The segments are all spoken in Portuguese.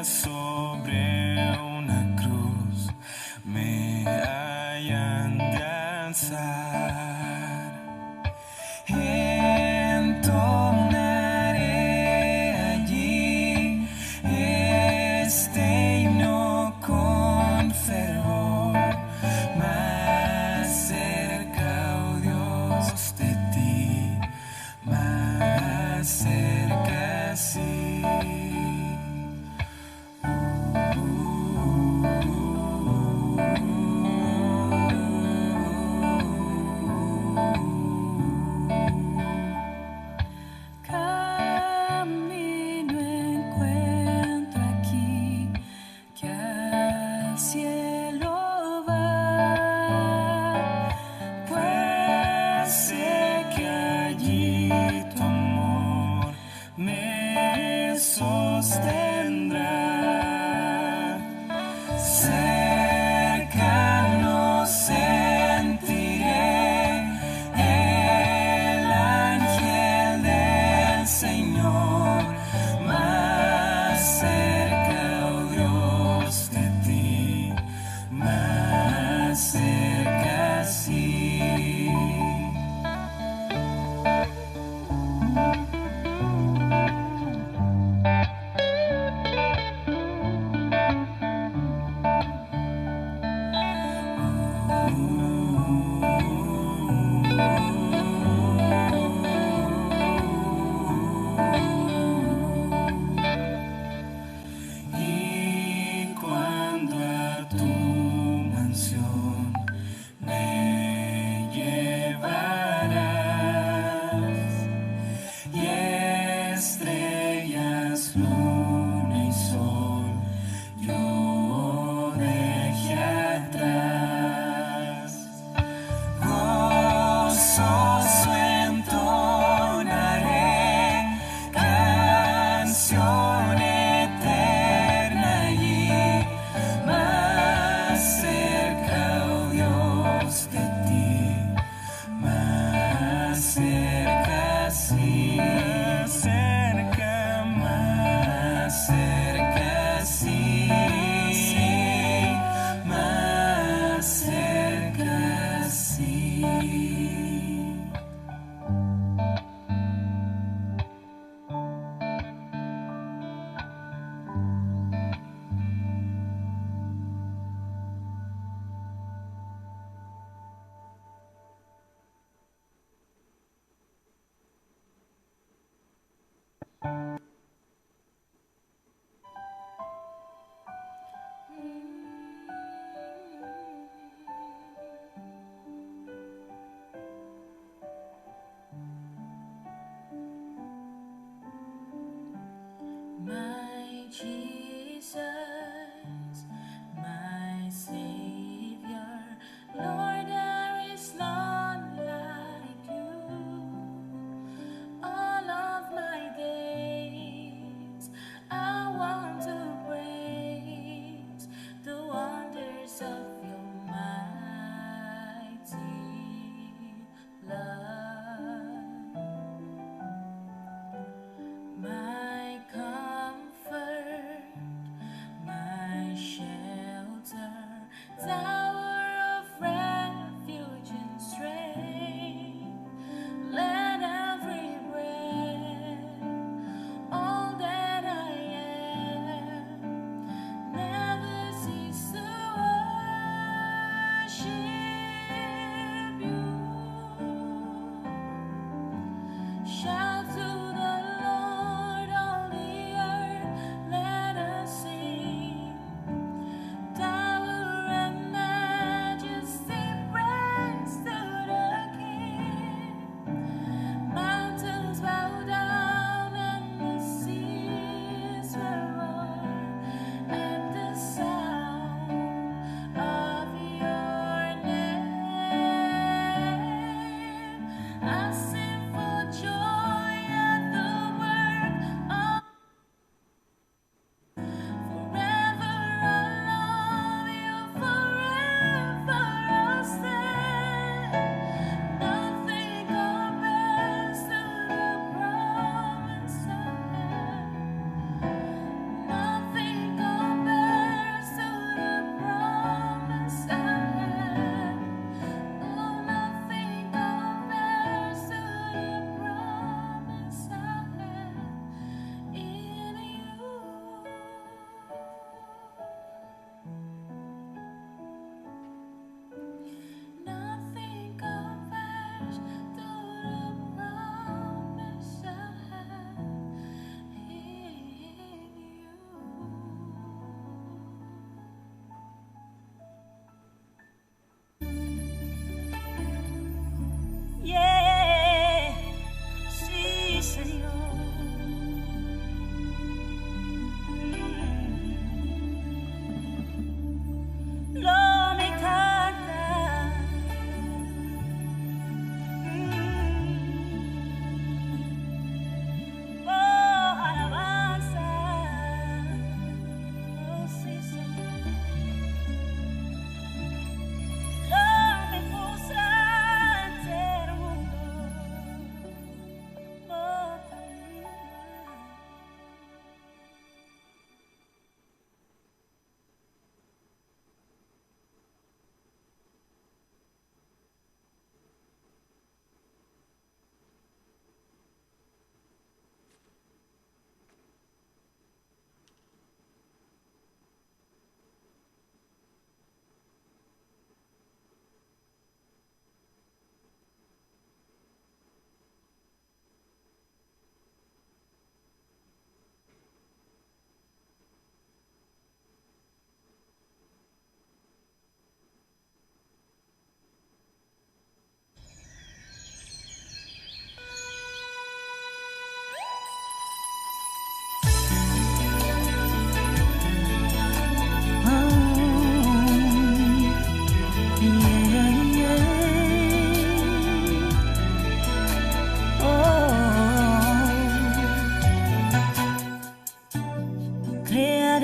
sobre una cruz me hayan de alzar. Entonaré allí este himno con fervor, más cerca, oh Dios, de ti, más cerca, sí. Camino encuentro aquí que al cielo va, pues sé que allí tu amor me sostendrá. Cercano sentiré el ángel del Señor, más cerca, oh Dios, de ti, más cerca, sí. Y cuando a tu mansión me llevarás, y estrellas, luna y sol yo dejé atrás, gozoso entonaré canción eterna allí, más cerca, oh Dios, de ti, más cerca, sí, más cerca, sí, más cerca, sí. My Jesus, my Savior, Lord, there is none like you. All of my days, I want to praise the wonders of your mighty love. My comfort, my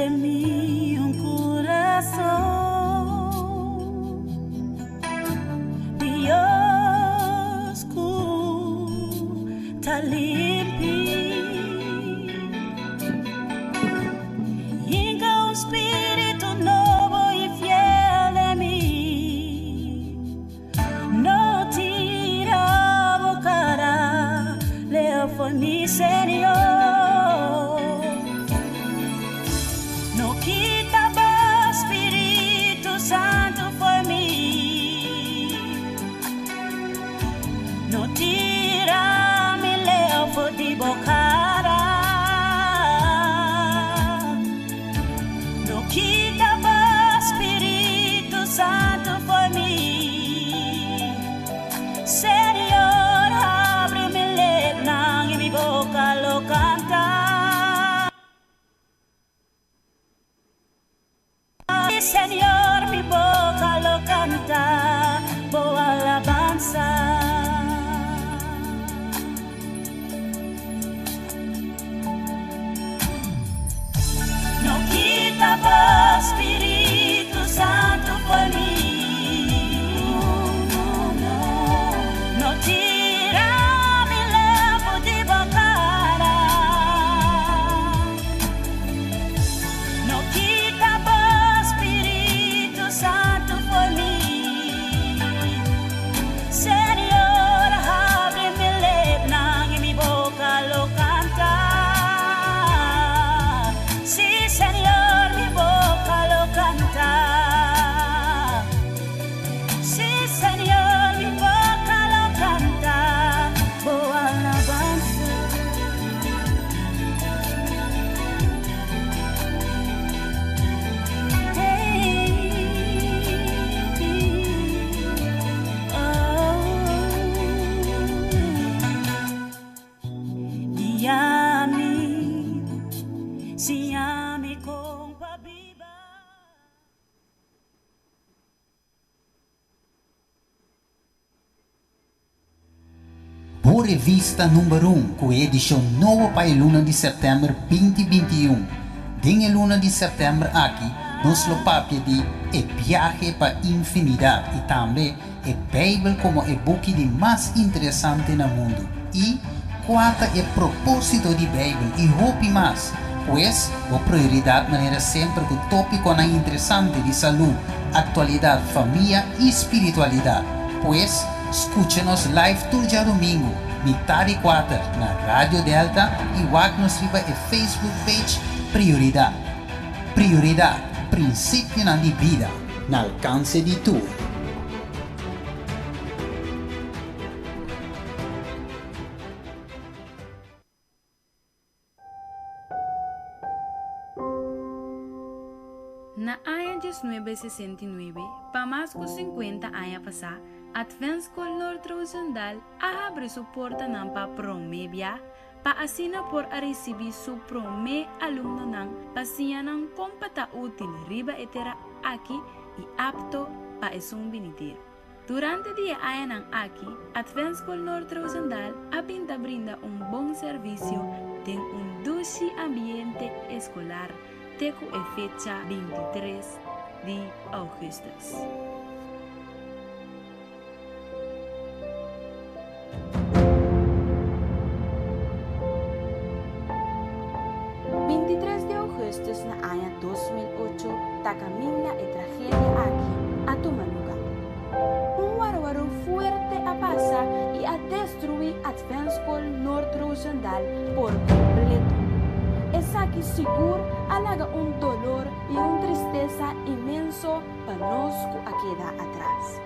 de mí un corazón, Dios está limpio, y un espíritu nuevo y fiel de mí, no tira bocara, leo por mi Señor. Santo for mí, no tira mi leo por di bocara, no quita Espíritu Santo for mí. Señor, abre mi lengua y mi boca lo canta. Señor, mi boca lo canta, boa alabanza. No quita Espíritu Santo por mí, no tira mi lengua de bocara, no quita Santo por mí. Señor, abre mi lengua y mi boca lo canta. Sí, Señor, mi boca lo canta. Sí, Señor, mi boca lo canta. Boa alabanza. Siami con pabiba. Boa revista número 1, com a edição nova para a luna de setembro 2021. Em a luna de setembro aqui, nós lo papia de viaje para infinidade e também a Bíblia como o book de mais interessante no mundo. E quatro é propósito de Bíblia e hope mais. Pues, a prioridade maneira sempre que o tópico é interessante de saúde, atualidade, família e espiritualidade. Pues, escute-nos live todo dia domingo, metade e 4, na Rádio Delta e nos riba a Facebook page Prioridade. Prioridade, princípio na vida, no alcance de tudo. Na año 1969, para más de 50 años pasar, Advent School North-Rosendal abre su puerta para promebia, para así por recibir su primer alumno para sianan compata útil riba etera aquí y apto para un binitir. Durante 10 años aquí, Advent School North-Rosendal brinda un buen servicio en un dulce ambiente escolar. Teco é fecha 23 de agosto. Na ano 2008, takamina e tragedia aqui a tomar lugar. Warwaro fuerte a pasar e a destruir Advent School North-Rosendal por completo. Essa que seguro alaga dolor e tristeza imenso para nós a quedar atrás.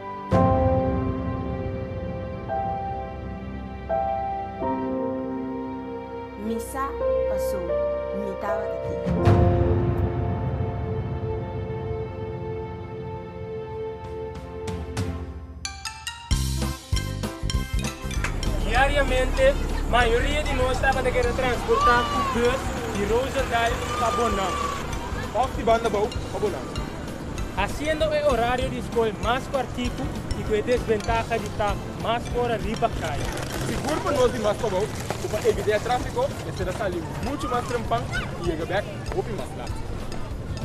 Misa passou, mitad daqui. Diariamente, a maioria de nós estava a querer transportar o bus de Rosendal para Bonam. Of die bandenbouw para Bonam. Haciendo el horario de escuela más cortico y con desventaja de estar más por arriba calle. Seguro para nós de mais para para evitar tráfico, será salir muito mais trampão e chegar back op mais lá.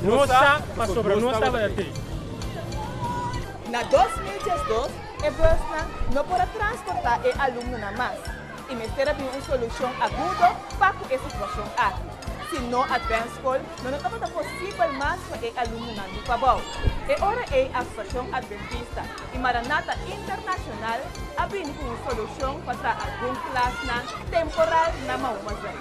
Nossa, para sobre nós estava aqui. Na 2012, a Bosna não pode transportar o aluno na mais. E me espera uma solução aguda para a situação aqui. Se não Advanced School, não estava possível mais para o aluno na Nupabau. E ora é a Associação Adventista e Maranata Internacional abrindo uma solução para algum classe temporal na Maumazai.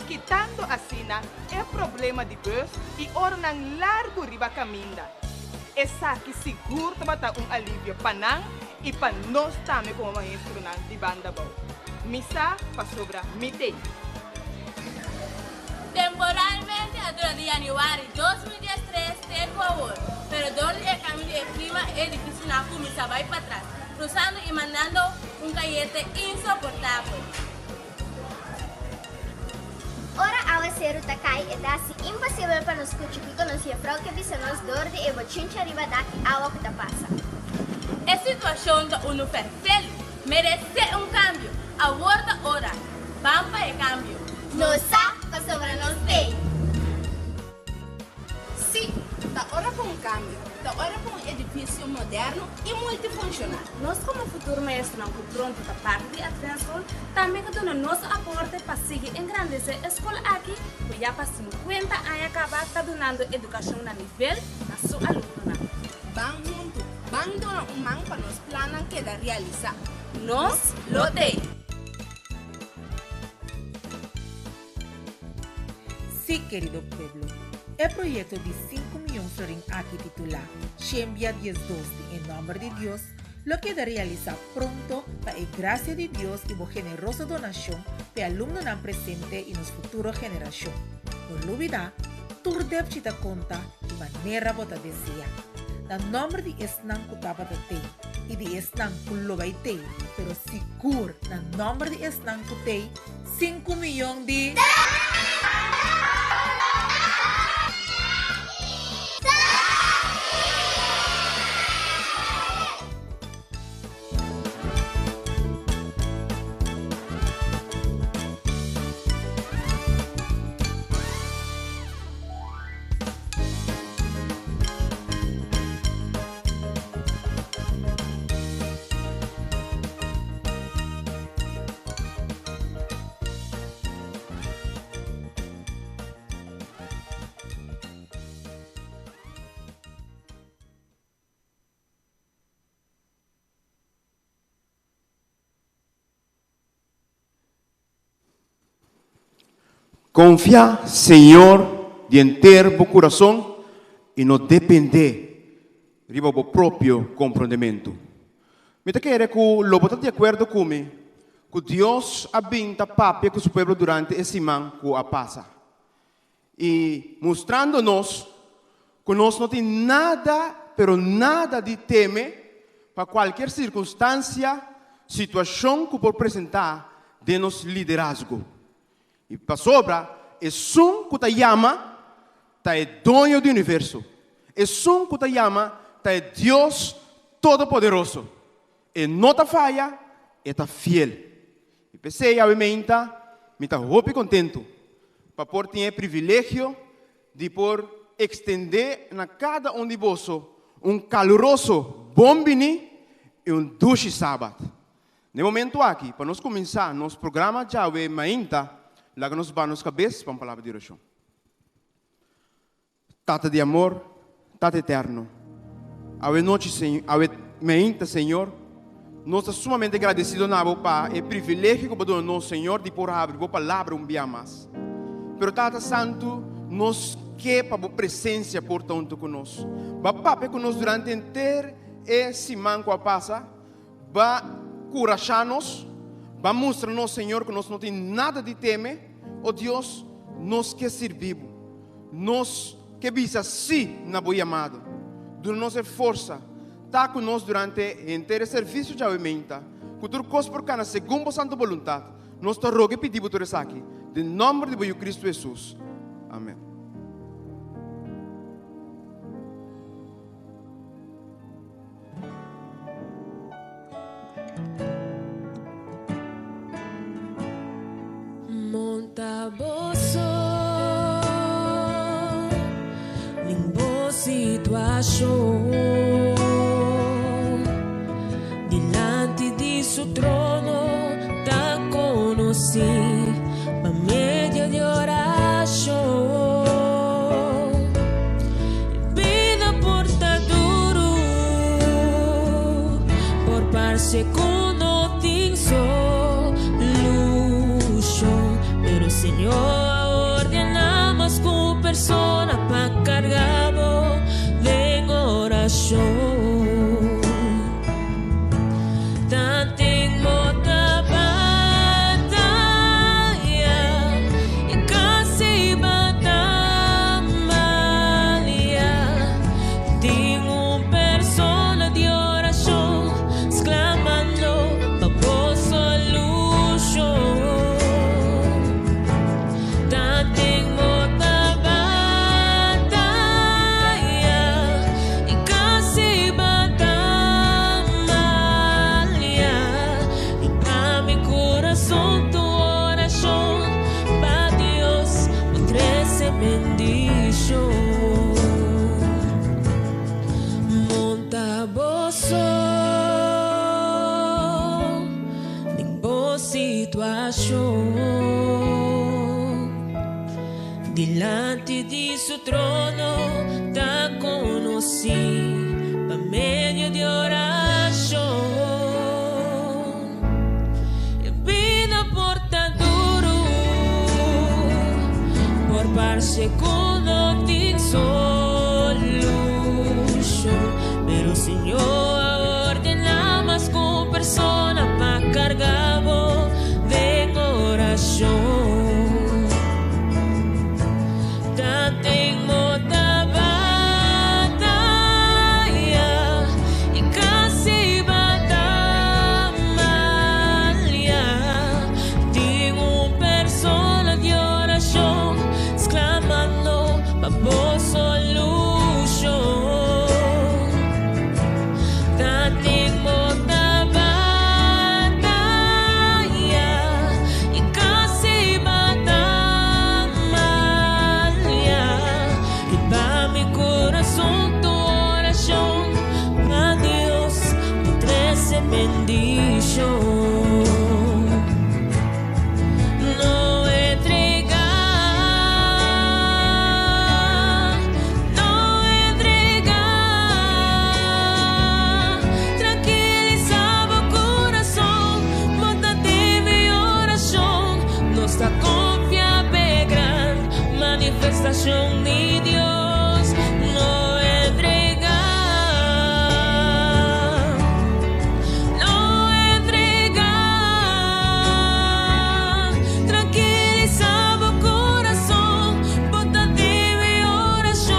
Quitando assim é problema de bus e ora nang largo riba caminda. Essa que seguro para alívio para nang e para nós também como maestro de banda bau. Misa para sobra mite. Temporalmente durante januário 2013 tem favor, pero donde el cambio de clima es difícil na misa vai para trás, cruzando e mandando caiete insoportável. Ora aguacero takai é dasi impossível para nos cuchipico nos frau que visa nos dor de ebochincha arriba daqui água que passa. A situação da UNO perfeito merece cambio. Aborda ora, vamos e cambio. Nossa, para sobre nós tem. Sim, da hora para cambio, da hora para edifício moderno e multifuncional. Nós, como futuro mestre, não pronto para parte de Advanced School, também que damos nosso aporte para seguir engrandecer a escola aqui, que já para 50 anos acabar está dando educação na nível na sua aluna. Vamos junto, vamos dar mão para nos planos que da realizar. Nós lotei. Sí, querido pueblo, el proyecto de 5 millones de aquí titular Shembia 1012 en nombre de Dios lo queda realizar pronto para la gracia de Dios y la generosa donación para alumnos no presente y nos futura generación. No olvidar, tu debes te conta de manera bota desea. El nombre de Esnan Kutaba de Te y de Esnan Kulobaite, pero seguro, el nombre de Esnan Kutei 5 millones de... Confia, Senhor, de inteiro coração e não depender do seu próprio compreendimento. Me quero que o lobo está de acordo comigo, que Deus abinta papi com o seu povo durante esse ano que a passa. E mostrando-nos que nós não temos nada, pero nada de temer para qualquer circunstância, situação que por apresentar de nosso liderazgo. E para sobra, é um que te chama, é dono do universo. É um que te chama, é Deus Todo-Poderoso. E não te falha, e te fiel. E pensei, obviamente, me está muito contento, para por ter o privilégio de por estender na cada de vós caloroso bombini e duche sábado. No momento aqui, para nós começar nosso programa, já é mainta. Lá que nós vamos cabeça para a palavra de oração. Tata de amor, Tata eterno. Ao noite, Senhor, ao mente, Senhor, nós estamos sumamente agradecidos na Pai, o privilégio que você nos Senhor, de por abrir a palavra dia mais. Pero Tata Santo, nos quer para a presença por tanto conosco. Papai conosco durante inteiro esse manco a passa, vai curar-nos. Vamos mostrar-nos, Senhor, que nós não temos nada de temer. Oh Deus, nós quer servir. Nós quer visa sim na boa amado. Durante nossa força, está conosco durante o inteiro serviço de aumenta. Que tudo coisa por cana, segundo a santa vontade. Nós te rogo e pedimos por isso aqui. Em nome de Cristo Jesus. Amém. Monta boso adoración. Delante de su trono te conocí, por medio de oración. Vida porta duro, por parce segundo tin solution, pero Señor ordenamos con persona pa cargado de oración. Delante de su trono te conocí, por medio de oración. Vida porta duro, por par segundo tin solution, pero Señor ordenamos con persona pa cargado de oración. Ni Dios no entregar, tranquilizaba el corazón, bota de mi oración,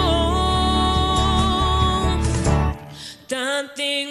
tanto en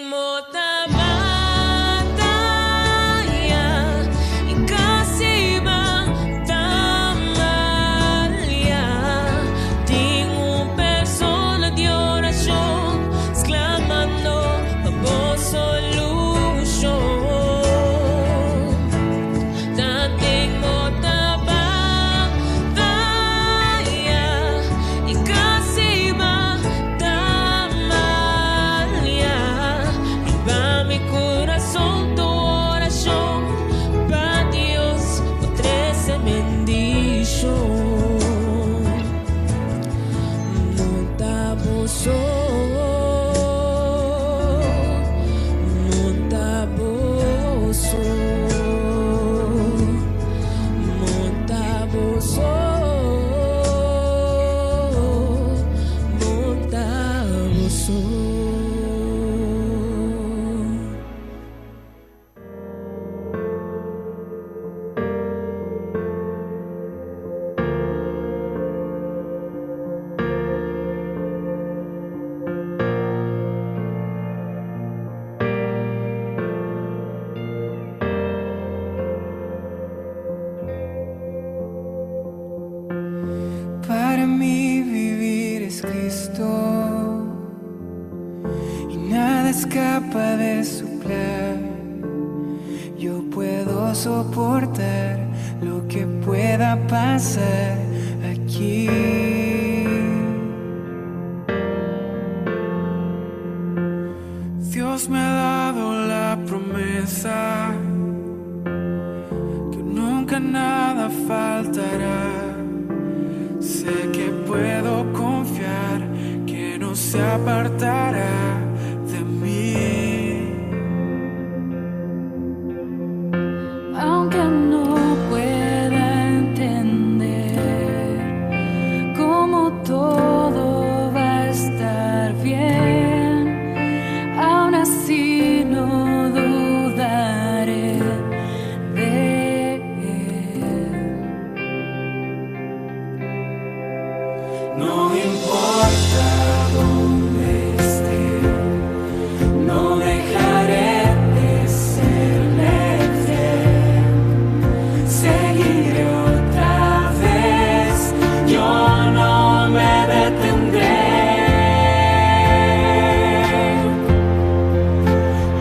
escapa de su plan. Yo puedo soportar lo que pueda pasar aquí. se apartará de mí. Aunque no pueda entender cómo todo va a estar bien, aún así no dudaré de él. No importa dónde esté, no dejaré de serle fiel. Seguiré otra vez, yo no me detendré.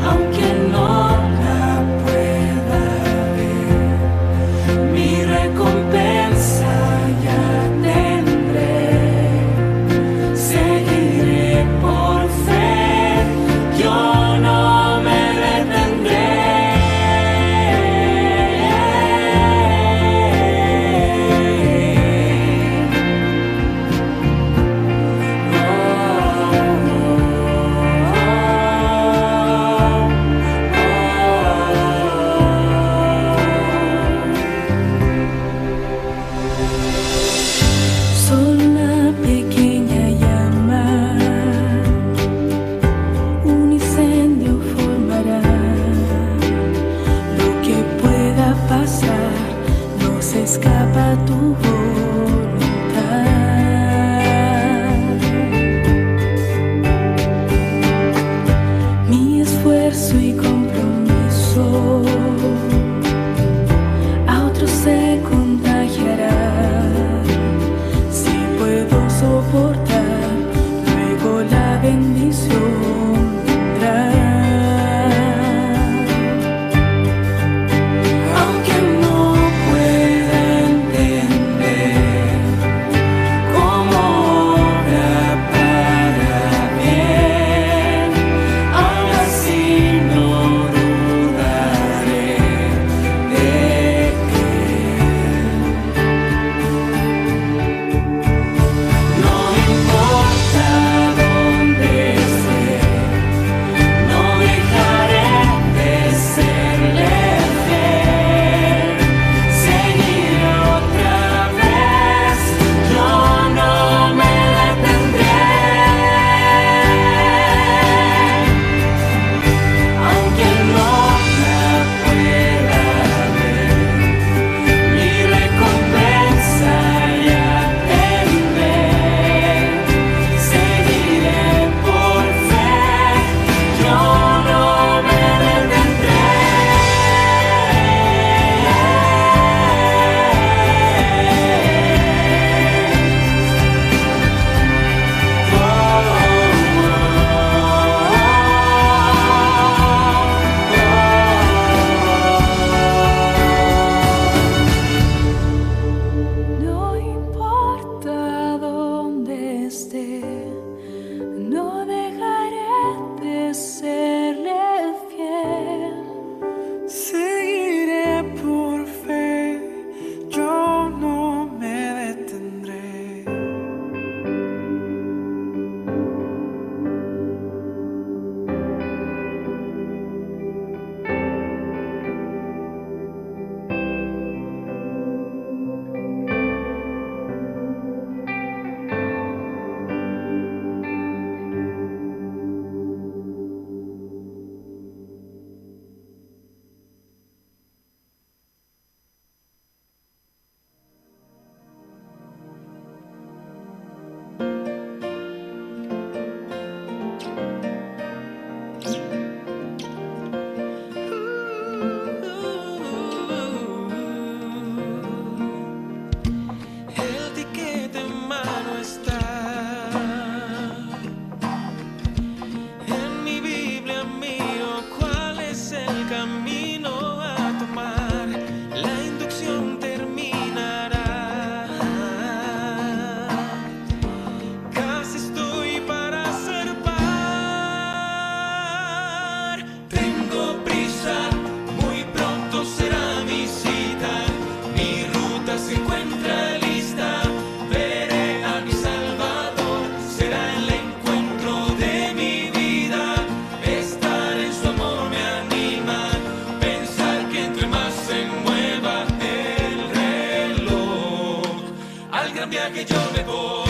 Aunque no la pueda ver, mi recompensa ya tendré. Seguiré al gran viaje yo me voy.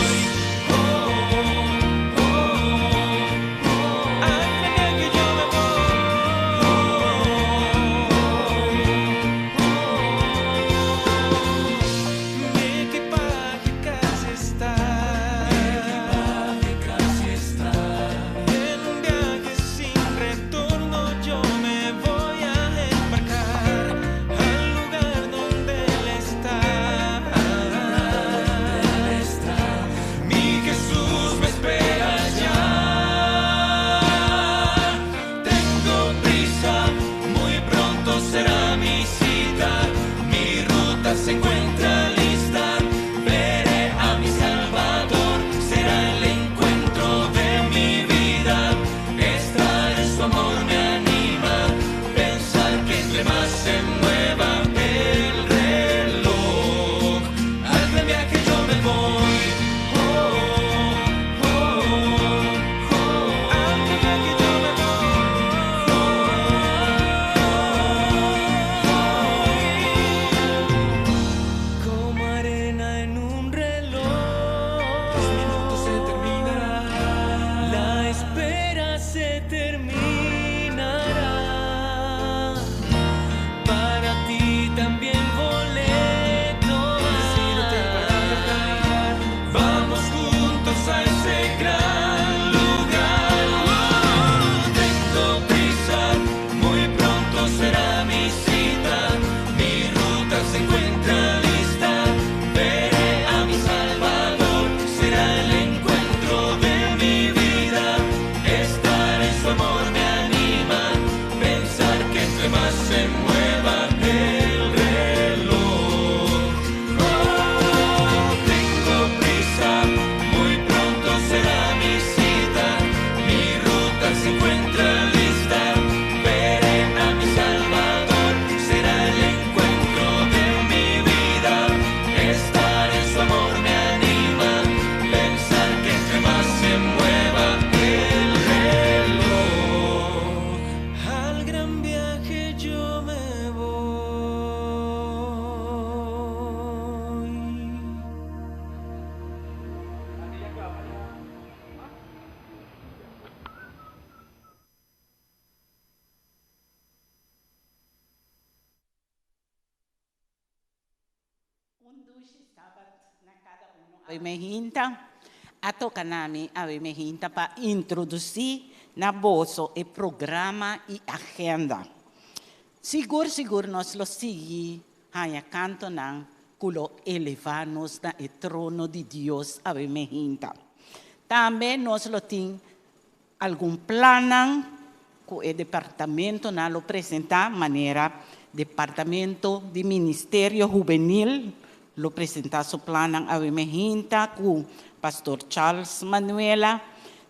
Se encuentra lista, veré a mi Salvador, será el encuentro de mi vida. Estar en su amor me anima, pensar que entre más se mueva el reloj, al gran viaje yo me voy. me hinta a tocar nami a me hinta para introduzir na bolso o programa e agenda. Seguro nós lo segui hanya canto nang kulo elevarnos na e trono de Deus a me hinta. Também nós lo tem algum plano que o departamento na lo apresentar maneira departamento de Ministério Juvenil lo apresentar seu plano a me hinta com pastor Charles Manuela.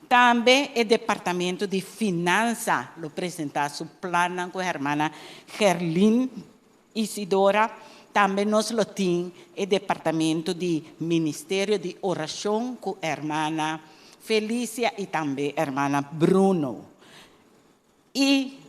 Também o departamento de finanças lo apresentar seu plano com a irmã Gerlin Isidora. Também nós lo tem o departamento de Ministério de Oração com a irmã Felícia e também a irmã Bruno. E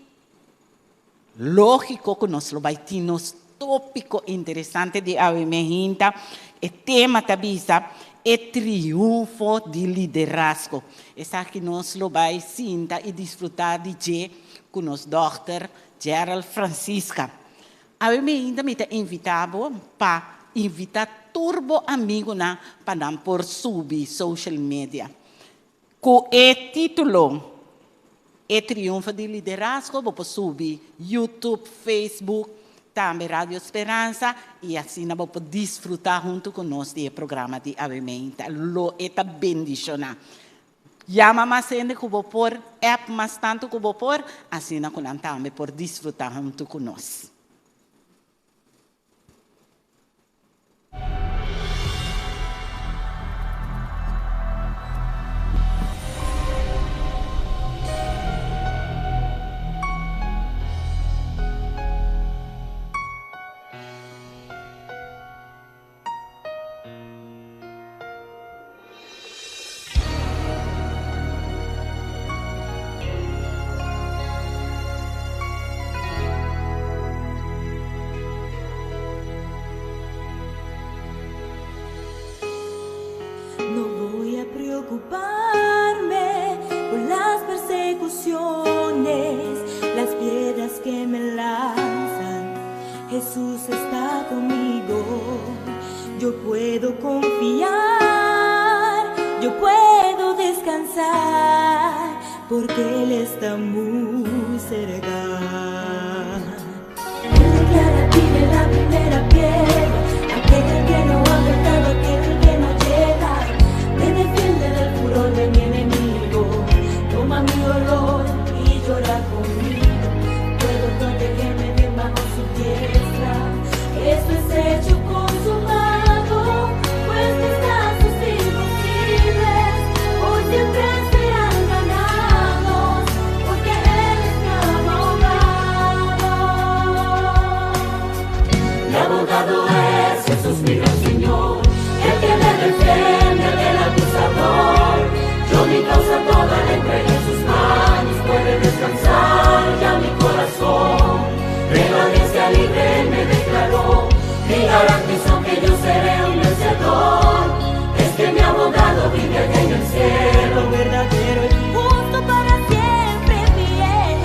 lógico que nós vai ter nos tópico interessante de Avemejinta, o tema tabisa é triunfo de liderazgo. Essa que nós vai sentar e desfrutar de com nossa doutora Gerald Francisca. Avemejinta me está invitado para invitar turbo amigo na para por subir social media. Com o título é triunfo de liderazgo, vou subir YouTube, Facebook, também Rádio Esperança, e assim nós vamos desfrutar junto conosco do programa de Avemejinta. Lo é bendicionar. Chama mais gente que vou pôr, app mais tanto que vou pôr, assim nós também por desfrutar junto conosco. preocuparme por las persecuciones, las piedras que me lanzan. Jesús está conmigo, yo puedo confiar, yo puedo descansar, porque Él está muy cerca. Él declara, tire la primera piedra, aquel que no ha pecado, aquel que no llega, me defiende del furor de mi enemigo, toma mi dolor y llora conmigo, puedo protegerme bien bajo su diestra, esto es hecho consumado, pues mis casos imposibles hoy siempre serán ganados, porque Él es mi abogado. Mi abogado es Jesús, mi gran Señor, el que me defiende del acusador. Yo mi causa toda la entregué en sus manos, puede descansar ya mi corazón. De la audiencia libre me declaró y garantizó que yo seré un vencedor. Es que mi abogado vive allá en el cielo, verdadero y justo para siempre fiel.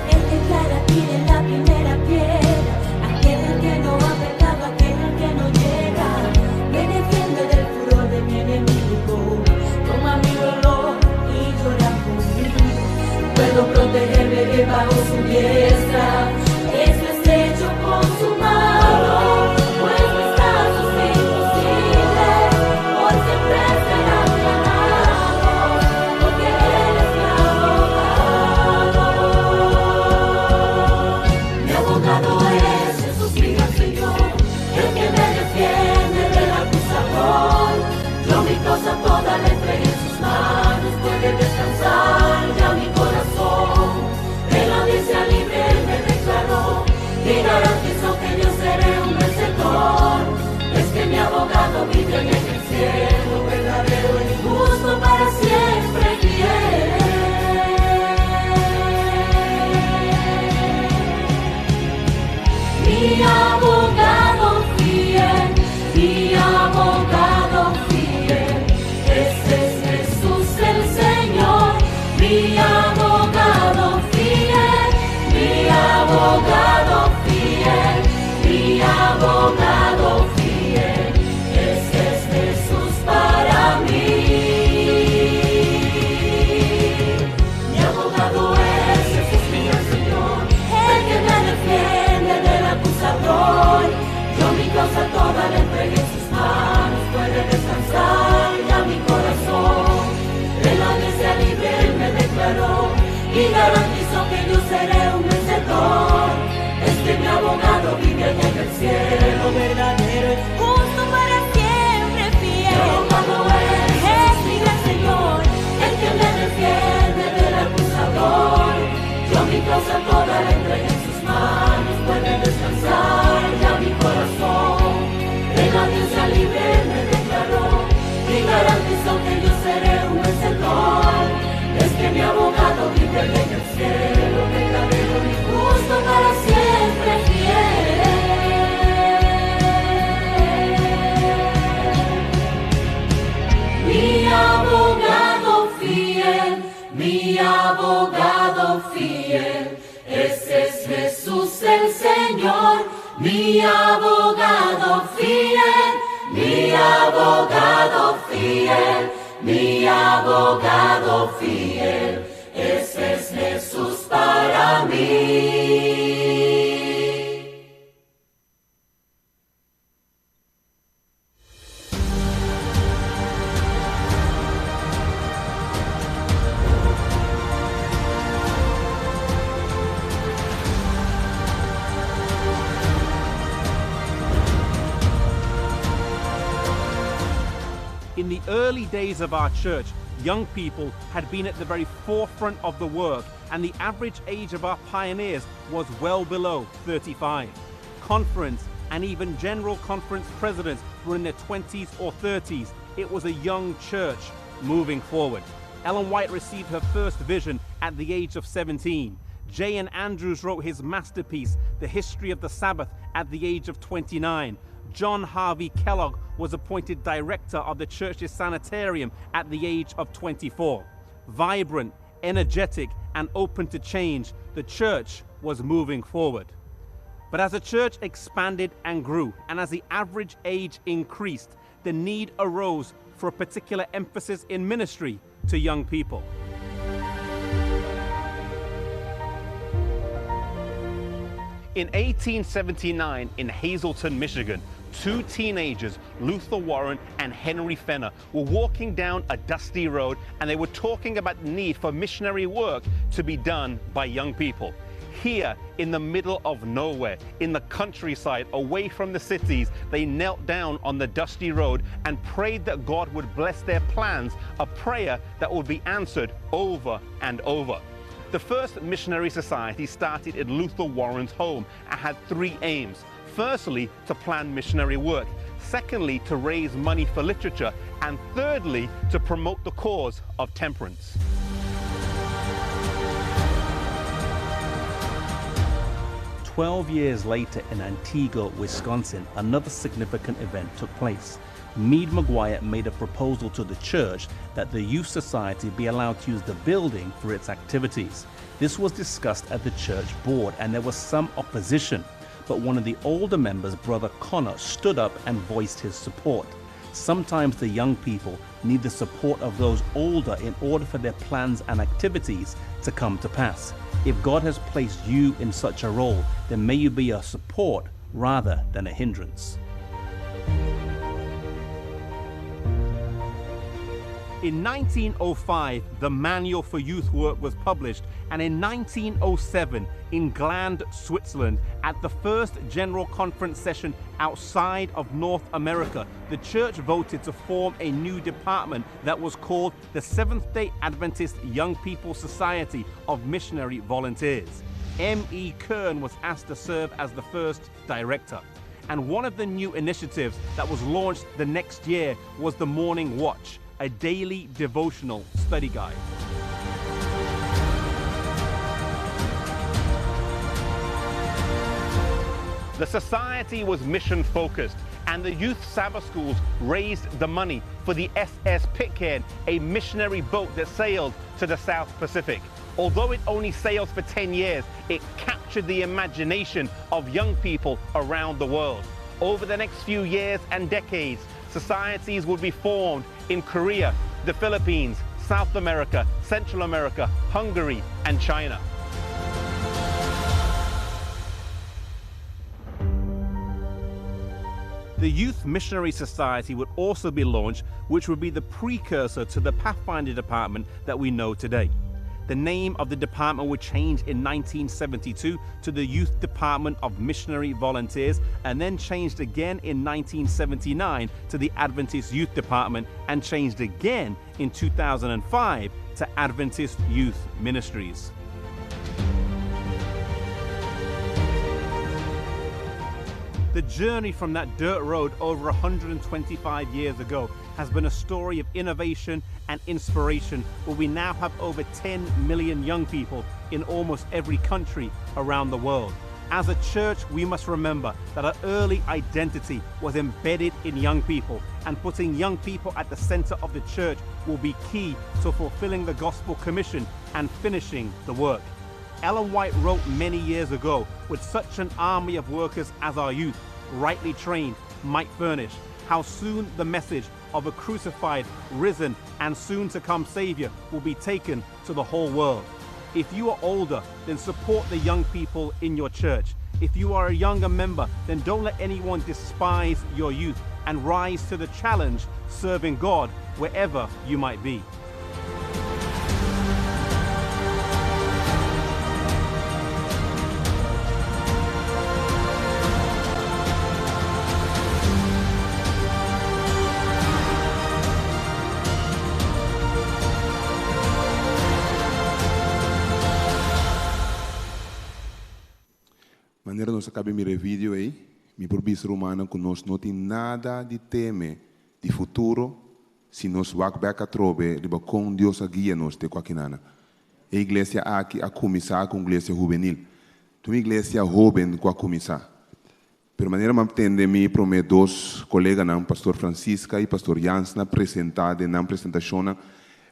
Él declara, tire la primera piedra, aquel que no ha pecado, aquel que no llega, me defiende del furor de mi enemigo, toma mi dolor y llora conmigo, puedo protegerme bien bajo su diestra, eso es hecho consumado, pues mis casos imposibles por siempre serán ganados, porque Él es mi abogado. Mi abogado es Jesús, mi gran Señor, el que me defiende del acusador. Yo mi causa toda la entregué en sus manos, puede descansar ya mi corazón. De la audiencia libre Él me declaró y garantizó que yo seré un vencedor. Es que mi abogado vive en el cielo, verdadero y justo para siempre fiel. Mi abogado fiel, mi abogado fiel, ese es Jesús el Señor. Mi abogado fiel, mi abogado fiel, mi abogado fiel, ese es Jesús para mí. Mi abogado es Jesús, mi gran Señor, el que me defiende del acusador. Yo mi causa toda la entregué en sus manos, puede descansar ya mi corazón. De la audiencia libre Él me declaró y garantizó que yo seré un vencedor. Es que mi abogado vive allá en el cielo, verdadero y justo para siempre fiel. Mi abogado es mi gran Señor, el que me defiende del acusador. Yo mi causa toda la entregué en sus manos, puede descansar ya mi corazón. De la audiencia libre Él me declaró y garantizó que yo seré un vencedor. Es que mi abogado vive allá en el cielo, verdadero y justo para siempre fiel. Mi abogado fiel, mi abogado fiel, ese es Jesús el Señor. Mi abogado fiel, mi abogado fiel, mi abogado fiel, ese es Jesús para mí. In the early days of our church, young people had been at the very forefront of the work, and the average age of our pioneers was well below 35. Conference and even general conference presidents were in their 20s or 30s. It was a young church moving forward. Ellen White received her first vision at the age of 17. J.N. Andrews wrote his masterpiece, The History of the Sabbath, at the age of 29. John Harvey Kellogg was appointed director of the church's sanitarium at the age of 24. Vibrant, energetic, and open to change, the church was moving forward. But as the church expanded and grew, and as the average age increased, the need arose for a particular emphasis in ministry to young people. In 1879, in Hazleton, Michigan, two teenagers, Luther Warren and Henry Fenner, were walking down a dusty road, and they were talking about the need for missionary work to be done by young people. Here, in the middle of nowhere, in the countryside, away from the cities, they knelt down on the dusty road and prayed that God would bless their plans, a prayer that would be answered over and over. The first missionary society started in Luther Warren's home and had three aims. Firstly, to plan missionary work. Secondly, to raise money for literature. And thirdly, to promote the cause of temperance. "12 years later in Antigua, Wisconsin, another significant event took place. Meade McGuire made a proposal to the church that the Youth Society be allowed to use the building for its activities. This was discussed at the church board, and there was some opposition, but one of the older members, Brother Connor, stood up and voiced his support. Sometimes the young people need the support of those older in order for their plans and activities to come to pass. If God has placed you in such a role, then may you be a support rather than a hindrance." In 1905, the Manual for Youth Work was published, and in 1907, in Gland, Switzerland, at the first General Conference session outside of North America, the church voted to form a new department that was called the Seventh-day Adventist Young People Society of Missionary Volunteers. M.E. Kern was asked to serve as the first director. And one of the new initiatives that was launched the next year was the Morning Watch, a daily devotional study guide. The society was mission focused, and the youth Sabbath schools raised the money for the SS Pitcairn, a missionary boat that sailed to the South Pacific. Although it only sailed for 10 years, it captured the imagination of young people around the world. Over the next few years and decades, societies would be formed in Korea, the Philippines, South America, Central America, Hungary, and China. The Youth Missionary Society would also be launched, which would be the precursor to the Pathfinder Department that we know today. The name of the department would change in 1972 to the Youth Department of Missionary Volunteers, and then changed again in 1979 to the Adventist Youth Department, and changed again in 2005 to Adventist Youth Ministries. The journey from that dirt road over 125 years ago has been a story of innovation and inspiration, where we now have over 10 million young people in almost every country around the world. As a church, we must remember that our early identity was embedded in young people, and putting young people at the center of the church will be key to fulfilling the gospel commission and finishing the work. Ellen White wrote many years ago, "With such an army of workers as our youth, rightly trained, might furnish, how soon the message of a crucified, risen, and soon to come Savior will be taken to the whole world." If you are older, then support the young people in your church. If you are a younger member, then don't let anyone despise your youth, and rise to the challenge, serving God wherever you might be. Wanneer nós acabamos de vídeo aí, me probisso romano que nós não tem nada de temer de futuro se nós vamos a trobe, com Deus a guia-nos de qualquer. A igreja aqui a começar com a igreja juvenil. Uma igreja jovem com a começar. Pero maneira me entender, me prometo dois colegas, pastor Francisca e pastor Jans, na apresentação, na apresentação,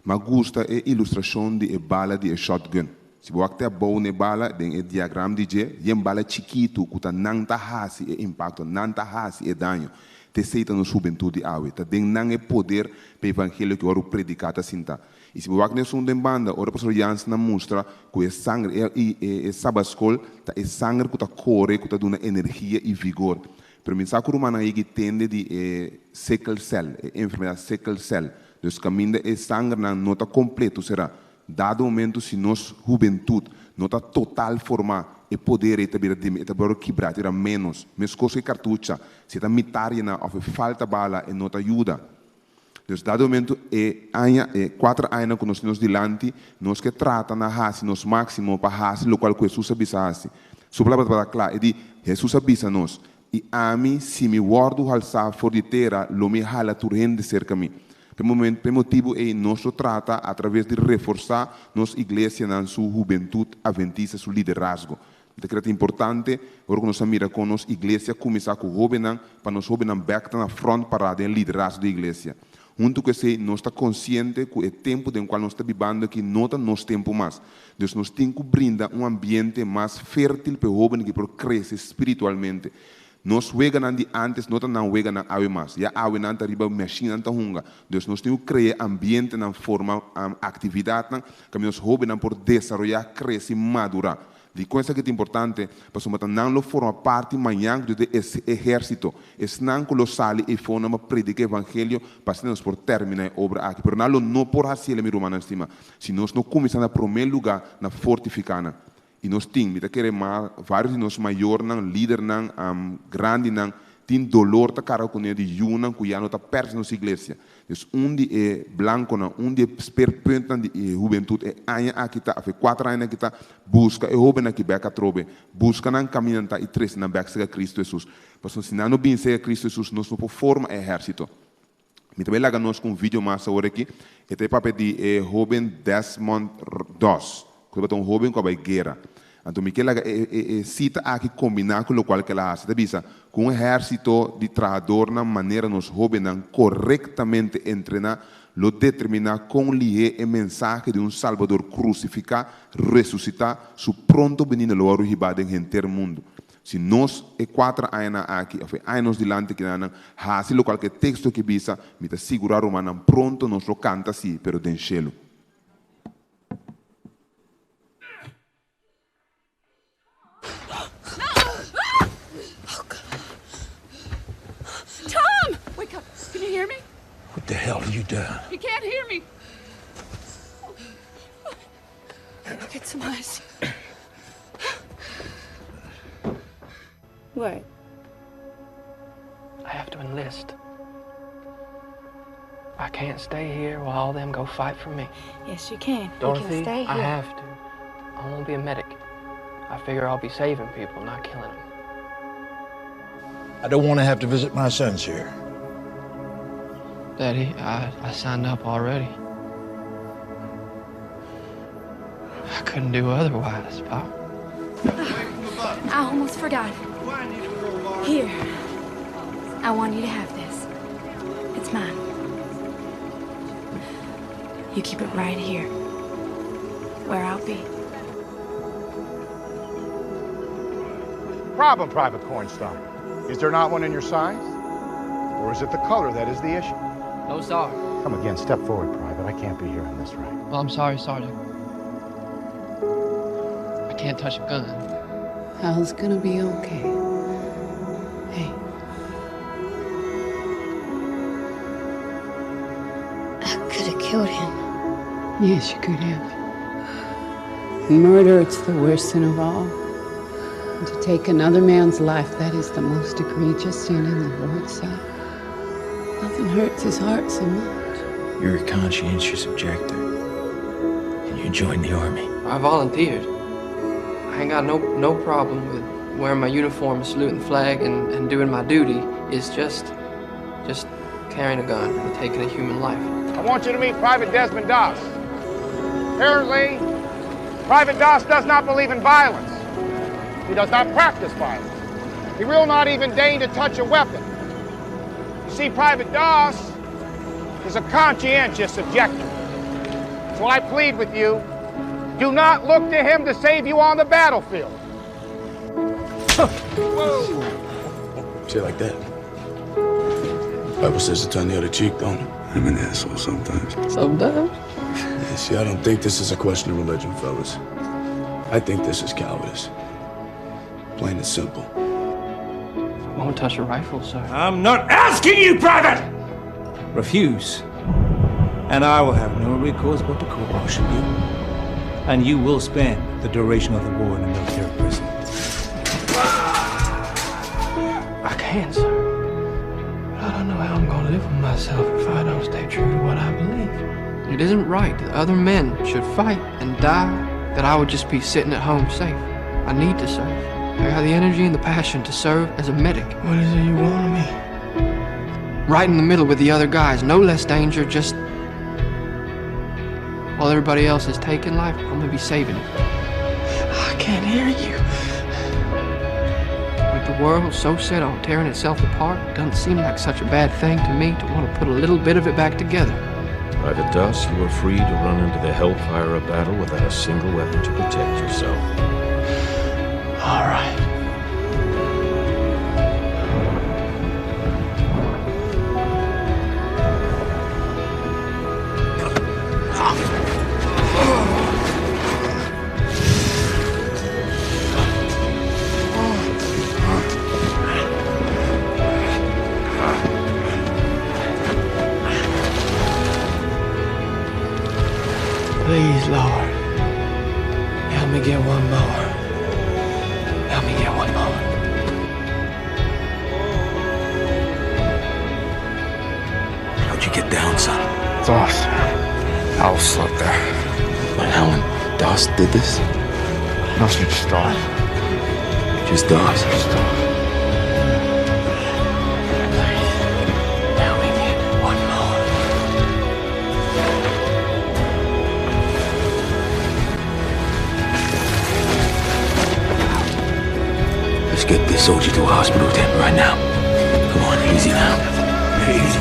me gusta a ilustração de bala de shotgun. Se você tem a boa bala, tem o diagrama de G, e bala chiquito, que não está hasi e impacto, não está hasi e dano. Te seita na juventude awe, tá tem não é poder para o evangelho que eu predicar tá sinta. E se você não são de banda, o pastor Jans na mostra que o sangue e sabascol tá é sangue que tá corre, que tá dando energia e vigor. Pero mim saco rumana aí que tende de sickle cell, enfermidade sickle cell. Então caminho é sangue não tá completo será. Dado momento se nós juventude não tá total formar e poder é quebrar, era menos. Mas coisa cartucha, se está mitária na falta bala e não te ajuda. Então, dado momento é 4 anos que nós delante, nós que trata na raça, nos máximo para raça, o qual Jesus avisasse. Sobre a palavra clara, ele Jesus avisa nós. E a mim, se me guardo alçar fora de terra, lo me hala turrende cerca mim. Por motivo é nosso trata através de reforçar nossa igreja na sua juventude adventista, seu liderazgo. É importante, agora que nós mira com nossa igreja, começar com o jovem, para nós jovens back na front para o liderazgo da igreja. Junto com isso, nós estamos conscientes que o tempo em qual nós estamos vivendo aqui não é nosso tempo mais. Então, nós temos que brindar ambiente mais fértil para o jovem que crescer espiritualmente. Nós jogamos de antes, nós não jogamos a mais. Já a não está riba machine não hunga. Então nós temos que criar ambiente na forma atividade que nós jovens por desenvolver, crescer, madurar. De coisa que é importante, para não forma parte amanhã do exército. É não que los sale e forma predicar o evangelho para nós por terminar a obra aqui. Pero não por assim a minha romana estima. Se nós não começamos a primeiro lugar na fortificana. E nós temos, vários de nós maiores, líder, grande, tem dolor da cara com ele de juna, que já não está perto da nossa igreja. Então, de branco, de perpétua de juventude, é anos aqui está, 4 anos aqui está, busca, é jovem aqui, beca trobe, busca, caminho, e 3 na beca de Cristo Jesus. Porque se não bem ser Cristo Jesus, nós não podemos formar exército. Me também lá nós com um vídeo mais agora aqui, é o papel de jovem Desmond Doss. Que é um jovem com a guerra. Então, Miquel cita aqui combinar com o qual que ela faz. Com um exército de trabalhador na maneira nos jovens corretamente entrenar, lo determinar com lhe a mensagem de um Salvador crucificar, ressuscitar, su pronto venir no ouro ribado em inteiro mundo. Se nós 4 anos aqui, anos delante que não faz o qual que texto que visa, me está segurar humana pronto nós lo canta assim, pero den cielo. Tom! Wake up. Can you hear me? What the hell have you done? You can't hear me. Get some ice. What? I have to enlist. I can't stay here while all them go fight for me. Yes, you can. Dorothy, you can stay here. I have to. I won't be a medic. I figure I'll be saving people, not killing them. I don't want to have to visit my sons here. Daddy, I signed up already. I couldn't do otherwise, Pop. I almost forgot. Here. I want you to have this. It's mine. You keep it right here, where I'll be. Problem, Private Cornstalk. Is there not one in your size? Or is it the color that is the issue? No, sir. Come again, step forward, Private. I can't be here in this right. Well, I'm sorry, Sergeant. I can't touch a gun. Hal's gonna be okay. Hey. I could have killed him. Yes, you could have. Murder, it's the worst sin of all. And to take another man's life, that is the most egregious sin in the Lord's sight. Nothing hurts his heart so much. You're a conscientious objector. And you joined the army. I volunteered. I ain't got no problem with wearing my uniform, saluting the flag, and doing my duty. It's just carrying a gun and taking a human life. I want you to meet Private Desmond Doss. Apparently, Private Doss does not believe in violence. He does not practice violence. He will not even deign to touch a weapon. You see, Private Doss is a conscientious objector. So I plead with you, do not look to him to save you on the battlefield. Say it like that. Bible says to turn the other cheek, don't it? I'm an asshole sometimes. Sometimes? Yeah, see, I don't think this is a question of religion, fellas. I think this is cowardice. Plain and simple. I won't touch a rifle, sir. I'm not asking you, Private! Refuse. And I will have no recourse but to court-martial you. And you will spend the duration of the war in a military prison. I can, sir. But I don't know how I'm going to live with myself if I don't stay true to what I believe. It isn't right that other men should fight and die, that I would just be sitting at home safe. I need to serve. I got the energy and the passion to serve as a medic. What is it you want of me? Right in the middle with the other guys. No less danger, just... while everybody else is taking life, I'm gonna be saving it. I can't hear you. With the world so set on tearing itself apart, it doesn't seem like such a bad thing to me to want to put a little bit of it back together. Private Doss, you are free to run into the hellfire of battle without a single weapon to protect yourself. All right. Please, Lord, help me get one more. Help me get one more. How'd you get down, son? Doss. I was stuck there. But Alan, Doss did this? No, just Doss. Just Doss? Just Doss. Help me get one more. Let's get this soldier to a hospital tent right now. Come on, easy now. Easy.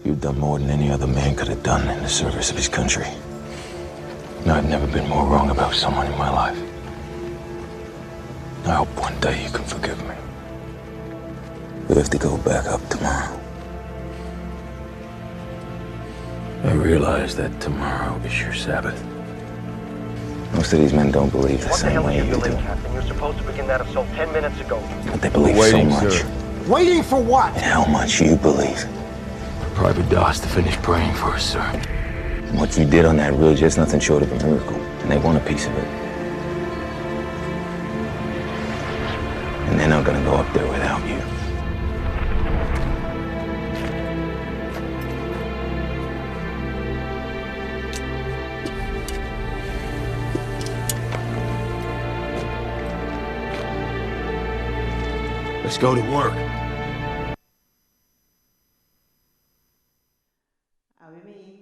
You've done more than any other man could have done in the service of his country. And I've never been more wrong about someone in my life. I hope one day you can forgive me. We have to go back up tomorrow. I realize that tomorrow is your Sabbath. Most of these men don't believe the same way you do. Captain? You're supposed to begin that assault 10 minutes ago. But they believe so much. Waiting for what? And how much you believe. Private Doss to finish praying for us, sir. And what you did on that ridge is nothing short of a miracle. And they want a piece of it. And they're not gonna go up there without you. Let's go to work.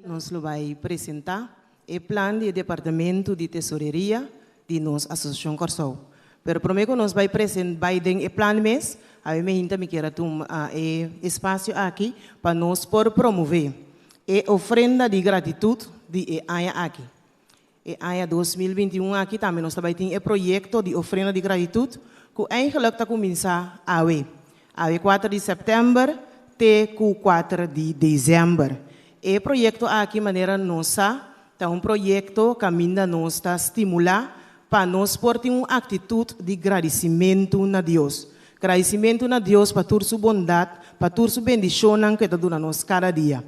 Nós vai apresentar o plano do Departamento de Tesouraria de nossa Associação Corsol. Pero primeiro nós vai apresentar o plano mês, a mim também quero tomar espaço aqui para nós por promover a oferenda de gratitude de AIA aqui. A AIA 2021 aqui também nós também tem o projeto de oferenda de gratitude que eigenlijk está começar a 4 de setembro até 4 de dezembro. O projeto aqui, maneira nossa, é projeto que ainda nos está estimular para nós ter uma atitude de agradecimento a Deus. Agradecimento a Deus para toda sua bondade, para toda sua bendição que está dando a nós cada dia.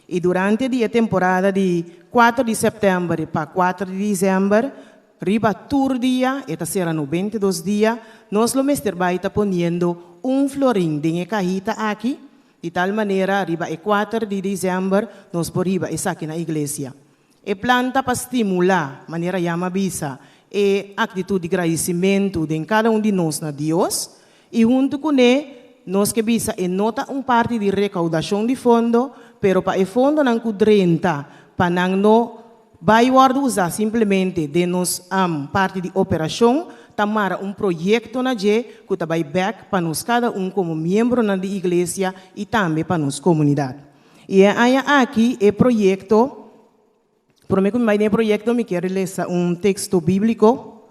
E durante a temporada de 4 de setembro para 4 de dezembro, riba tur dia, esta será 92 dia, nós lo mester vai está poniendo florim de cajita aqui, de tal maneira, riba 4 de dezembro, nós por riba essa aqui na igreja. E planta para estimular, maneira chama bisa, e atitude de agradecimento de cada de nós na Deus, e junto com ele, nós que bisa e nota parte de recaudação de fundo, pero para o fundo não cudrenta, para não vai usar simplesmente de nos parte de operação, tamara projeto na je que vai back para nós cada como membro na igreja e também para nossa comunidade. E aí aqui é projeto, prometo que no projeto me quero ler texto bíblico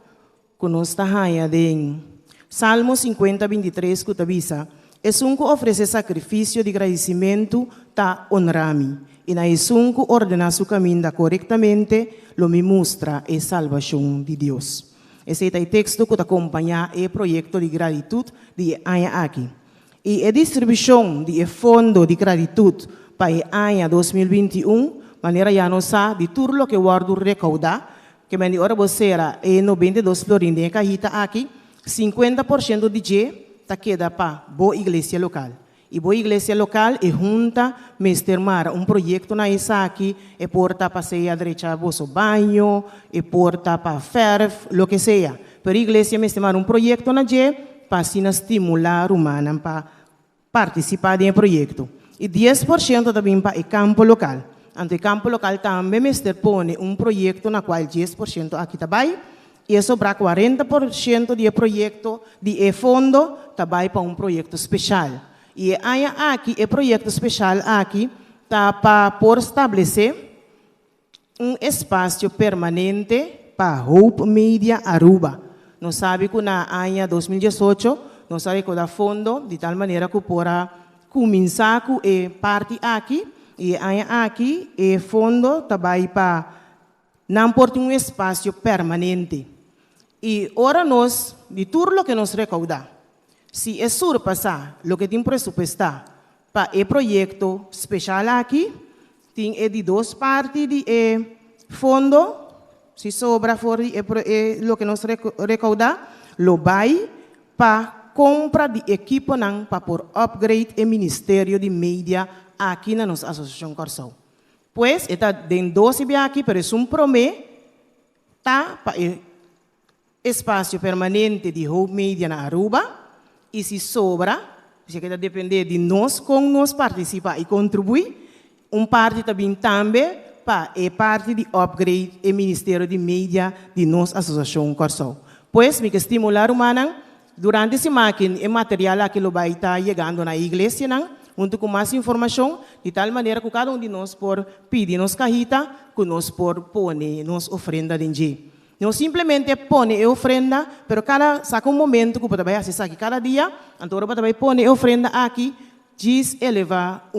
que nós está em Salmo 50, 23, que avisa, es un que ofrece sacrifício de agradecimento ta honrami. E na es un que ordena su camino correctamente, lo me mostra a salvação de Deus. Esse é o texto que acompanha o projeto de gratitude de Aya aqui. E a distribuição de fundo de gratitude para Aya 2021, maneira já não sabe de tudo que o guardo recaudar, que me ora você era 92 florins de cajita aqui, 50% de je ta queda para boa igreja local. E boa igreja local é junta mestermar projeto na essa aqui, e porta para ser a direita vosso banho, e porta para ferv, lo que seja. Pero a igreja mestermar projeto na je para estimular humana para participar do projeto. E 10% também para o campo local. Ante o campo local também mester põe projeto na qual 10% aqui também. E sobra 40% de projeto de fundo também para projeto especial. E aí aqui o projeto especial aqui tá para por estabelecer espaço permanente para Hope Media Aruba. Nós sabe que na ano 2018 nós sabe que dá fundo de tal maneira que para começar com a parte aqui e aí aqui o fundo também para não por espaço permanente. E ora nós, de tudo que nos recauda, se é surpassar o que tem pressupostar para o projeto especial aqui, tem de duas partes de fundo, se sobra for o que nos recauda, lo vai para compra de equipo para por upgrade o Ministério de Mídia aqui na nossa Associação Corsão. Pois, está dentro 12 aqui, mas promete tá para espaço permanente de Hope Media na Aruba, e se sobra, se quer depender de nós, como nós participar e contribuir, parte também para a parte de upgrade e Ministério de Mídia de nossa Associação Corsão. Pois, me estimular humana, durante esse máquina, o material que vai estar chegando na igreja, junto com mais informação, de tal maneira que cada de nós por pedir nos cajita, que nós por pôr nos ofrenda de não simplesmente põe a ofrenda, pero cada saca momento que vai acessar aqui cada dia, então vai pôr a ofrenda aqui, diz elevar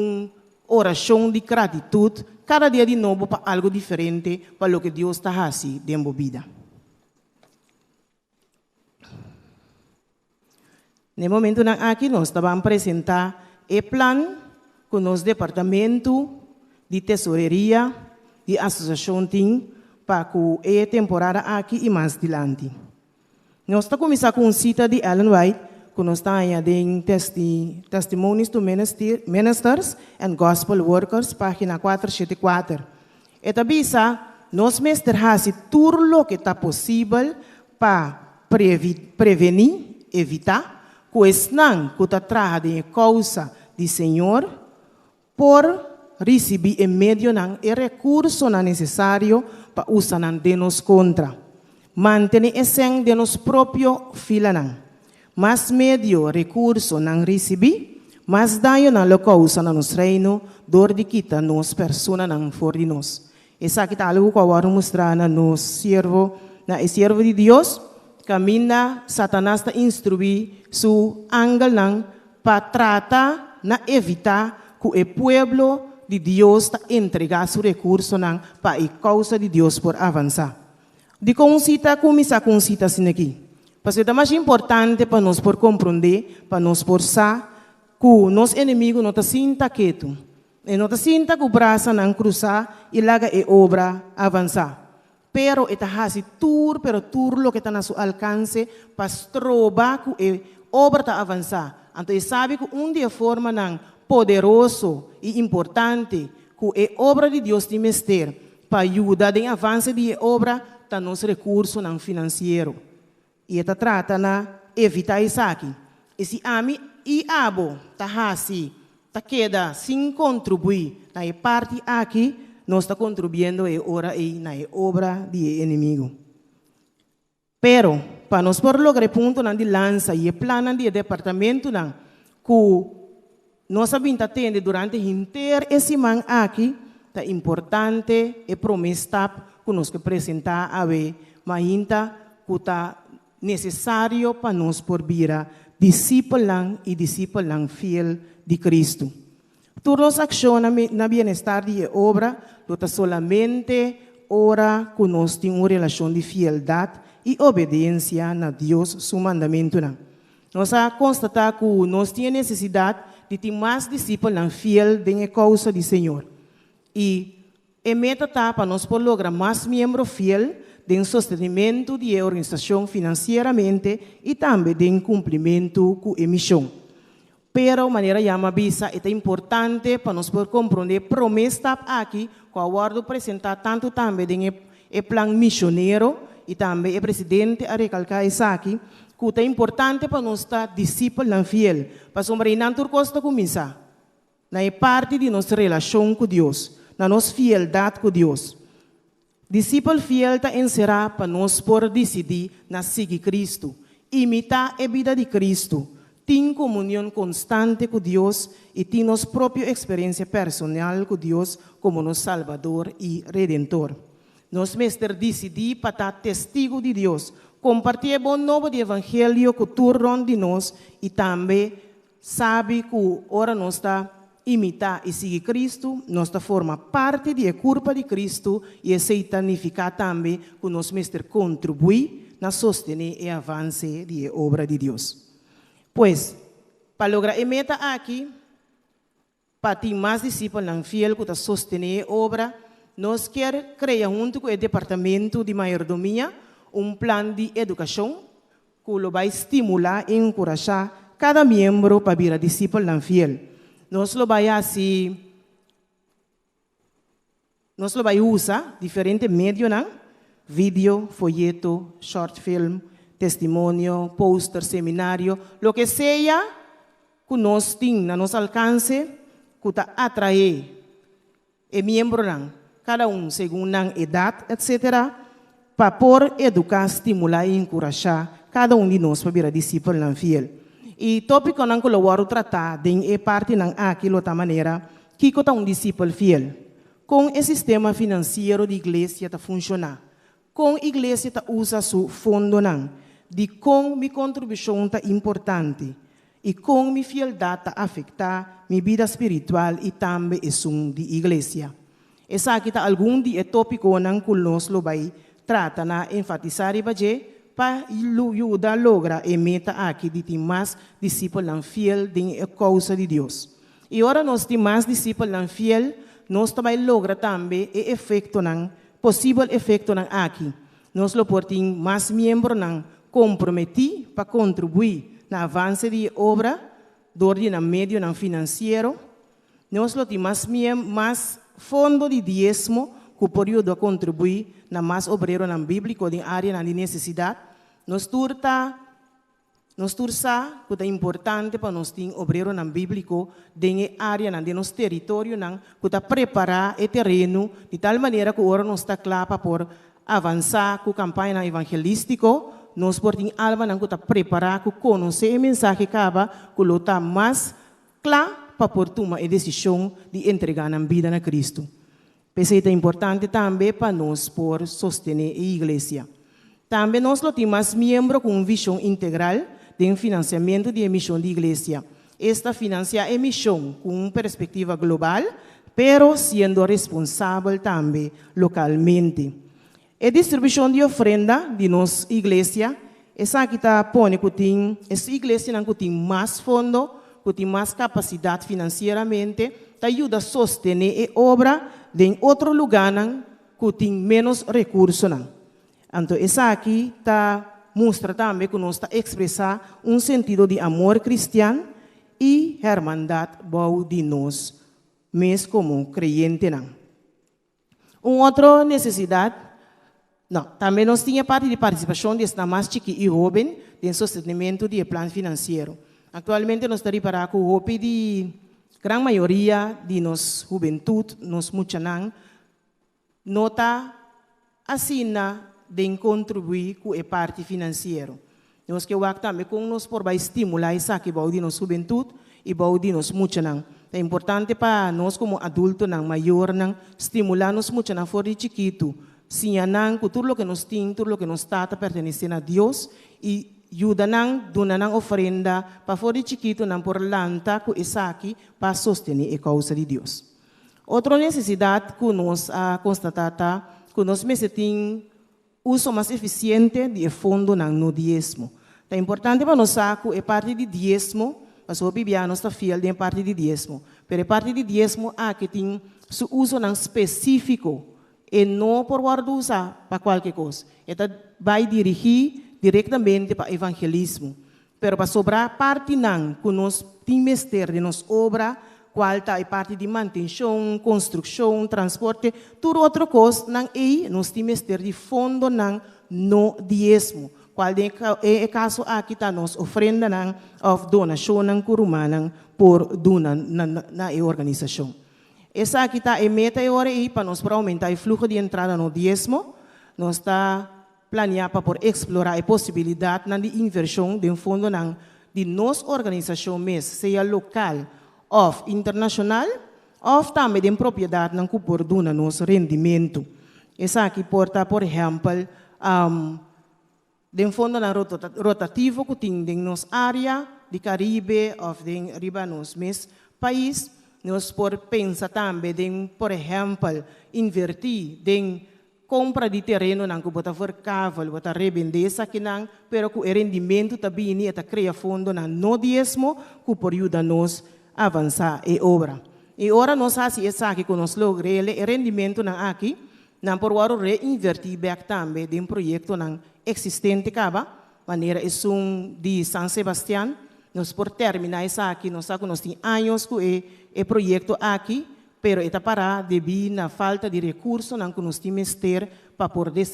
oração de gratitude, cada dia de novo para algo diferente, para o que Deus está fazendo dentro da vida. No momento aqui nós vamos apresentar o plano com o nosso departamento de tesouraria e associação tem para a temporada aqui e mais adiante. Nós estamos começando com a cita de Ellen White, que nós estamos em Testimonies to Ministers and Gospel Workers, página 474. Esta bisa, nós mestres tudo o que está possível para prevenir, evitar, questão que está traga de causa do Senhor, por receber em meio de recurso necessário para usar de nos contra. Manter esse de nos próprio fila. Mais medio recurso não receber, mais daño na causa na nos reino, dor de quita nos persona não for de nós. Essa aqui está algo que eu vou mostrar na nos servo de Deus, camina Satanás está instruir su ángel para tratar na evitar que o pueblo de Deus está entregar seu recurso para a causa de Deus por avançar. De concita, começar com cita assim aqui. Porque é mais importante para nós por compreender, para nós por saber que o nosso inimigo não está sinta quieto. E não está sinta que o braço não cruzar e larga a obra avançar. pero ita hasi tur, pero tur lo que está na su alcance, pastroba ku e obra ta avançar. Então, sabe que dia forma ng poderoso e importante que é obra de Deus de mestre para ajudar em avanço de obra tá nos recursos não financeiro. E esta trata na evitar isso aqui. E se ami e abo tá hasi tá queda sem contribuir na parte aqui nós está contribuindo e ora e na obra de inimigo. Pero para nós por lograr ponto na de lança e plano de departamento na que nós sabemos atender durante inteiro esse man aqui tá importante e promessa que nós que apresentar a ver mas que tá necessário para nós por vira discípulo e discípulo fiel de Cristo. Todas as ações na bem-estar de obra, não solamente ora que nós temos uma relação de fieldade e obediência a Deus, seu mandamento. Nós constatamos que nós temos necessidade de ter mais discípulos fiel na causa do Senhor. E a meta está para nós por lograr mais membros fiel de sostenimento da organização financeiramente e também de cumprimento com a missão. Pero, de maneira chama visa, é importante para nós poder compreender promessa aqui, que eu vou apresentar tanto também no plano missionário e também o presidente a recalcar isso aqui, que é importante para nós estar discípulo fiel, para sombrear tudo costa começar, na parte de nossa relação com Deus, na nossa fieldade com Deus. Discípulo fiel está encerrado para nós por decidir na seguir Cristo, imitar a vida de Cristo, ter comunhão constante com Deus e ter nossa própria experiência personal com Deus como nosso Salvador e Redentor. Nós mestre decidir para estar testigo de Deus, compartilhar o bom novo do Evangelho com tudo de nós e também sabe que ora nós está imitar e seguir Cristo, nós está forma parte da corpo de Cristo e isso significa também que nós mestre contribui na sostener e avance da obra de Deus. Pois, para lograr a meta aqui, para ter mais discípulos fiel que sostener a obra, nós queremos criar junto com o Departamento de Mayordomia plano de educação que vai estimular e encorajar cada membro para vir a discípulo fiel. Nós vai usar diferentes meios, vídeo, folheto, short film, testemunho, poster, seminário, lo que seja que nós temos no nosso alcance, que está atrair e membro, cada segundo a idade, etc., para por educar, estimular e encorajar cada de nós para vir discípulo fiel. E tópico que eu vou tratar é parte daquilo da maneira que é discípulo fiel. Com o sistema financeiro da igreja está funcionar, com a igreja está usa seu fundo, de como minha contribuição está importante e como minha fieldade afeta minha vida espiritual e também a som da igreja. Essa aqui está algum de tópico que nós vai tratar na enfatizar e para ajudar a lograr a meta aqui de ter mais discípulos fiel na causa de Deus. E agora nós temos mais discípulos fiel, nós também lograr também o efeito, possível efeito aqui. Nós podemos mais membros comprometidos para contribuir no avanço de obra, do meio financeiro. Nós temos mais fundo de diezmo que pode ajudar a contribuir na mais obreiro bíblico de área de necessidade. Nós tursa que é importante para nós ter obreiro bíblico de área de nosso território que está preparar o terreno de tal maneira que agora nós está claro para por avançar com a campanha evangelística. Nós podemos alma que está preparar com conhecer a mensagem que acaba que lo está mais claro para por tomar a decisão de entregar a vida a Cristo. Isso é importante também para nós por sostener a igreja. Também nós temos membros com visão integral de financiamento da missão da igreja. Esta financia a missão com uma perspectiva global, pero sendo responsável também localmente. A distribuição de ofrenda de nossa igreja, essa aqui está põe que tem, essa igreja não tem mais fundo, que tem mais capacidade financeiramente, ajuda a sostener a obra em outro lugar que tem menos recursos. Então, essa aqui mostra também que nós está expressar sentido de amor cristiano e hermandade de nós, mesmo como creyente. Outra necessidade, também nós tínhamos parte de participação desta mais chique e jovem no sostenimento do plano financeiro. Atualmente nós estamos para com o de grande maioria de nós juventude, nós muchanan, nota assina de contribuir com a parte financeira. Nós que também com nós por estimular essa que de nós juventude e de nós muchanan. É importante para nós como adultos maior estimular nós muchanan for de chiquito, sinyanan que tudo o que nós temos, tudo o que nós está pertencendo a Deus e ajuda dona ofrenda para for de chiquito por lanta com essa aqui para sostener a causa de Deus. Outra necessidade que nós constatamos que nós temos uso mais eficiente de fundo no diezmo. É importante para nós que a parte de diezmo, mas o bibiano está fiel de parte de diezmo, mas a parte de diezmo que tem seu uso específico e não por usar para qualquer coisa. Então vai dirigir diretamente para evangelismo. Pero para sobrar parte que nós temos de nossa obra, qual é a parte de manutenção, construção, transporte, tudo outra coisa, nós temos de fundo no diezmo. Qual é o caso aqui está nós ofrenda of donação curumana por dona na organização. Essa aqui está a meta agora para nós para aumentar o fluxo de entrada no diezmo. Nós está planear para explorar a possibilidade de inversão de fundo de nossa organização mesmo, seja local ou internacional, ou também de propriedade que por dona nosso rendimento. Essa aqui porta, por exemplo, de fundo rotativo que tem em nossa área de Caribe ou de riba nosso mesmo país. Nós por pensar também de, por exemplo, invertir em compra de terreno que bota for cavalo, bota revender essa aqui pero que o rendimento também está criar fundo no diezmo que por ajuda nos avançar a obra. E agora nós fazemos essa aqui que nós logramos o rendimento aqui, por reinvertir back também de projeto existente maneira é de San Sebastián. Nós por terminar essa aqui, nós temos anos com o projeto aqui, pero está parado devido à falta de recursos que nós temos para poder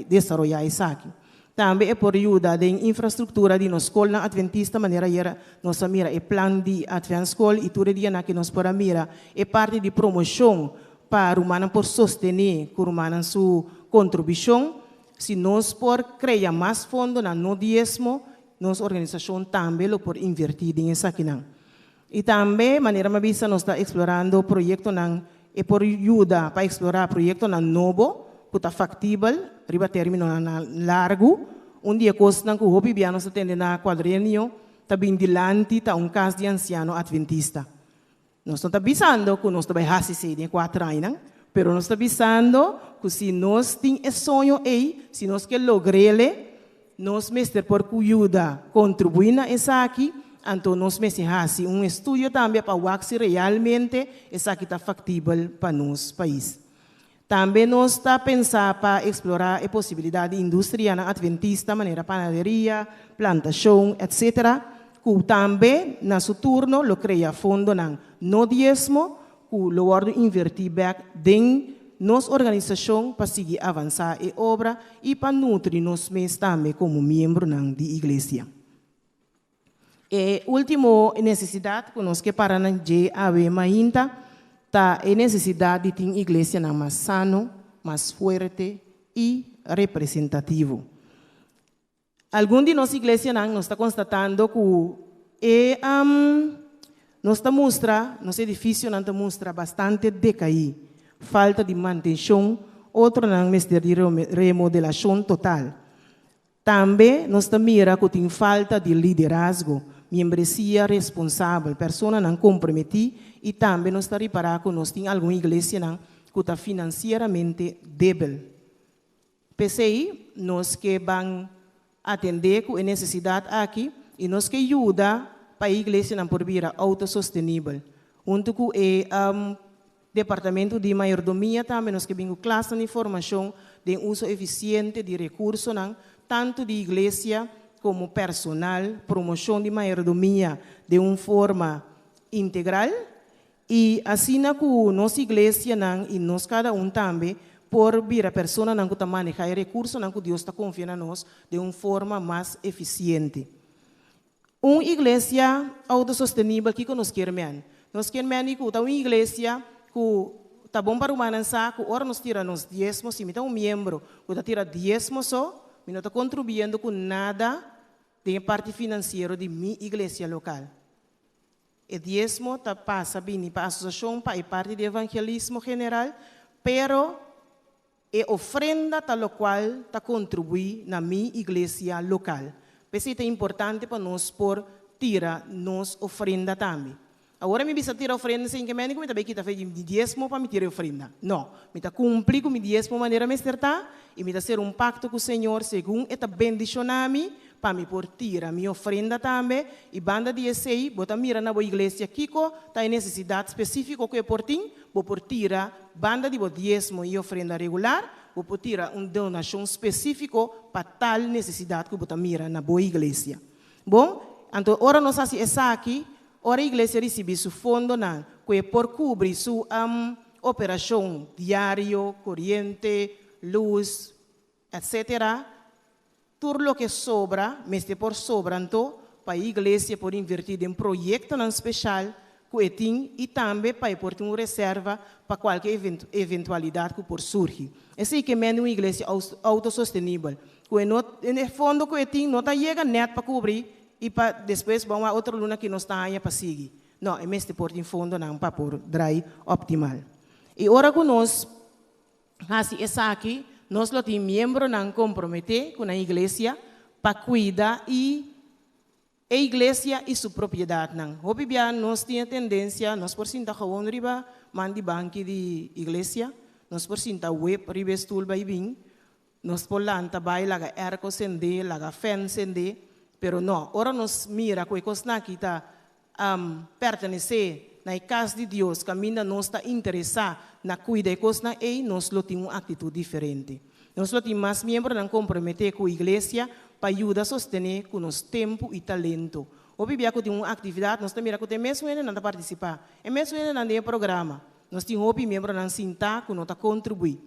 desarrollar isso aqui. Também é por ajuda da infraestrutura de nossa escola adventista, maneira nós mira o plano de Advent School e tudo dia que nós podemos mira é parte de promoção para o por sostener a sua contribuição. Se nós por criar mais fundo no diezmo, nossa organização também por invertir em isso aqui. E também, maneira mais nós está explorando projeto e por ajuda para explorar projeto novo, que está factível, riba término largo, dia coisa que o bibiano está tendo na quadrenio, está bem dilante, está caso de anciano adventista. Nós estamos avisando que nós estamos fazendo em 4 anos, pero nós estamos avisando que se nós temos esse sonho aí, se nós queremos lograr, nós mestre por ajuda contribuir a essa aqui, então nós mestre fazemos estudo também para ver se realmente essa aqui está factível para nosso país. Também nós está pensando para explorar a possibilidade de indústria adventista, maneira panaderia, plantação, etc. Que também, na seu turno, lo cria fundo no diezmo, que lo guardo invertir back dentro nossa organização para seguir avançar a obra e para nutrir nós mesmos também como membro da igreja. E última necessidade que nós que para na haver ainda tá a necessidade de ter uma igreja mais sano, mais forte e representativo. Alguns de nossas igrejas nós está constatando que nós está mostra, nosso edifício não mostra bastante decaído, falta de manutenção, outro não mestre de remodelação total. Também nós está mira que tem falta de liderazgo, membresia responsável, pessoa não comprometida e também nós está reparar que nós tem alguma igreja que está financeiramente débil. PCI, nós que vamos atender com a necessidade aqui e nós que ajuda para a igreja não por vir autossustentável. Junto com Departamento de Mayordomia também nós que bingo classe de formação de uso eficiente de recursos, tanto de igreja como personal, promoção de mayordomia de uma forma integral. E assim na nossa igreja e nós cada também por vir a pessoa que está manejando recursos que Deus está confiando a nós de uma forma mais eficiente. Uma igreja autossustentável que nós queremos. Nós queremos que uma igreja que está bom para o manança, que ora nós tiramos diezmos, se me um membro que está tirando diezmos só, me não está contribuindo com nada de parte financeira de minha igreja local. O diezmo está passa bem para a associação, para a parte de evangelismo general, pero é ofrenda tal qual está contribui na minha igreja local. Isso é importante para nós por tirar nos ofrenda também. Agora me bisa tirar ofrenda sem que me também kita faz diezmo para me tirar ofrenda. Não, me está cumprir com o diezmo maneira me certa e me está ser um pacto com o Senhor segundo esta bendição a mim para me por tirar minha ofrenda também e banda de esse bota mira na boa igreja Kiko tá em necessidade específica que é por ti, vou por tirar banda de diezmo e ofrenda regular, vou por tirar uma donação específica para tal necessidade que bota mira na boa igreja. Bom, então ora nós assim essa aqui. Ora a igreja recebe seu fundo que é por cobrir sua operação diária, corrente, luz, etc. Tudo o que sobra, mesmo por sobrando, para a igreja por invertir em projeto especial que tem e também para por ter uma reserva para qualquer eventualidade que por surgir. Essa é que é uma igreja autossustentável. Que no fundo que tem não está chegando net para cobrir e para depois vamos a outra luna que não está aí para seguir. Não, é mesmo por em fundo não para por dry optimal. E ora que nós assim essa aqui nós lo temos membro não comprometer com a igreja para cuidar e a igreja e sua propriedade não. Hoje bem nós temos tendência nós por sinta gewoon riba mandi banque de igreja nós por sinta web riba stool by bing nós por lanta vai laga erco sende laga fen sende. Pero não, ora nos mira que coisa que está pertencer na casa de Deus, que ainda não está interessado na cuidar de coisa e nós lo temos uma atitude diferente. Nós lo temos mais membros não comprometer com a igreja para ajudar a sostener com nosso tempo e talento. O biblia que tem uma atividade, nós também que tem mesmo ele não participar, é mesmo ele não tem programa. Nós temos outros membros não sentar que não está contribuir.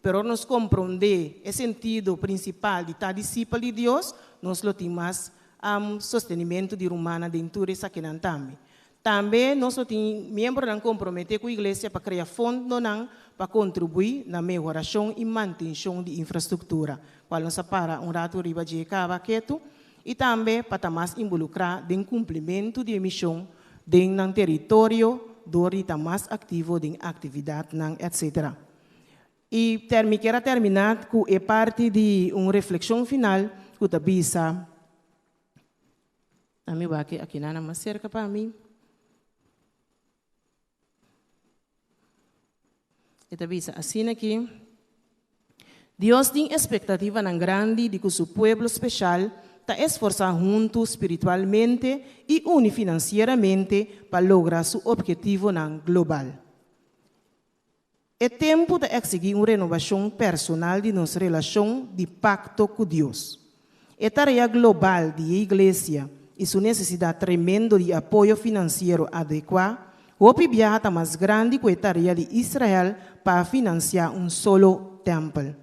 Pero nós compreender o sentido principal de estar discípulo de Deus, nós lo temos mais sostenimento de humana dentro dessa que não também. Também nós temos membros não comprometer com a igreja para criar fundo para contribuir na melhoração e manutenção de infraestrutura. Qual nós para rato riba de cavaqueto e também para estar mais involucrar no cumprimento de missão dentro do território, do estar mais ativo em atividade, etc. E quero terminar com a parte de uma reflexão final que eu bisa. A mim vai aqui nada mais cerca para mim. E bisa assim aqui. Deus tem expectativa tão grande de que o seu povo especial está esforçando juntos espiritualmente e financeiramente para lograr seu objetivo global. É tempo de exigir uma renovação personal de nossa relação de pacto com Deus. É tarefa global da igreja e sua necessidade tremenda de apoio financeiro adequado. O Bíblia está mais grande que a tarefa de Israel para financiar solo templo.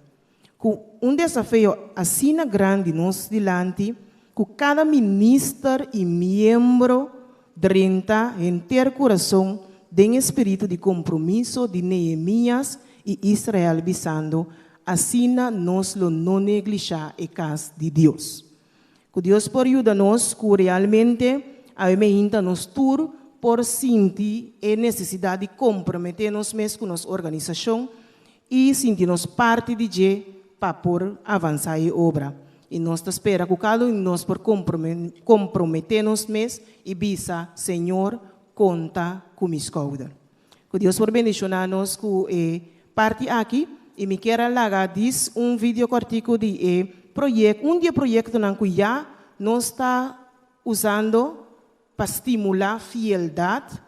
Com desafio assim grande nos diante, que cada ministro e membro drenta em ter coração de espírito de compromisso de Neemias e Israel visando, assim nós não neglijar a casa de Deus. Que Deus por ajuda-nos que realmente a nos tur por sentir a necessidade de comprometer-nos mesmo com nossa organização e sentir-nos parte de Deus para por avançar a obra. E nós esperamos que cada um de nós por comprometer-nos mesmo e bisa, Senhor, conta com mis cauda. Que Deus por bendicionar-nos com parte aqui e me quero largar vídeo cortico de projeto, projeto que já nós está usando para estimular fidelidade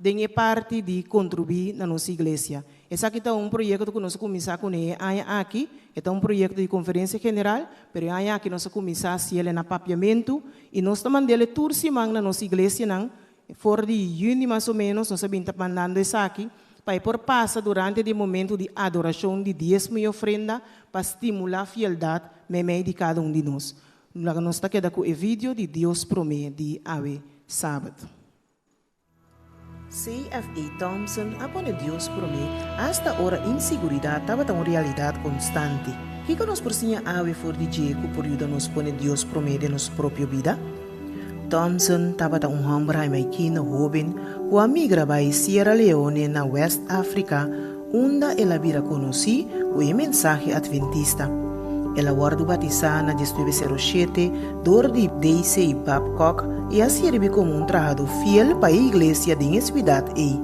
tem parte de contribuir na nossa igreja. Esse aqui é projeto que nós começamos aqui, é projeto de conferência general, mas aqui nós começamos a na papiamento, e nós estamos mandando tour semana na nossa igreja, fora de junho mais ou menos, nós estamos mandando isso aqui, para por passar durante o momento de adoração de 10 mil ofrenda, para estimular a fieldade de cada de nós. Nós estamos aqui com o vídeo de Deus promete de ave sábado. C.F.A. Thompson apone Deus promete, hasta hora inseguridade estava uma realidade constante. Que nos porcinha ave for de Jeco por ajudar-nos pone Deus promete em nossa própria vida? Thompson estava homem americano jovem que migra para Sierra Leone na West África, onde ela vira conheci o mensagem adventista. Ela guardou batizada na 1907 dor de Daisy Babcock e assim serve como trabalhador fiel para a igreja de cidade.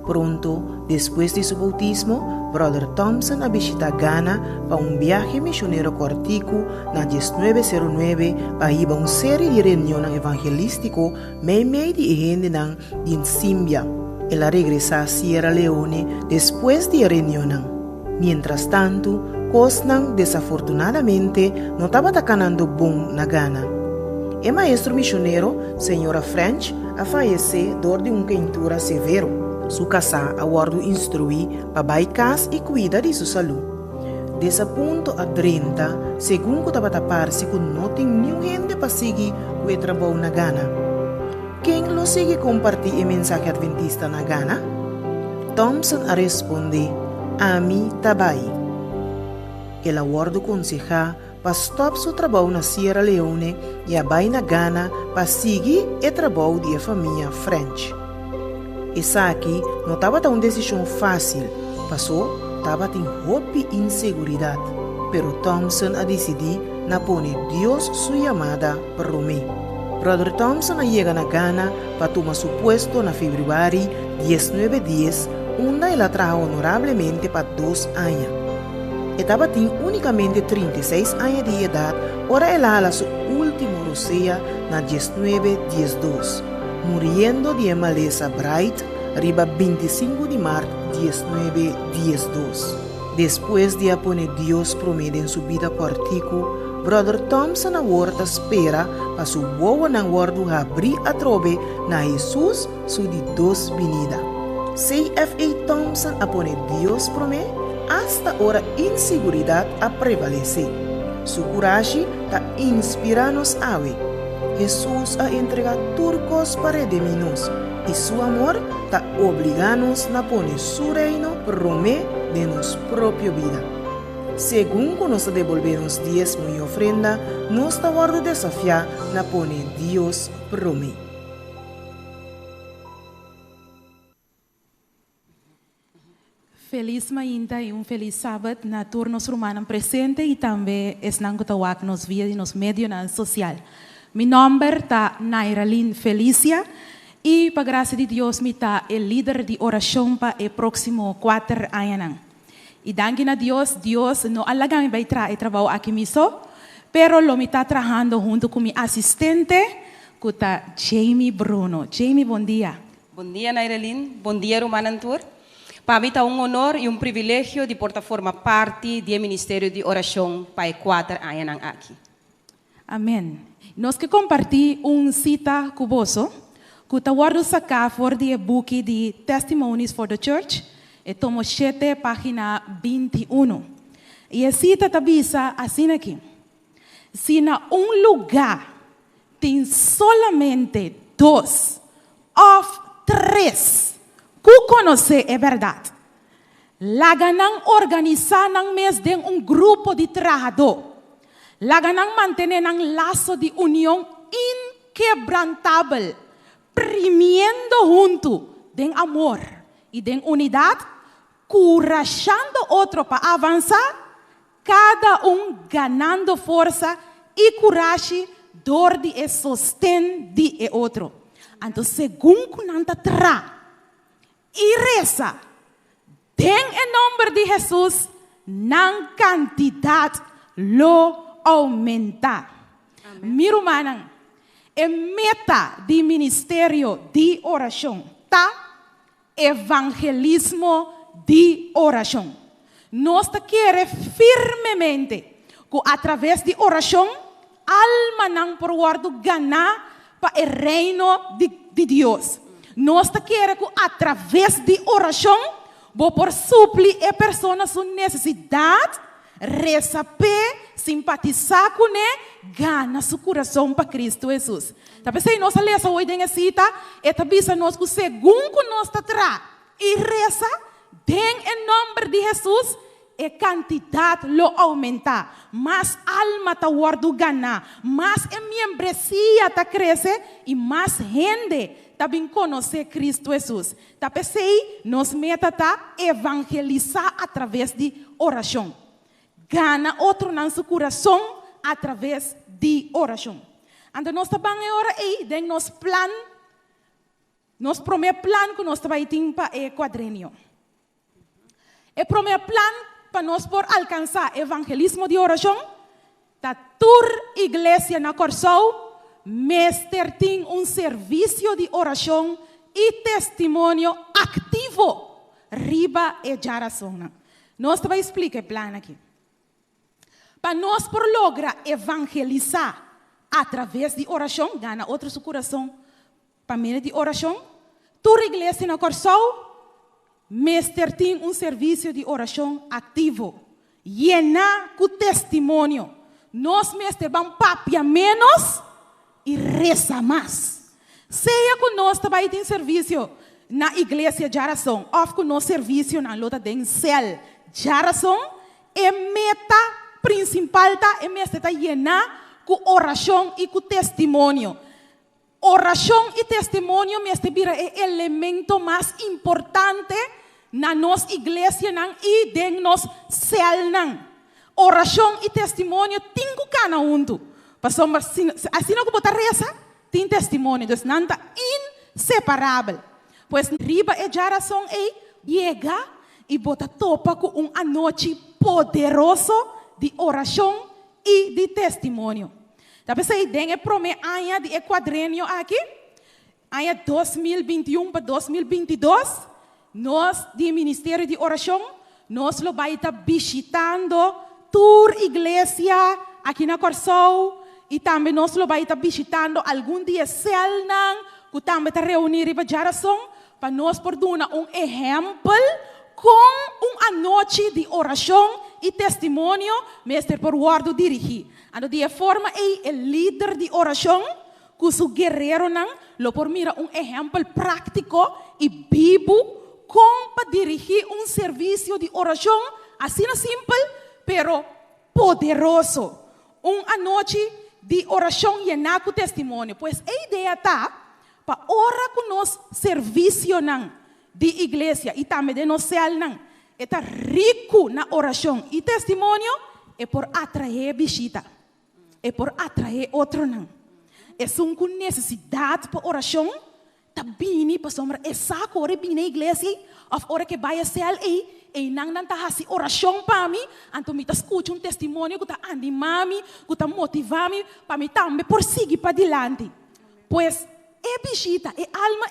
Pronto, depois de seu bautismo, Brother Thompson a visitar Ghana para viaje missionário cortico na 1909 para ir a uma série de reuniões evangelísticas meio de gente de Zimbia. Ela regresa a Sierra Leone depois de reunião. Mientras tanto, Cosnan desafortunadamente não estava ganhando bom na Ghana. O maestro missionário, Senhora French, a falecer dor de quentura severo. Sua casa a guardo instruir para baicas e cuidar de sua saúde. Desse ponto a 30, segundo que estava tapar-se que não tem ninguém para seguir o trabalho na Ghana. Quem lo segue compartilhar o mensagem adventista na Ghana? Thompson a responder, Ami Tabai. Ela guardo consejar para stop seu trabalho na Sierra Leone e a vai na Ghana para seguir o trabalho de família French. Essa aqui não estava uma decisão fácil, passou, estava em roupa e inseguridade, pero Thompson a decidir na pone Deus sua chamada para Rome. Brother Thompson chega na Ghana para tomar seu posto na fevereiro 1910, onde ela trabalha honorablemente para 2 anos. Estava unicamente 36 anos de idade, ora ela a sua última roceia na 1912. Muriendo de maleza Bright, arriba 25 de março de 1912. Depois de poner Deus promete em sua vida cortico, Brother Thompson a horta espera para sua boa na guardo abrir a trobe na Jesus sua de 2 venida. C.F.A. Thompson a poner Deus promete, hasta hora inseguridade a prevalecer. Sua coragem está inspirando-nos a ver. Jesus a entregar turcos para redimir-nos e seu amor está obrigando-nos a pôr seu reino para Rome de nossa própria vida. Segundo nós devolvemos 10 mil ofrenda, nós estamos desafiar a pôr Deus para Rome. Feliz manhã e feliz sábado na turnos romanos presente e também estão que nos via e nos meios social. Meu nome é Nairalyn Felicia e, para graça de Deus, me está o líder de oração para o próximo 4 anos. E danke a Deus, Deus não alaga vai trabalhar aqui mesmo, pero lo me está trabajando junto com meu assistente, que está Jamie Bruno. Jamie, bom dia. Bom dia, Nairalyn. Bom dia, Romanan Tour. Para mim é honor e privilégio de formar parte do Ministério de Oração para 4 anos aqui. Amém. Nós que compartilhamos cita com você, que está guardado sacar for de book de Testimonies for the Church, e tomo 7 página 21. E a cita está bisa assim aqui. Se na lugar tem solamente 2 ou 3 que conhecem a verdade, lá ganam organizar mês de grupo de trabalhador. Laganang mantener ang lazo de unión inquebrantable, premiendo junto de amor y de unidad, curajando otro para avanzar, cada ganando fuerza y coraje dor de sostén de otro. Entonces, según kunanta tra y reza, den el nombre de Jesús, nan cantidad lo aumentar. Miro manang, a meta de ministério de oração tá evangelismo de oração. Nós queremos firmemente que através de oração, alma não por guardo ganhar para o reino de Deus. Nós queremos que através de oração, vou por suplir a pessoa sua necessidade, receber, simpatizar com ele, ganhar seu coração para Cristo Jesus. Talvez se nós lemos hoje em cita, e talvez nós que segundo nós está e reza, em nome de Jesus, a quantidade lo aumenta, mais alma está guardo ganhar, mais a membresia está cresce e mais gente também conhecer Cristo Jesus. Talvez nós meta tá evangelizar através de oração. Gana outro no seu coração através de oração. Então nós estamos agora aí, tem nosso plano, nosso primeiro plano que nós estamos aí para o quadrenio. O primeiro plano para nós por alcançar evangelismo de oração, da tour igreja na Corsou, Mestre tem serviço de oração e testemunho ativo riba e geração. Nós vamos explicar o plano aqui. Para nós por lograr evangelizar através de oração, gana outro seu coração para mim de oração, tour igreja na Corsou, Mestre tem serviço de oração ativo, llena com testemunho. Nós, mestre, vamos papia menos e reza mais. Seja que nós também tem serviço na igreja de oração, ou que nós serviço na luta de céu de oração, a meta principal é mestre tá llenar com oração e com testemunho. Oração e testemunho mestre vira o elemento mais importante na nossa igreja e de nosso céu. Oração e testemunho tem que cada um. Assim não botar reza, tem testemunho, então não está inseparável. Pois riba e geração chega e bota topa com uma noite poderosa de oração e de testemunho. Talvez aí tem o primeiro ano de quadrenio aqui, ano 2021 para 2022. Nós, do Ministério de Oração, nós lo vai estar visitando tour igreja aqui na Corsou e também nós lo vai estar visitando algum dia Selnang, que também está reunir para geração, para nós por dar exemplo com uma noite de oração e testemunho, mestre por guardo dirigir. Então, de forma o líder de oração, que o guerreiro não, lo por mira exemplo prático e vivo como para dirigir serviço de oração, assim simples, pero poderoso. Uma noite de oração llena com testemunho. Pois a ideia está para orar com nós serviço de igreja e também de nosso céu. Está rico na oração e testemunho é por atrair visita. É por atrair outro. É uma necessidade para oração. Tabini pa sombra esa ko re bine iglesia of ora que vai céu e nang tá hasi oração para mim anto me tá escuta testemunho que tá animami que tá motivami para mim também por seguir para dilante pois visita alma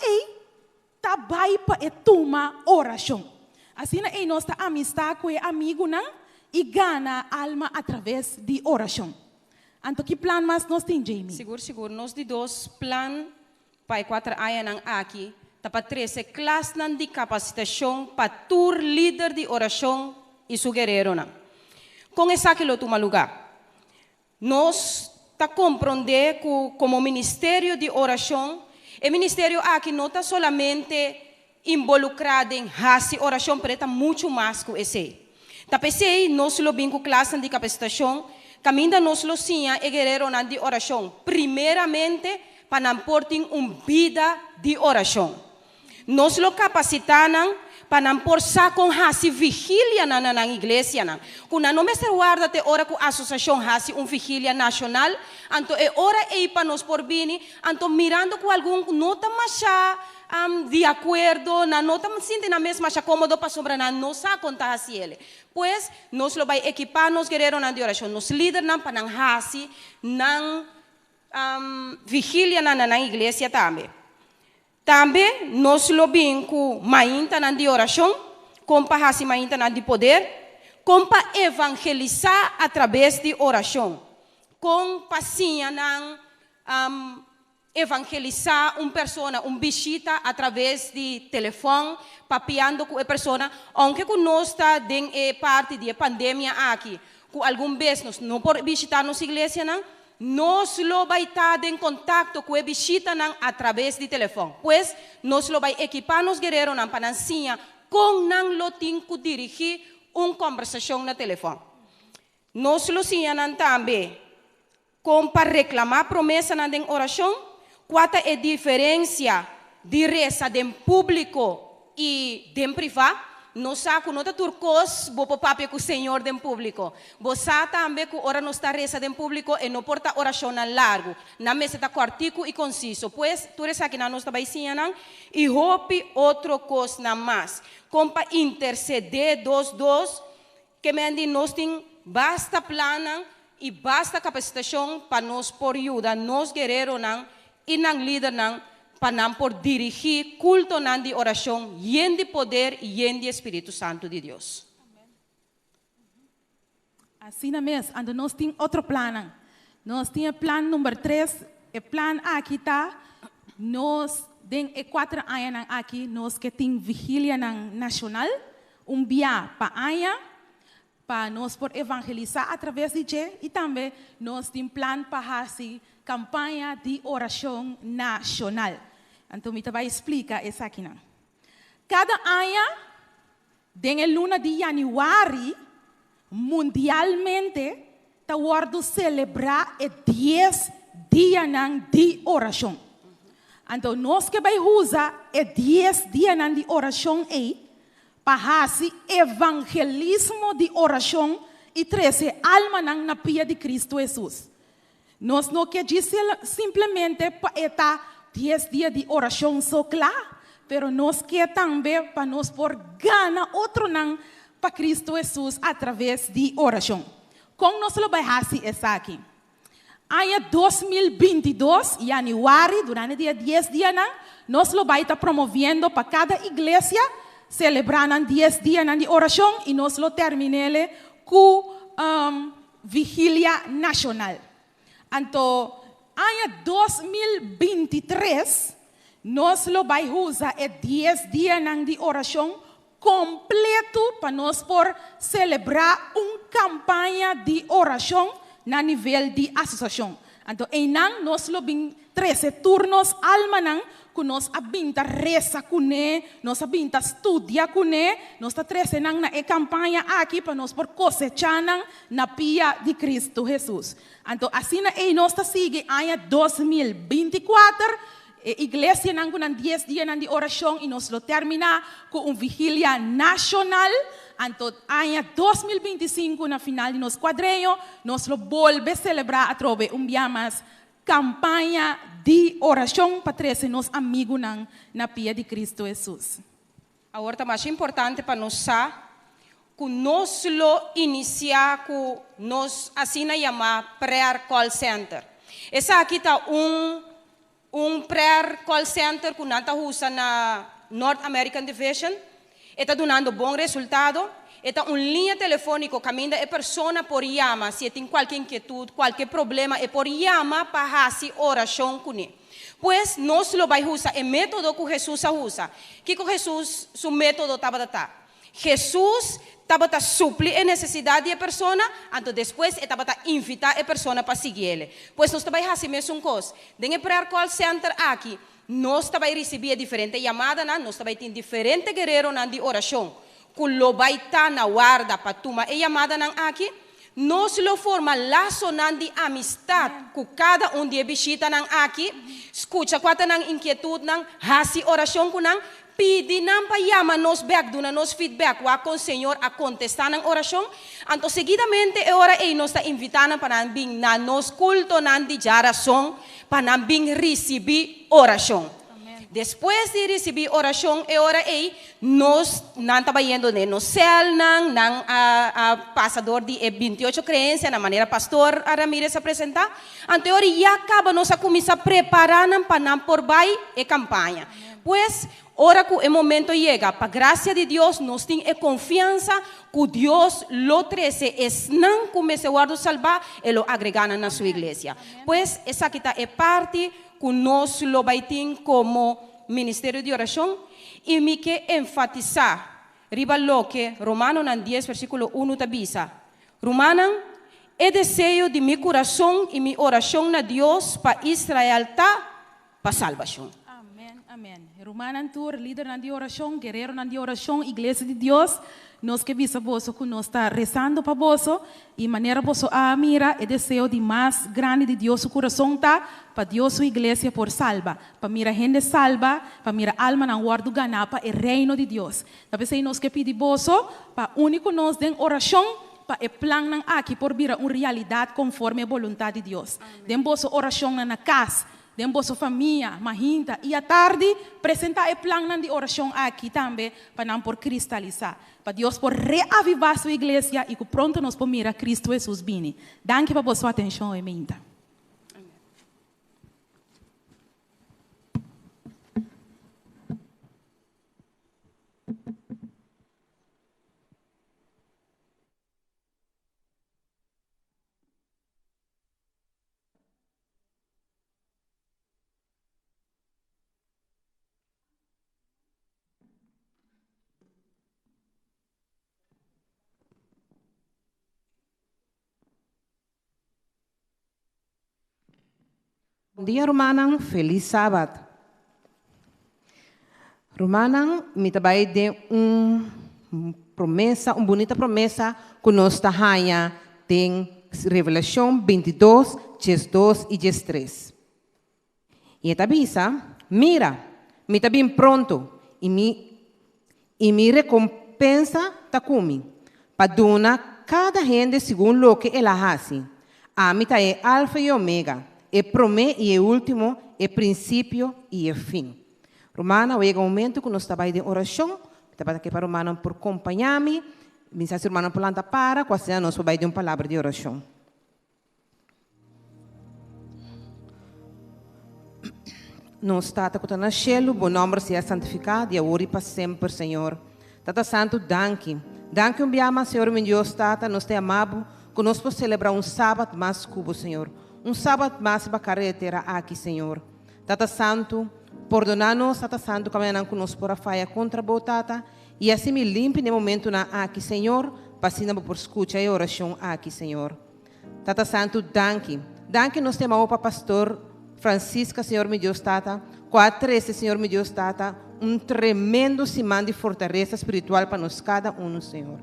tá vai para toma oração assim é nossa amistade com amigo não e gana alma através de oração anto que plan mas nós tem Jamie seguro nós de dois plan Pai 4 ayan aqui, dapat 13 classe de capacitação para tour líder de oração e su guerreiro. Com essa que lo toma lugar, nós ta compreender que como ministério de oração, o ministério aqui não está solamente involucrado em raça oração, mas está muito mais que esse. Tapesei nós lo bem com classe de capacitação, caminha nós lo sinha e guerreiro de oração. Primeiramente para não portem vida de oração. Nós lo capacitamos para não por com hasi vigília na igreja. Quando não me guarda te ora com a associação hasi vigília nacional, anto é hora para nós por bini, anto mirando com algum nota mais de acordo, na nota sinta na mesma cômodo para sobrar na nossa conta hasi ele. Pois nós lo vai equipar nos guerreiros de oração, nos líderes para não hasi, não vigília na igreja também. Também nós lobim com mainta na de oração, com para hasi mainta na de poder, com para evangelizar através de oração, com paciência na evangelizar uma pessoa, visita através de telefone, papiando com a pessoa, aunque nós está em parte da pandemia aqui, com algum vez nós não por visitar nossa igreja, nós lo vai estar em contato com a visita através de telefone, pois nós lo vai equipar nos guerreiros na panancinha, com não lo tem que dirigir uma conversação no telefone. Nós lo ensinamos também, com para reclamar promessa na oração, qual é a diferença de reza de público e de privado? Nós sabemos que turcos vou papel com o Senhor de público. Você também que ora não está reza de público e não porta oração na largo. Na mesa está cortico e conciso. Pois tu reza que nós está ensinando e hope outra coisa na mais. Como para interceder dos que me andem nós tem basta plano e basta capacitação para nós por ajuda nós guerreiros e não líder para não por dirigir culto de oração e de poder e de Espírito Santo de Deus. Assim mesmo, ando nós temos outro plano. Nós temos plano número 3, o plano aqui está, nós tem 4 anos aqui, nós que temos vigília nacional, dia para aia, para nós por evangelizar através de G, e também nós temos plano para fazer campanha de oração nacional. Então, eu vou explicar isso aqui. Cada ano, em luna de janeiro, mundialmente, está celebrar 10 dias de oração. Então, nós que vamos usar 10 dias de oração para fazer evangelismo de oração e trazer alma na pia de Cristo Jesus. Nós não quer dizer simplesmente para estar 10 dias de oração só claro, pero nós quer também para nós por ganhar outro não para Cristo Jesus através de oração. Como nós lo vai fazer isso aqui? Ano 2022, janeiro, durante dia 10 dias, nós lo vai estar promovendo para cada igreja, celebrando 10 dias de oração e nós lo terminamos com vigília nacional. Então, ano 2023, nós lo vai usar 10 dias de oração completo para nós por celebrar uma campanha de oração na nível de associação. Então, nós lo vim 13 turnos almanan que nós abinta reza com ele, nós abinta estudia com ele, nós está 13 na campanha aqui para nós por cosechar na pia de Cristo Jesus. Então, assim nós está sigue ano 2024, igreja com 10 dias de oração e nós lo termina com uma vigília nacional. Então, ano 2025, na final de nosso quadrinho, nós lo volve a celebrar através de dia mais campanha de oração para trazer nos amigos na pia de Cristo Jesus. Agora, mais importante para nós saber que nós lo iniciar com nós assim chamar prayer call center. Essa aqui está prayer call center que nós usa na North American Division. Está dando bom resultado. Está uma linha telefônica que a pessoa por chamar se tem qualquer inquietude, qualquer problema, é por chamar para fazer oração com ele. Pois nós lo vai usar o método que Jesus usa. Que Jesus, seu método estava a Jesus estava a suprir a necessidade da pessoa, então depois estava a invitar a pessoa para seguir ele. Pois nós também fazemos a mesma coisa. Dentro do prayer call center aqui, nós também recebemos diferentes chamadas, nós também temos diferentes guerreiros de oração. Que lo vai estar na guarda para tomar a chamada aqui, nós lo forma laço de amistade com cada de visita aqui, escuta qual é inquietude, faz oração com pedi para chamar nos back, dona nos feedback, com o Senhor a contestar na oração. Então, seguidamente, nós está invitando para vir na nos culto de oração, para vir receber oração. Depois de receber oração, nós não trabalhando no céu, passador de 28 crenças, na maneira pastor Ramírez apresentar. Então, já acaba nós a começar a preparar para por vai e campanha. Pues, ora que el momento llega, para gracia de Dios, nos tiene confianza que Dios lo 13 es nan como se guarda salvar y lo agregan a su iglesia. Pues, esa que es parte que nos lo baitin como ministerio de oración y me que enfatizar, riba lo que Romanos 10, versículo 1 tabisa. Romanos, el deseo de mi corazón y mi oración a Dios para Israel para salvación. Amén. Romana tour, líder de oração, guerreiro de oração, igreja de Deus, nós que visa vosso que nós está rezando para vosso e maneira vosso a mira é desejo de mais grande de Deus o coração tá para Deus sua igreja por salva, para mira gente salva, para mira alma na guardo ganhar para o reino de Deus. Talvez aí nós que pedir vosso para único nós den oração para o plano aqui por vir uma realidade conforme a vontade de Deus. Den vosso oração na casa. Dentro sua família, mahinta, e à tarde apresentar o plano de oração aqui também, para não por cristalizar, para Deus por reavivar sua igreja e que pronto nós podemos mirar Cristo Jesus bem. Danke para sua atenção, Eminta. Bom dia, Romanan. Feliz sábado. Romanan, me trabalha de promessa, uma bonita promessa que nós temos em Revelação 22, 2 e 3. E esta avisa, mira, me está bem pronto e me recompensa está comigo para donar cada gente segundo o que ela faz. A mim é alfa e ômega. É primeiro e é último, é princípio e é fim. Romana, chega um momento que nós estamos em oração, estamos aqui para Romana por acompanhar-me, me se Romana por lá para, quase nós vamos uma palavra de oração. Nós estamos com o cielo, bom nome seja santificado e agora e para sempre, Senhor. Tata Santo, danke. Danke um biama, Senhor, meu Deus, Tata, nós te amamos, que nós possamos celebrar um sábado mais cubo, Senhor. Um sábado mais para carretera aqui, Senhor. Tata Santo, perdonar-nos, Tata Santo, caminhando conosco por a faia contra a Tata, e assim me limpe no momento na aqui, Senhor, passando por escuta e oração aqui, Senhor. Tata Santo, danke. Danke nos temos para pastor Francisca, Senhor, meu Deus, Tata, 413, Senhor, meu Deus, Tata, um tremendo simão de fortaleza espiritual para nós cada um, Senhor.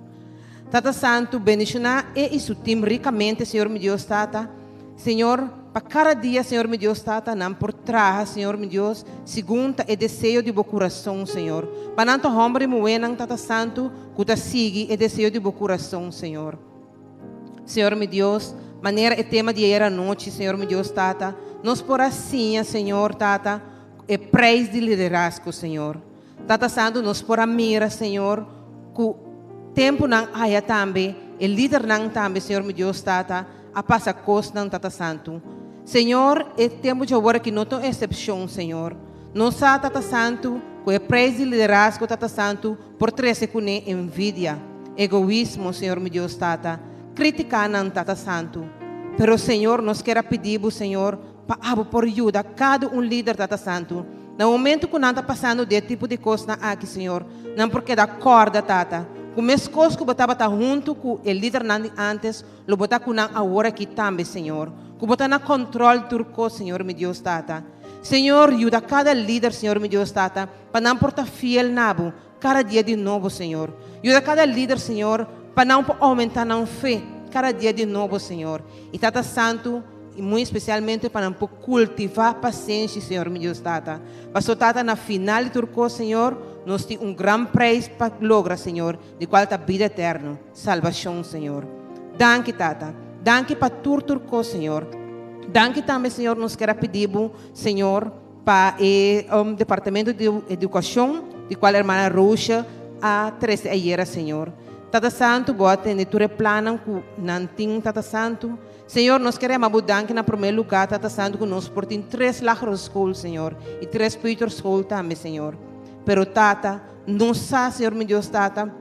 Tata Santo, bendicionar e isso time ricamente, Senhor, meu Deus, Tata, Senhor, para cada dia, Senhor, meu Deus, Tata, não por trás, Senhor, meu Deus, segundo o desejo de meu coração, Senhor. Para não ter homem moendo, Tata Santo, que te siga o desejo de meu coração, Senhor. Senhor, meu Deus, maneira e tema de era noite, Senhor, meu Deus, Tata, nos por assim, Senhor, Tata, e preis de liderazgo, Senhor. Tata Santo, nos por a mira, Senhor, que o tempo não há também, o líder não também, Senhor, meu Deus, Tata, a passa costa, Tata Santo. Senhor, é tempo de agora que não tem exceção, Senhor. Não sabe, Tata Santo, que é preso de liderazgo, Tata Santo, por trazer com envidia, egoísmo, Senhor, meu Deus, Tata, criticando, Tata Santo. Pero, Senhor, nós queremos pedir, Senhor, para por ajuda cada líder, Tata Santo. No momento que não está passando desse tipo de coisa aqui, Senhor, não porque da corda, Tata, com as coisas que botava junto com o líder antes, lo botar com agora aqui também, Senhor. Que botar na controle turco, Senhor, meu Deus, Tata. Senhor, ajuda cada líder, Senhor, meu Deus, Tata, para não portar fiel nabo, cada dia de novo, Senhor. Ajuda cada líder, Senhor, para não aumentar na fé, cada dia de novo, Senhor. E Tata Santo, e muito especialmente para não cultivar paciência, Senhor, meu Deus, Tata. Pastor Tata, na final de turco, Senhor, nós temos grande preço para lograr, Senhor, de qual está a vida eterna, salvação, Senhor. Danke, Tata. Danke para turco, Senhor. Danke também, Senhor, nos quer pedir, Senhor, para o Departamento de Educação, de qual a irmã Rocha a 13 ayer, Senhor. Tata Santo, boa atender tu replanan com nanting Tata Santo. Senhor, nós queremos abundar na primeiro lugar, Tata Santo, que nós portem 3 Lagros School, Senhor, e 3 Peter School também, Senhor. Pero Tata, não sabe, Senhor, meu Deus, Tata,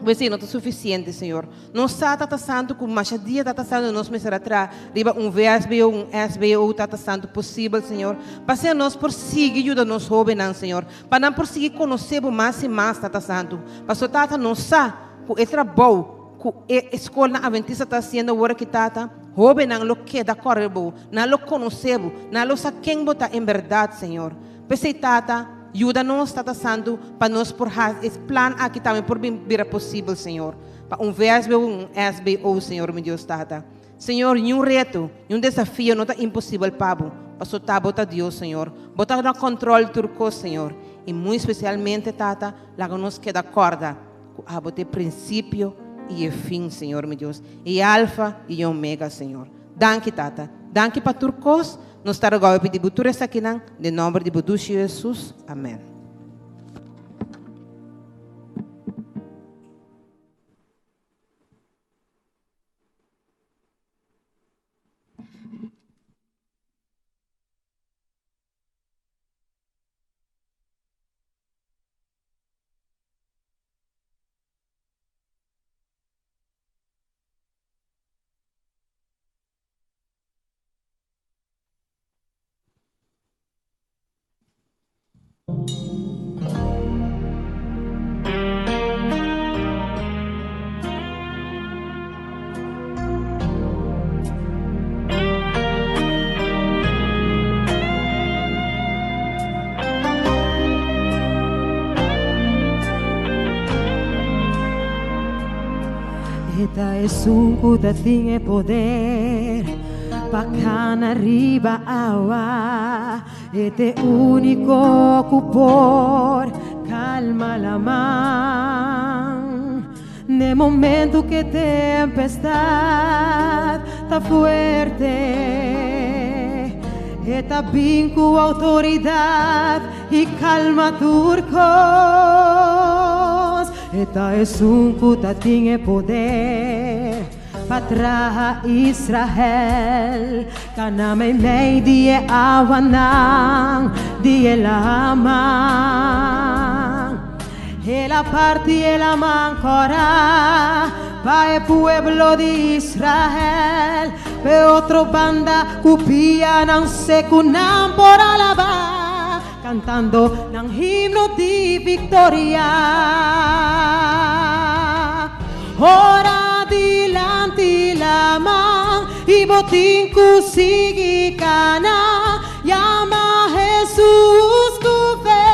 pois não é suficiente, Senhor. Não sabe, Tata Santo, com mais dia, Tata Santo, nós me será atrás, riba VSBO, SBO, Tata Santo, possível, Senhor. Para nós prosseguir, ajuda nos jovens, Senhor. Para não prosseguir conhecer mais e mais, Tata Santo. Para Tata, não sabe, com esse trabalho, com a escola adventista está sendo agora que Tata, jovem não lo que da correbo, não lo conhecemos, não lo sabe quem botar em verdade, Senhor. Pensei, Tata, ajuda-nos, Tata Santo, para nós por esse plano aqui também por vir possível, Senhor. Para VSBO, SBO, Senhor, meu Deus, Tata. Senhor, nenhum reto, nenhum desafio não está impossível, Pabo. Para soltar, bota Deus, Senhor. Bota no controle turco, Senhor. E muito especialmente, Tata, lá que nos queda corda. A botar princípio e fim, Senhor, meu Deus. E alfa e omega, Senhor. Danke, Tata. Danke para turcos. Nós estamos agora pedindo butura aqui, em nome de Budushi Jesus. Amém. Eta es un cutatín de poder, bacana arriba agua, este único cupor, calma la man. De momento que tempestad está fuerte, esta vincu autoridad y calma turcos. Esta es un cutatín de poder, patra Israel, caname mei die avanang, die laman. E la parte e la mancora, pa el pueblo de Israel, pe otro banda cupia nan secunam por alabar. Cantando ng himno di victoria. Ora dilanti lamang, iboting kusigi ka na. Llama Jesus kufe,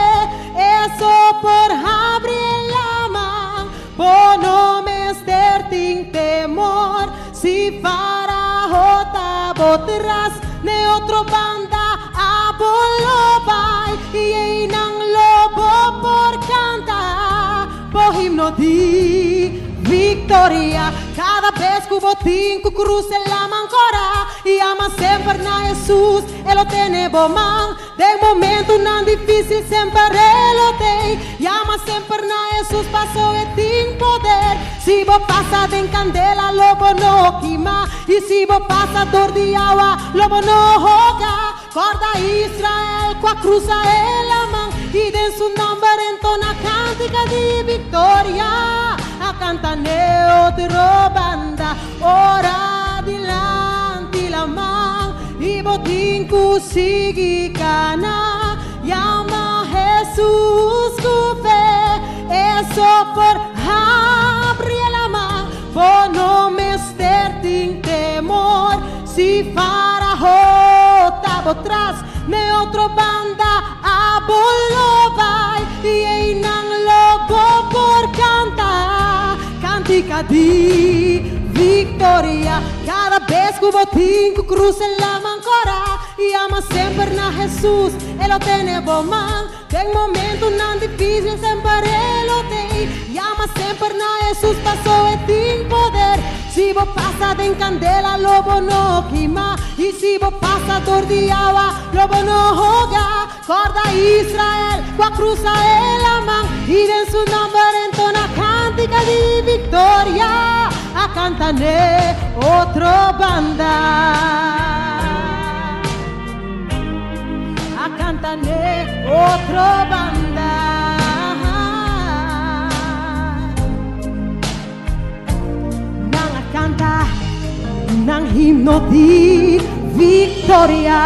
eso por abrir lamang. Bono mester ting temor, si faraho tabotras, ne otro banda abolobay, y nang lobo por cantar, po himno di victoria. Cada vez que botín que cruce la mancora, y ama sempre na Jesus, Ele tem man. De momento não difícil sempre Ele tem, e ama sempre na Jesus, passou e tem poder. Se vo passa de candela, lobo no queima, e se vo passa dor de água, lobo no roga. Corda Israel, com a cruza ela man, e de su nome entona cântica de vitória. A canta neutro banda, ora dilanti la man, e botin kusigi kana. Llama Jesus kufe, eso por abrir la man, bono mester tin temor, si faraho tabo tras, me otro banda abolobay, y nang logo por cantar, cantica di victoria. Cada vez que o botín que cruza la mancora, e ama sempre na Jesus, Ele tem bom man. Tem momento não difícil, sempre Ele tem, e ama sempre na Jesus, passou e tem poder. Se vo passa de candela, lobo no queima, e se vo passa dor de água, lobo no roga. Corda Israel, com a cruza ela man, e de su nome entona cântica de victoria, a cantaré otra banda. A cantaré otra banda. Nang a canta, nang himno de victoria.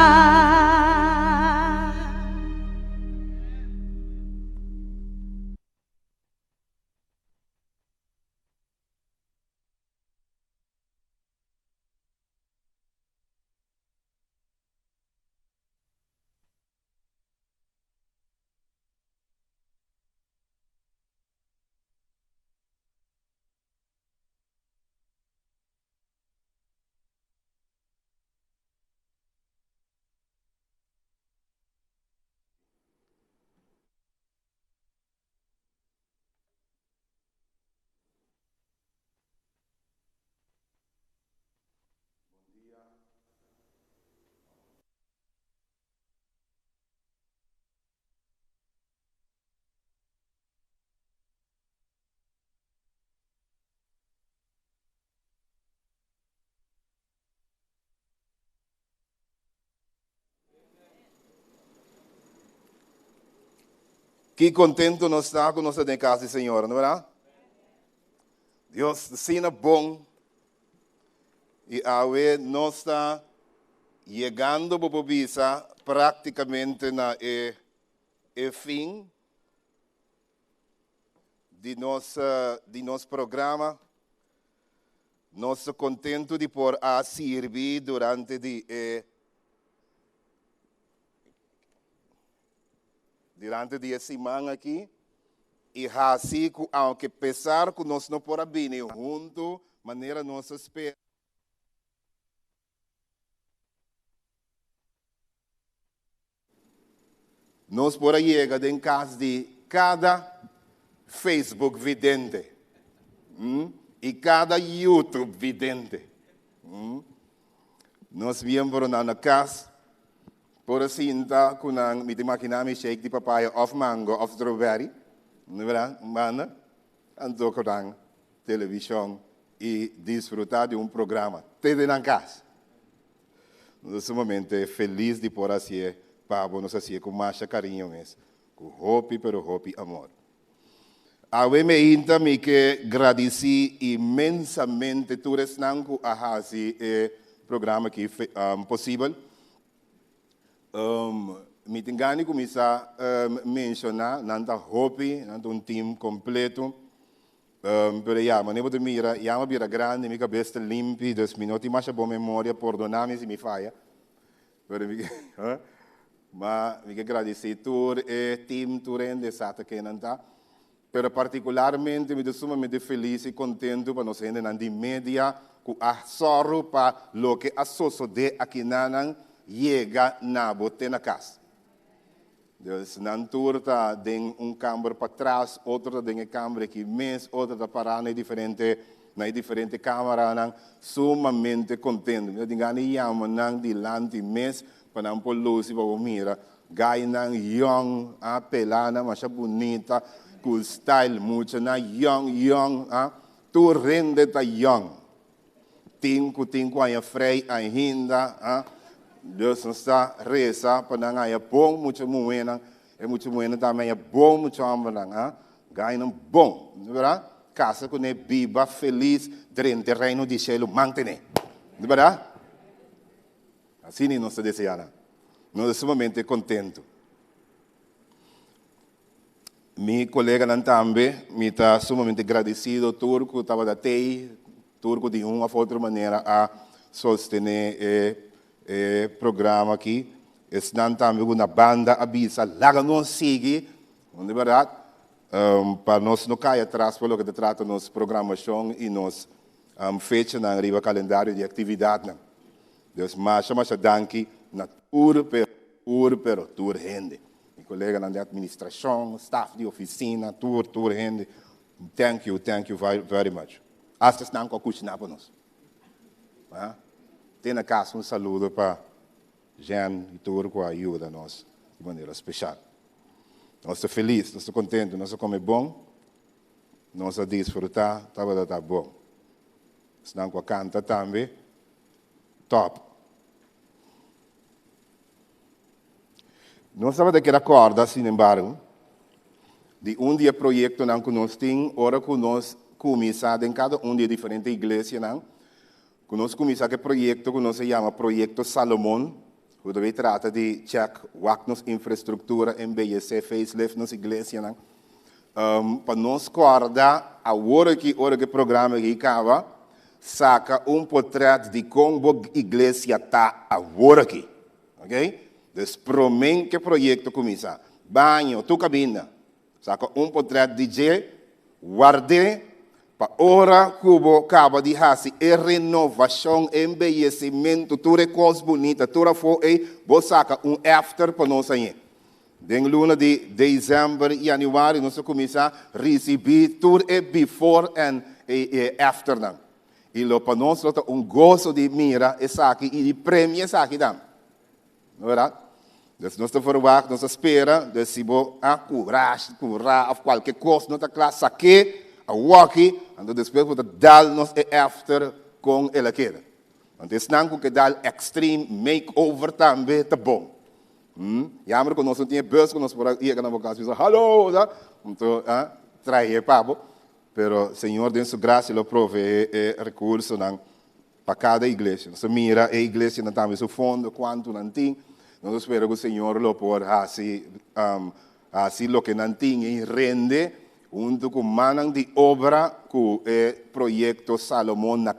Que contento nós está com nossa de casa, Senhor, não é verdade? Deus sina bom e agora nós está chegando para Bobisa praticamente na fim de nosso programa. Nós estamos contentos de por a servir durante a semana aqui. E assim, aunque pesar que nós não podemos vir junto, maneira nós espera. Nós podemos chegar em casa de cada Facebook vidente e cada YouTube vidente. Nós viemos na casa. Por assim, kunang miti makinami shake di papaya of mango of strawberry, não é verdade? Mana, ando com televisão e desfrutar de programa. Tede na casa. Nesse momento feliz de por assim, Pablo nos assim com mais carinho mesmo, com hope pero hope amor. Awe me inta me que agradeci imensamente tu resnanco a esse programa que possível. Me tingani começar a mencionar nanta hope, nanta time completo. Pero ya, mas nem mira, ya me vira grande, me cabeça limpa, 2 minutos, mais boa memória, perdona-me se me falha. Pero me agradecer tur team turende sata que nanta. Pero particularmente me sumamente feliz e contento para nós ainda na mídia, com a sorro para lo que a sociedade aqui nanang chega na bote na casa. Dus nan turta tem câmera para trás, outra tem a câmera aqui mês, outra está parando na diferente câmera, nan sumamente contente. Eu digo ani yama nan dilante mês para não poluir para mira, gai nan young, pelana, mas bonita, com style muito na young, tu rende ta young. Tinko aí frei ainda, Deus nos está reza para não é bom muito moena também é bom muito amor ganha bom, não é verdade? Casa com biba feliz dentro do reino de céu manter, não é verdade? Assim nós desejamos, nós somos contentos. Meu colega também me está sumamente agradecido, turco estava da TEI, turco de uma ou outra maneira a sostener programa aqui. Estão também uma banda abisa, lá não sigue, não é verdade? Para nós não cair atrás pelo que trata nossa programação e nos fecha na riba calendário de atividade. Deus mais danke na tour rende. Meu colega na administração, staff de oficina, tour rende. Thank you very much. Hasta não com a para nós. Tem na casa saludo para Jean e Tur que ajuda nós de maneira especial. Nós estamos felizes, nós estamos contentes, nós estamos bom. nós a desfrutar, tá bom. Se não canta também, top. Nós estamos aqui acorda, sin embargo, de dia projeto que nós temos, ora que nós começamos em cada dia diferente igreja, que nós começamos aquele projeto que nós se chama Projeto Salomão, que trata de check nossa infraestrutura, embellecer, facelift nossa igreja, para nós acordar a hora que o programa que acaba, saca portrait de como a igreja está agora aqui, ok? Então, prometo que o projeto começa. Banho, tua cabina. Saca portrait de J, guarde, para hora que o acaba de fazer renovação, embellecimento, tudo coisa bonita, tudo foi, você saca after para nós aí. Den luna de dezembro e januário, nós começamos a receber tudo before and after. E lo para nós, gozo de mira, aqui, e de prêmio, aqui, não é verdade? Então, nós estamos verwacht, nós esperamos, então, se você curar, ou qualquer coisa, nós estamos aqui, a walkie, e depois você dá nos after com ele aqui. Então, não que dá extreme makeover também, tá bom. Jammer que nós não tínhamos bus, que nós podemos ir na boca e dizer, hello, então, trair pabo. Pero, Senhor, de sua graça, Ele provê recursos para cada igreja. Nós mira a igreja não tem seu fundo, quanto não tem. Nós esperamos que o Senhor lo possa assim lo que não tem e rende, junto com manan de obra, com o projeto Salomão na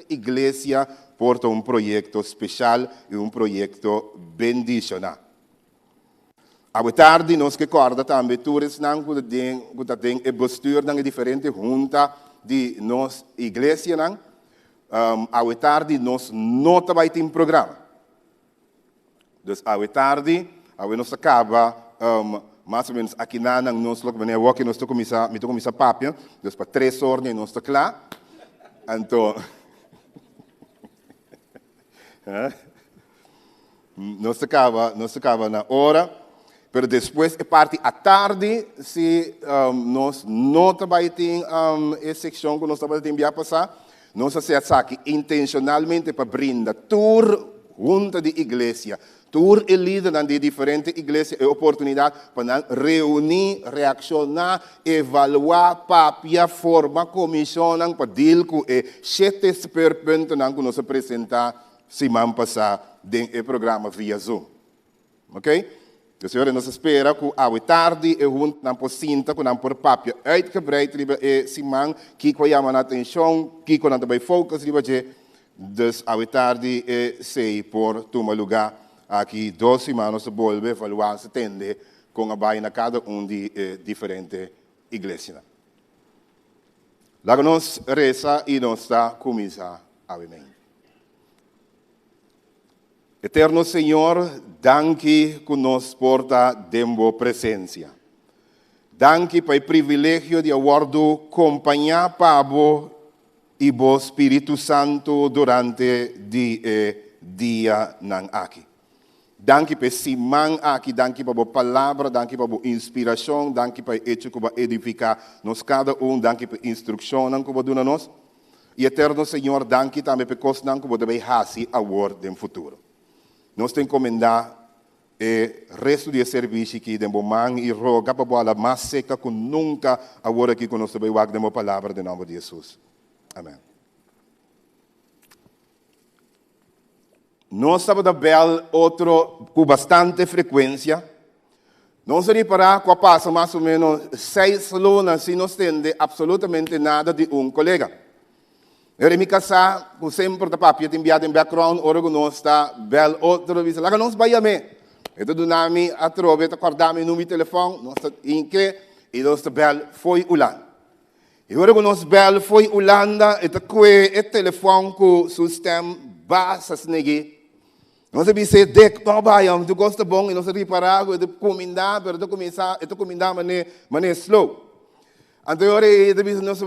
igreja, porta projeto especial e projeto bendicional. À tarde, nós que acorda também, todos não tem o bestuur de diferentes juntas de nossa igreja, à tarde, nós não vai ter programa. Então, à tarde, nós acaba, mais ou menos, aqui na nós que nós começamos a papel, então, para 3 horas, nós estamos lá. Então, nós acaba na hora. Pero depois, a parte à tarde, se nós não trabalhamos em secção que nós trabalhamos em passar, nós fazemos aqui intencionalmente para brindar tour junta de igreja, tour e líder de diferentes igrejas, a oportunidade para reunir, reaccionar, evaluar, papiar, formar, comissionar, para deal com o 7 superpontos que nós apresentamos semana passada no programa via Zoom. Ok? Dus we nos espera que à tarde e junto na pocinta com na por papel uitgebreid riba e simang que chama na atenção que com na também focus riba je dus à tarde e sei por tomar lugar aqui 2 semanas se volve evaluar se tende com a baia na cada de diferente igreja. Lá nós reza e nós está começar amém. Eterno Senhor, danke que nos porta dembo presença. Danke para o privilégio de aguardo acompanhar Pabo e o Espírito Santo durante o dia aqui. Danke para Simão aqui, danke para a palavra, danke para a inspiração, danke para o hecho que vai edificar nos cada danke para a instrução que vai dar nós. E Eterno Senhor, danke também para coisas que vai fazer a no futuro. Nós temos que encomendar o resto do serviço que demos mão e rogar para a mais seca que nunca agora aqui que nós vamos a palavra de nome de Jesus. Amém. Nós estamos a ver outro com bastante frequência. Não se reparar que passa mais ou menos 6 lunas se não entende absolutamente nada de colega. Eu me casar, com sempre da papia enviado em background, ora que nós está bel outro vez. Lá que nós vai a mim. Então do nome a trove, acordar-me no meu telefone, nós está em que e nós está bel foi Holanda. E ora que nós bel foi Holanda, e tá com o telefone com o sistema base negi. Nós disse dek não vai, tu gosta bom e nós reparar, eu comendar, pero tu começar, eu comendar mané slow. Anteriore de business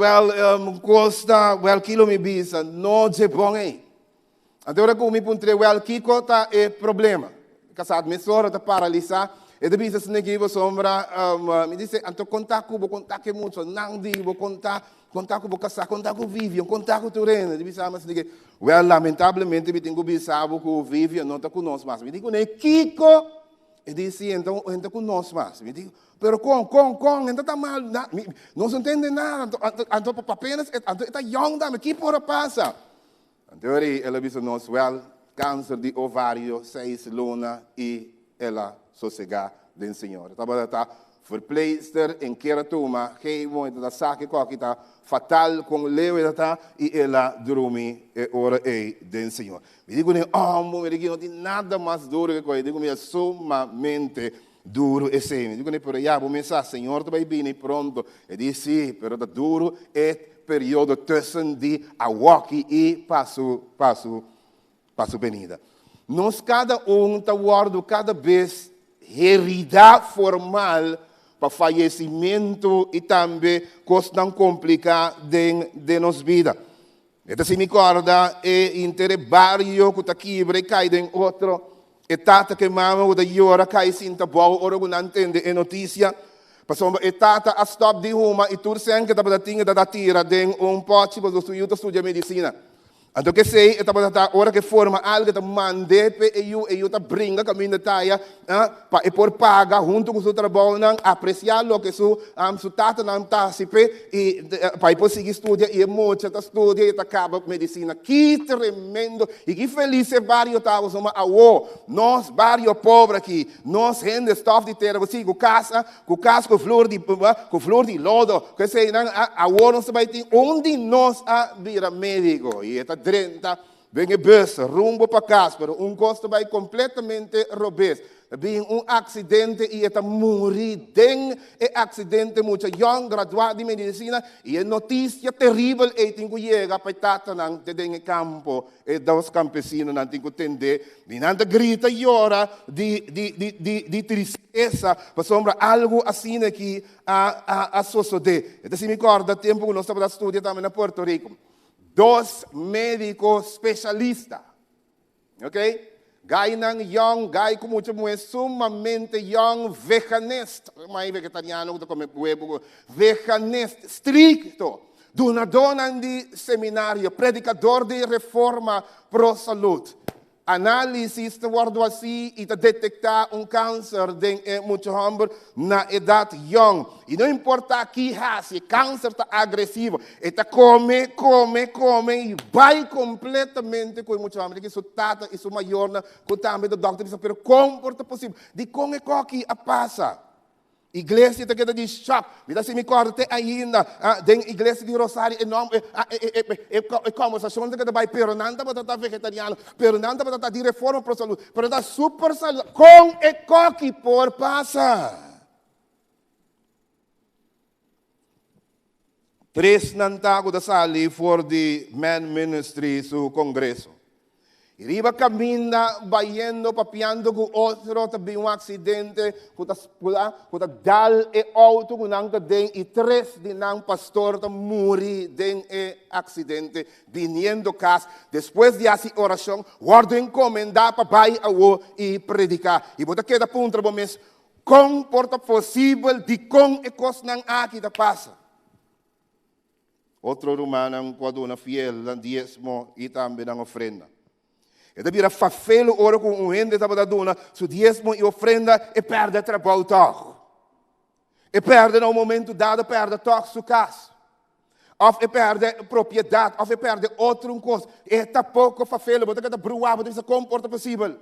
costa quilo me bisa no je bom aí. Anteriore como me puntre kiko tá é problema. Casado me sora tá paralisar E depois se ne give sombra, me disse, anto contato que muito, não digo contato com casar, contato com Vivian, contato com Turene. Depois mas digo, well, lamentavelmente me tenho pensado que o Vivian não está conosco mais. Me digo, né, Kiko, e disse, então entra conosco mais. Me digo, pero então está mal, não se entende nada, então apenas, então está young, dame, que porra passa? Então ela disse, nós, well, câncer de ovário, 6 luna, e ela sossegar do Senhor. Está verpleister em keratoma, que muito da saque que está fatal com leueta e ela dorme e ora é do Senhor. Me digo, me digo, não tem nada mais duro que coisa. Digo, é sumamente duro esse. Me digo, pero já, vou pensar, Senhor, tu vai vir pronto. E disse, sim, pero tá duro é período tussen de awaki e passo venida. Nós cada está guardando cada vez herida formal para falecimento e também coisas complicadas de nossa vida. Então, se me acorda, é entre barrio que está aqui, e cai em outro, e tata que mama, o da llora, cai sinta boa, ora que não entende a notícia, passou e tata a stop de uma, e tu sempre que estava tinha da tira, de pote, para o estudo medicina. Então, que sei, a hora que forma algo, que mande, e eu brinca caminho da taia, e por paga, junto com o seu trabalho, apreciar o que su tata não está se e para depois seguir estudar, e muito estuda, e acaba medicina. Que tremendo, e que feliz é vários estávamos, nós, vários pobres aqui, nós, gente, stuff de terra, assim, com casa, com flor de lodo, que sei, a não se vai ter, onde nós vira médico, e 30, vem bus, rumbo para casa, pero custo vai completamente robês. Vem acidente e está morrer. Tem acidente muito young, graduado de medicina, e é notícia terrível e tem que chegar para tata nang tem campo e dos campesinos não tem que entender. Dinanta grita e ora de tristeza, para sombra algo assim que a suceder. Então se me acorda tempo que nós estávamos estudando também na Porto Rico. 2 médicos especialistas, ok? Gai nang young, gai como muito sumamente young, veganista, mais vegetariano que come huevo, veganista, estricto, donador de seminário, predicador de reforma pro saúde. Análise guardo assim e detectar câncer de muito homem na idade young. E não importa que se o câncer está agressivo, está come e vai completamente com muito homem. Que isso tata e isso maior na também do doctor diz, pero como é possível? De como é que passa? Igreja está querendo de choque. Me dá se me acorda até ainda, tem igreja de Rosário enorme, e como essa chama que vai pero não está para estar vegetariano, pero não está para estar de reforma para a saúde, pero está super saúde. Com e coque por passa. 3 nantago da sali for the man ministry su congresso. Iriba camina, bayendo, papiando com outro, também acidente, com dal e auto, com nang den, e 3 de nang pastor, morri den e acidente, viniendo casa, depois de essa oração, guardo encomendar para bai awo e predicar. E bota queda punta, bom mês, com porta possível, de com e cos nang aqui da passa. Outro romano, quando na fiel, na diezmo, e também na ofrenda. E da vira fafelo ora com gente estava da dona, su diezmo e ofrenda e perde trabalho toch. E perde no momento dado, perde toch su casa. Of e perde propriedade, of e perde outro coisa. E está pouco fafelo, bota que bruava, isso comporta possível.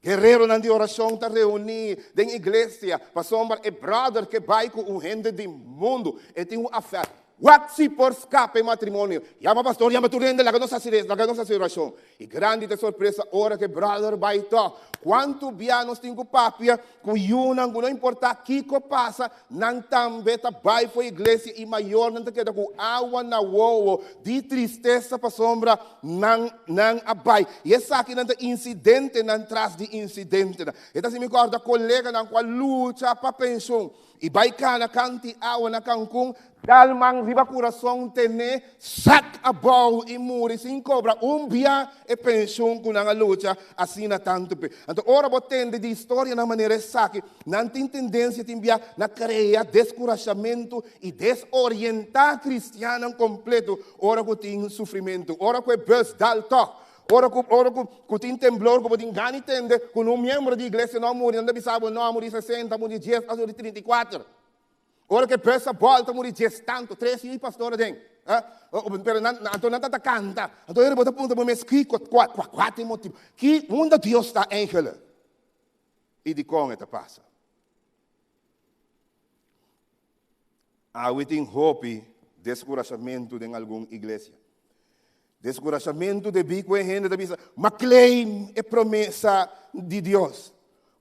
Guerreiro na oração está reunido em igreja, para sombra e brother que vai com gente do mundo e tem affair. What se por escape matrimônio? Chama pastor, chama tu rende, laga nossa situação. E grande de surpresa, ora que brother vai to. Quanto bianos tem com papia, com yunang, não importa que passa, não também tá vai para a igreja e maior não te queda com água na uo, de tristeza para sombra, não abai. E essa aqui não tem incidente, não traz de incidente. Então se me acorda colega não com a luta para pensão. E vai cana canti awa na cancun, dalmang riba coração tene, sac a bau e muri, sin cobra, bia e pensão com a luta, assim na tanto pe. Então, ora botende de história na maneira saque, não tem tendência de enviar na creia, descorajamento e desorientar cristiano completo, ora que tem sofrimento, ora que é bus dal toque. Ora que tem temblor, que tem gana entender, que um membro da igreja não morre, não sabe, não morre 60, morre 10, morre 34. Ora que pensa volta, morre 10 tanto, 3 e pastor tem. Pero então não está canta. Então ele bota ponta para me escrever quatro motivos. Que onde Deus está ángel. E de como está passa. We tem hope, descorajamento em alguma igreja. Descorajamento de bico e gente da bisa, ma claim e promessa de Deus.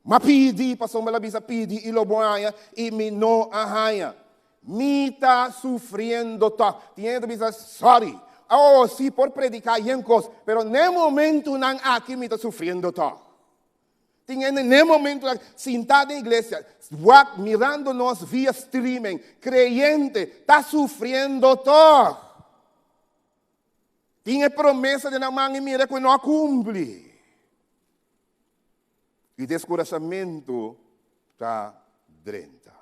Ma pidi, passou uma bisa pidi, e lo boia, e me no ahaya. Me tá sofrendo tá. Tinha da bisa, sorry. Oh, sim, por predicar yencos, pero nem momento não aqui me tá sofrendo tá. Tinha nem momento sentado na igreja, mirando-nos via streaming, creyente, tá sofrendo tá. Tinha promessa de não mira que não cumpre. E descorajamento está drenta.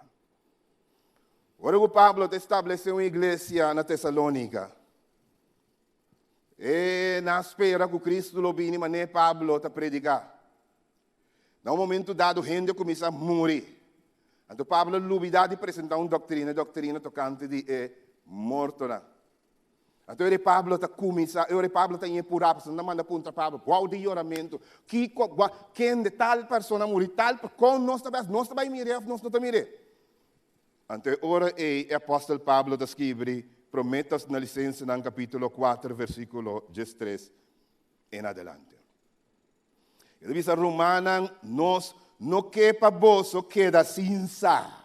Agora o Pablo estabeleceu uma igreja na Tessalônica. E na espera que Cristo lo vini, mas nem Pablo está predicar. No momento dado, a gente começa a morrer. Então Pablo lubida de apresentar uma doutrina tocante de morto. Então, o Pablo está começando, o Pablo está empurrado, você não manda para Pablo, qual de oramento, quem de tal pessoa morre, tal, com nós também mirar, nós não mirar. Então, ora o apóstolo Pablo escreve, prometas na licença no capítulo 4, versículo 13 em adelante. Ele diz a Romana, nós não quepa vosso queda sin sa.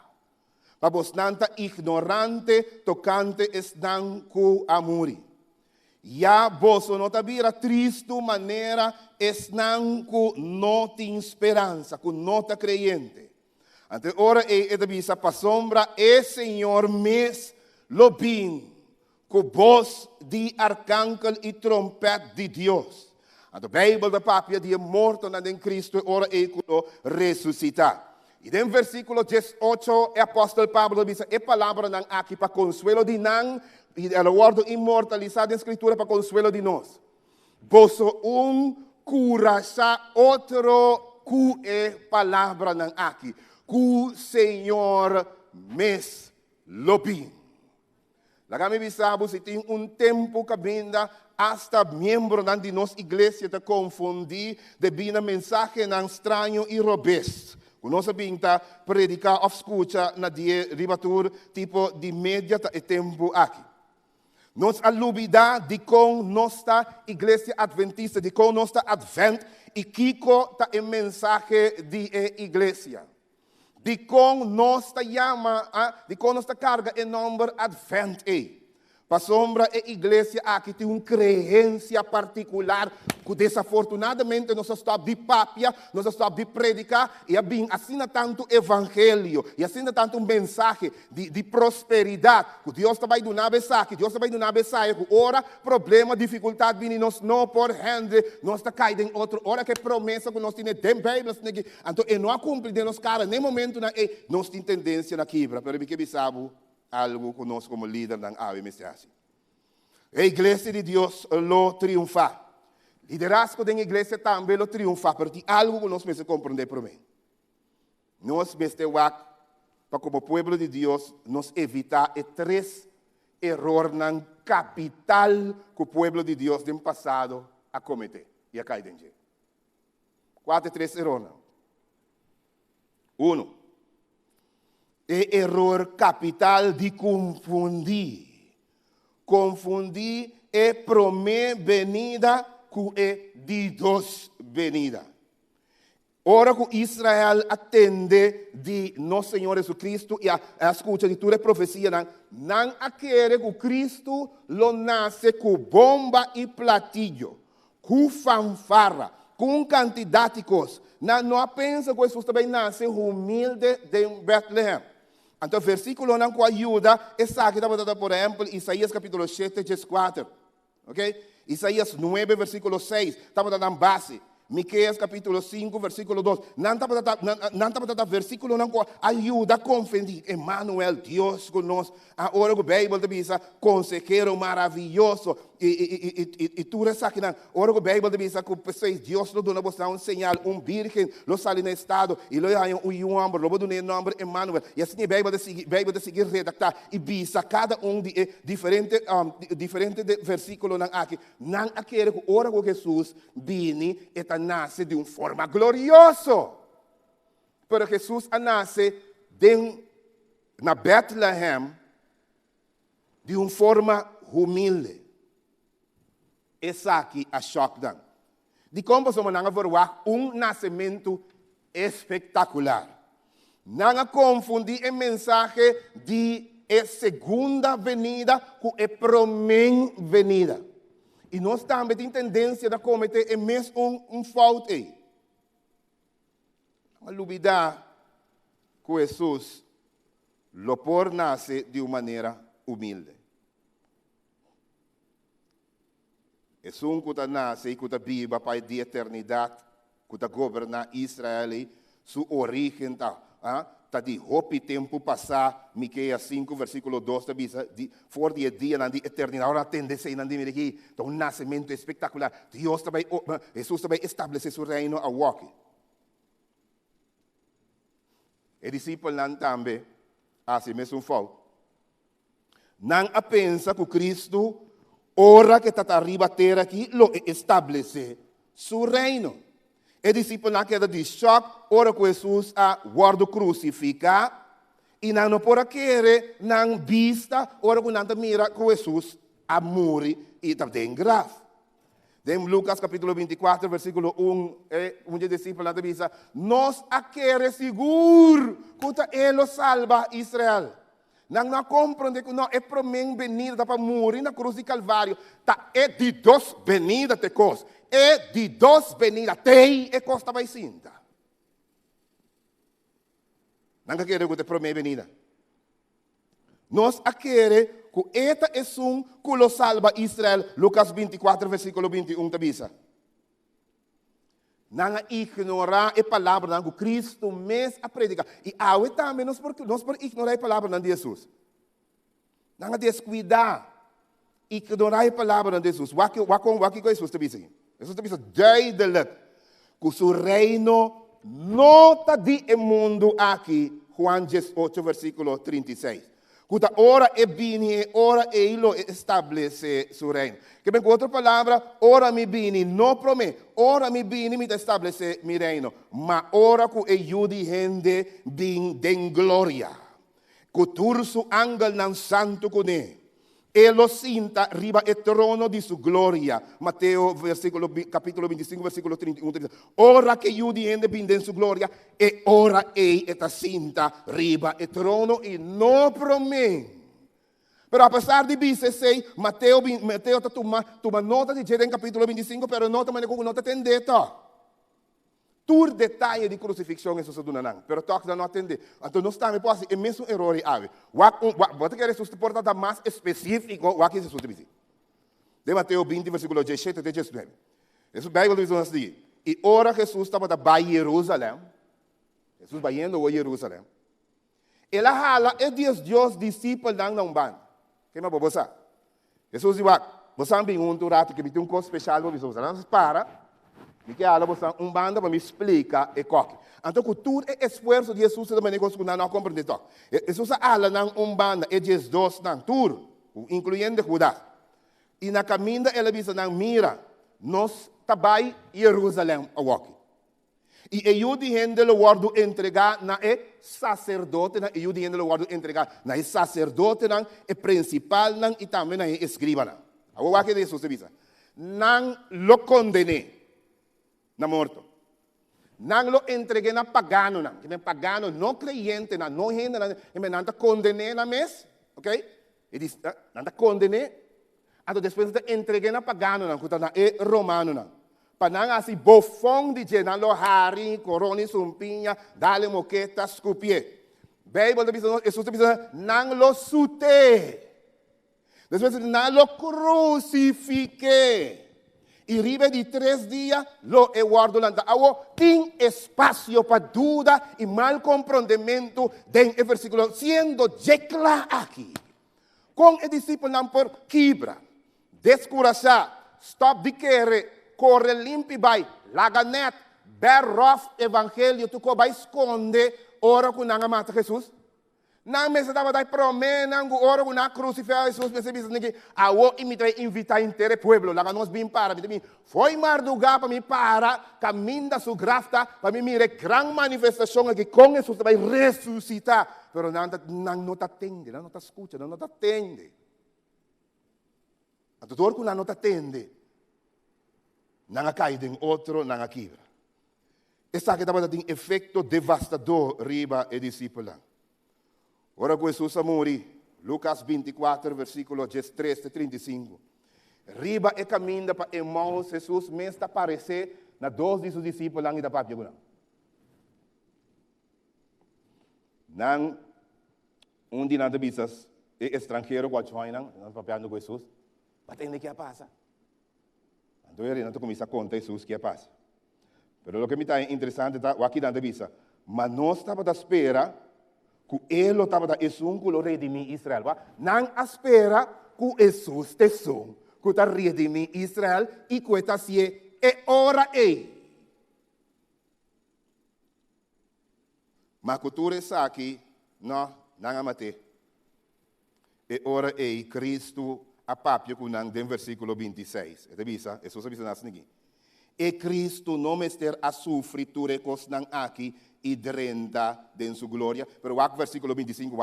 Para vos nanta ignorante tocante están cu amuri. Ya vos no tabira triste maneira están cu no te esperança, cu no te creyente. Ante ora e edabisa pa sombra e Senhor mes lobin cu voz de arcángel e trompete de Deus. Ante Bíblia da papia de morto na den Cristo ora e cu ressuscitar. E no versículo 18, o apóstolo Pablo diz, a palavra não aqui para consuelo de nós, e o word imortalizado na escritura para consuelo de nós. Vosso cura outro que é palavra não aqui, que Senhor mes lobin. Lá kami bisabo se tem tempo que vinda hasta membro de nossa igreja te confundir de bina mensagem não estranho e robust. Conosco binta predicar of escuta na dia ribatur tipo de média e tempo aqui. Nós alubida de com nossa igreja adventista, de com nossa advent e kiko ta em mensagem de igreja. De com nossa chama, de com nossa carga em nome advent Para sombra a igreja aqui tem uma crença particular que desafortunadamente nós estamos de papia, nós estamos de predicar e assina tanto evangelho e assina tanto mensagem de prosperidade que Deus vai dar na mensagem, Deus vai dar na mensagem que ora problema, dificuldade vem nós não por rende, nós está caindo em outro, ora que promessa que nós temos de Bíblia, então e não cumpre de nós cara nem momento na nós tem tendência na quebra, pero que sabe algo conosco como líder da AWMC. A igreja de Deus lo triunfa. Liderazgo da igreja também lo triunfa, pero tem algo que nós precisamos compreender para mim. Nós precisamos para como povo de Deus, nos evitar 3 erros capital que o povo de Deus do passado a cometer e a cair dentro. 3 erros. 1. Erro capital de confundir. Confundir é promessa venida com é de Deus venida. Ora que Israel atende de nosso Senhor Jesus Cristo e a escuta de toda a profecia, não quer que Cristo lo nasce com bomba e platillo, com fanfarra, com quantidade de coisas. Não pensa que Jesus também nasce humilde de Betlehem. Então, versículo não com ajuda, essa aqui está, por exemplo, Isaías capítulo 7, verso 4. Ok? Isaías 9, versículo 6, estamos dando base. Miqueias capítulo 5, versículo 2. Não está para versículo não com ajuda a confundir. Emmanuel, Deus conosco. Agora o Bíblia diz, consejero maravilhoso. E tudo isso aqui, agora o Bíblia diz que pessoas, Deus nos dá um sinal, virgem, lo sale no estado, e lo hay um homem, lo dá o nome Emmanuel. E assim a Bíblia de seguir redactar, e bisa cada de diferente versículo aqui. Não aquele que ora com Jesus, vini, e nasce de uma forma gloriosa. Pero Jesus nasce na Bethlehem de uma forma humilde. Essa aqui é choque. De como somos não verwag nascimento espetacular. Não confundir a mensagem de segunda venida com a primeira venida. E nós também temos tendência a cometer mesmo falta. Não duvidar que Jesus lo por nasce de uma maneira humilde. Jesus que nasce e que vive para a eternidade, que governa Israel, sua origem está de hope tempo passar, Miqueias 5, versículo 2, for dia na eternidade, agora tendência na aqui, então um nascimento espetacular. Jesus também estabelece seu reino a walk. E discípulo também, assim mesmo foi. Não a pensa que Cristo, ora que está arriba terra aqui, lo estabelece seu reino. E discípulo não queda de choque, ora que Jesus a guarda crucificado, e não por querer, não vista, ora que não mira que Jesus a morrer e está bem grave. Em Lucas capítulo 24, versículo 1, um discípulo não diz, nós a querer seguro que ele salva Israel. Não compreende que não é para mim venida para morrer na cruz de Calvário. É de duas venidas de coisas. É de duas venidas. Tem e costa vai cinta. Não quer que é para mim venida. Nós a querer que esta é que lo salva Israel. Lucas 24, versículo 21, te diz. Não ignorar a palavra que Cristo mesmo a predicar. E ao também nós por ignorar a palavra de Jesus. Não descuidar. Ignorar a palavra de Jesus. O que Jesus te diz? Jesus te diz duidelijk que o seu reino não está de mundo aqui. Juan 8, versículo 36. Que ora é bini, ora ele estabelece seu reino. Que bem, com outra palavra, ora me bini, não para mim. Ora me bini, me estabelece meu reino. Mas ora que ajude gente de glória. Que turso angel não santo com ele. Ele sinta riba o trono de sua glória. Mateo capítulo 25, versículo 31. Ora que ajude gente de sua glória. E ora ele sinta riba o trono e não para mim. Pero apesar de dizer, Mateo está tomando nota de em capítulo 25, pero nota mas não está atendendo. Todo detalhe de crucifixão isso se dá não. Pero toca não atender. Então nós estamos pode é mesmo erro ave. Você quer isso se porta mais específico, o que isso diz. De Mateus 20 versículo 17 até 19. Isso Bíblia diz assim: e ora Jesus estava para Jerusalém. Jesus vai indo a Jerusalém. Ele hala é Deus discípulo não ban. Que me bobosa. Jesus diz: "Você bem rato que me tem coisa especial para você. Não para. Que ela você banda para me explicar e coque. Então, que tudo é esforço de Jesus também que não compreende só. Jesus ela não banda é Jesus não tudo, incluindo Judas. E na caminho ela diz não mira, nós tabai Jerusalém a walk. E eu de gente lo guardo entregar na sacerdote na eu de gente lo guardo entregar na sacerdote na principal na e também na escriba na. O que Jesus diz? Não lo condene na morto. Não lo entreguei na pagano, na. Que pagano, não creyente, na, não gente, na, e não condené na mes, ok? E diz, não condené. Então depois entreguei na pagano, na, que na romano, na. Para não assim, bofão de gente, não lo hari, coroni, sumpinha, dale moqueta, escupie. Bijbel dice, Jesus dice, nang lo sute. Después, nang lo crucifique. Y ribe de 3 días lo he guardado. Hago tin espacio para duda y mal comprendimiento de el versículo. Siendo yecla aquí. Con el discípulo nan por quibra. Descurachar. Stop de querer. Corre limpi by. Laganet. Berrof evangelio. Tu ko by esconde. Ora com nanga mata Jesus. Nang mesa tava dai promena, nang ora com na crucificar Jesus, mesa bisa ninguém. Awo imitai invitar inteiro pueblo, lá nós bim para, me foi mardugar para me para, caminda su grafta, para me mire gran manifestação aqui com Jesus vai ressuscitar, pero não tá atende, não tá escuta, não tá atende. A tutor com não tá atende. Não cai em outro, não quebra. Essa que estava tendo efeito devastador riba e discípula. Ora com Jesus a morrer, Lucas 24, versículo 13 a 35. Riba e caminha para Emmaus, Jesus mesmo aparecer na 2 de seus discípulos lá em da papia. Nang dia nada bisas e estrangeiro com a China, nós papiando com Jesus, batendo que passa. Então ele não começa a contar Jesus que passa. Pero o que me está interessante é aqui nada bisa, mas nós estava da espera que ele estava da Jesus que o redimir Israel. Não espera que Jesus te som, que está redimir Israel e que está se é hora é. Mas a cultura está aqui, não amate. É hora é Cristo a papia com nang den versículo 26. É bisa, Jesus avisa nas ninguém. E Cristo não mester a sofrer turecos nang aqui e drenta de sua glória. Pero o versículo 25,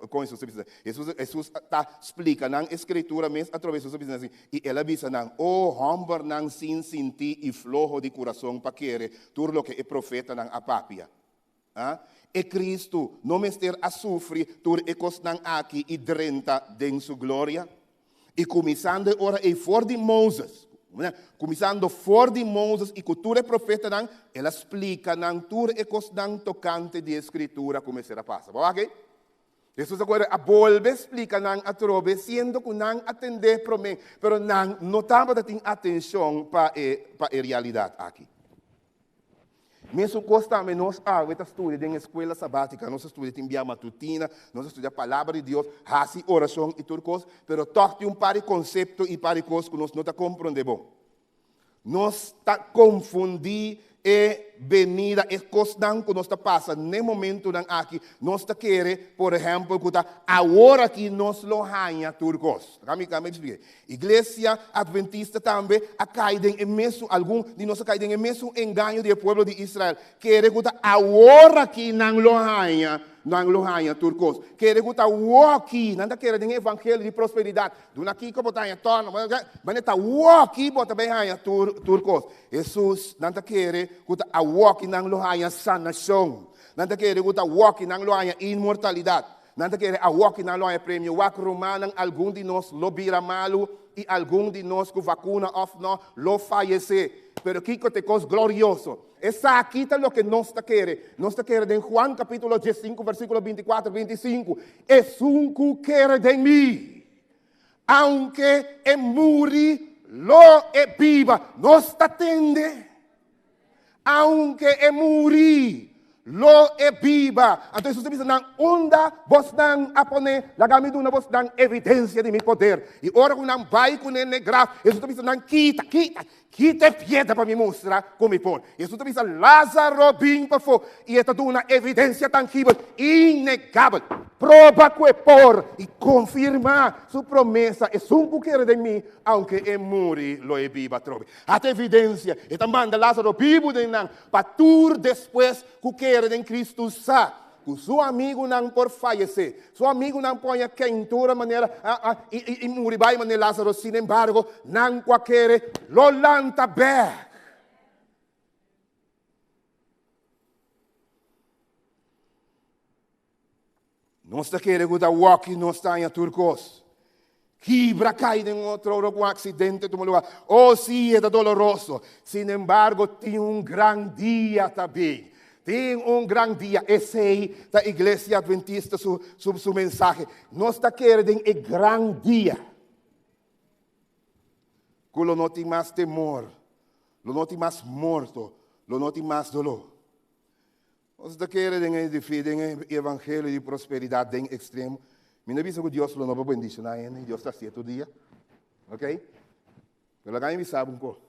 com isso, Jesus está explicando na escritura mesmo através disso assim. E ela avisa nang, homem nang sin sentir e flojo de coração para querer tudo o que é profeta nang a papia. E Cristo não mester a sofrer turecos nang aqui e drenta de sua glória. E começando ora e for de Moses. Começando for de Moses e cultura profeta não, ela explica não tudo e coisa não tocante de escritura como será passa, ok? Jesus agora a volve explica não a trobe sendo que não atender para mim, pero não estava dando atenção para a realidade aqui. Mesmo constante nós estudamos em escola sabática, nós estudamos em via matutina, nós estudamos a palavra de Deus, assim oração e tudo coisa, pero toque par de conceito e par de coisas que nós não compreendemos. Nós está confundindo e venida e coisas que nós está passando no momento aqui, nós está querer, por exemplo, que agora que nós lo ganha tudo coisa. Igreja Adventista também a cair em mesmo algum de nós cair em mesmo engano do povo de Israel. Querer que agora que não lo ganha tudo coisa. Querer que aqui não está querendo evangelho de prosperidade. Do aqui como está em torno, mas está aqui bota bem ganha tudo coisa. Jesus não está querendo que que não lo ganha sanação. Não está querendo que não lo ganha imortalidade. Não está querendo que não lo ganha prêmio. O romano algum de nós lo vira malo e algum de nós que vacuna of não lo fallecer. Pero aqui que te coisa glorioso. Essa aqui é o que nós está querendo. Nós está querendo em Juan capítulo 15, versículo 24 e 25. Es un que quer de mim. Aunque e muri, lo e viva. Nós está tende. Aunque e muri, lo e viva. Então Jesus diz, não onda vos não a poner, la gamiduna vos não evidência de meu poder. E ora que não vai com ele grave, Jesus diz, não quita piedra para me mostrar como pôr. Jesus diz, Lázaro vim para fora. E esta é uma evidência tangível, inegável. Prova que é por e confirma sua promessa. É um que quer de mim, aunque é muri, lo é viva trove. A evidência, e também Lázaro vivo de não, para tu depois que quer de Cristo sa. Que seu amigo não por fallecer, seu amigo não põe quentura maneira e muribai maneira Lázaro, sin embargo, não qualquer lo lanta back. Nós está querendo que o walk não está em turcos. Quebra cai em outro acidente, oh sim, é doloroso. Sin embargo, tem grande dia também. Tem grande dia. Esse é da Igreja Adventista, su mensagem. Nós está querendo grande dia. Que não tem mais temor, não tem mais morto, não tem mais dolor. Nós está querendo defender o evangelho de prosperidade em extremo. Me não que Deus não vai bendicionar, Deus está certo todo dia. Ok? Pero agora me sabe pouco.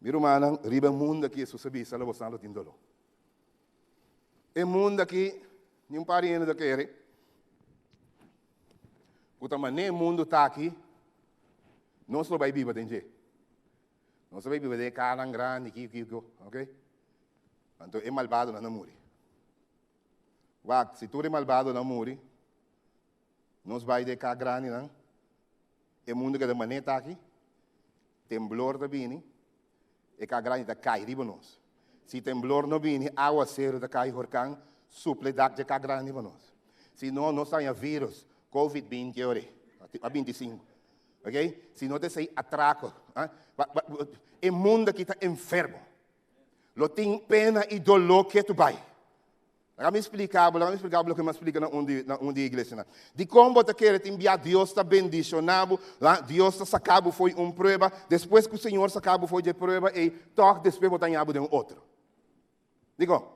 Meu irmão, riba mundo aqui, se você sabe, você não tem dolor. É mundo aqui, nenhum parente da querer. O tamanho mundo está aqui, não só vai viver tem jeito. Não só vai viver de cara grande, ok? Então é malvado não morre. Se tu é malvado não morre, não vai de cara grande não. É mundo que da maneira está aqui, temblor da bini, e cara grande da cai riba nós. Se temblor não vem, água cero da cai horcan, suple da cara grande riba nós. Se não, nós temos vírus, COVID-20 a 25. Ok? Se não tem atraco, é mundo que está enfermo. Lo tem pena e dolor que tu vai. Agora me explicar o que me explica na onde igreja. De como você quer enviar Deus está bendicionado, Deus está sacado foi prova, depois que o Senhor sacado foi de prova e toque depois botar em abo de outro. Digo,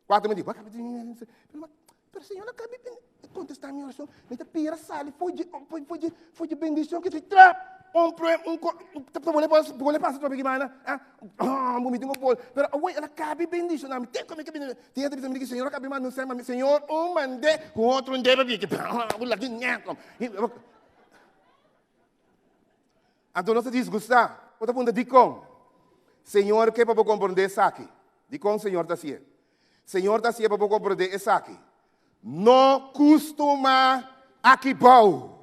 4 me digo, pero Senhor não cabe contestar a minha oração, me está pira sale, foi de bendição que se trap. Boleh pasal tu bagaimana? Bumi tengok pol. Pero awak ela cabe bendição. Tem como que bendição? Tem até bisa Senhor cabe manusia, mas Senhor mande com outro deve vir. Lagi nyakom. Então não se desgustar. Outra ponta dicom. Senhor que para compreender isso aqui. Dicom Senhor tá assim. Senhor tá assim para compreender isso aqui. Não costuma aqui bom.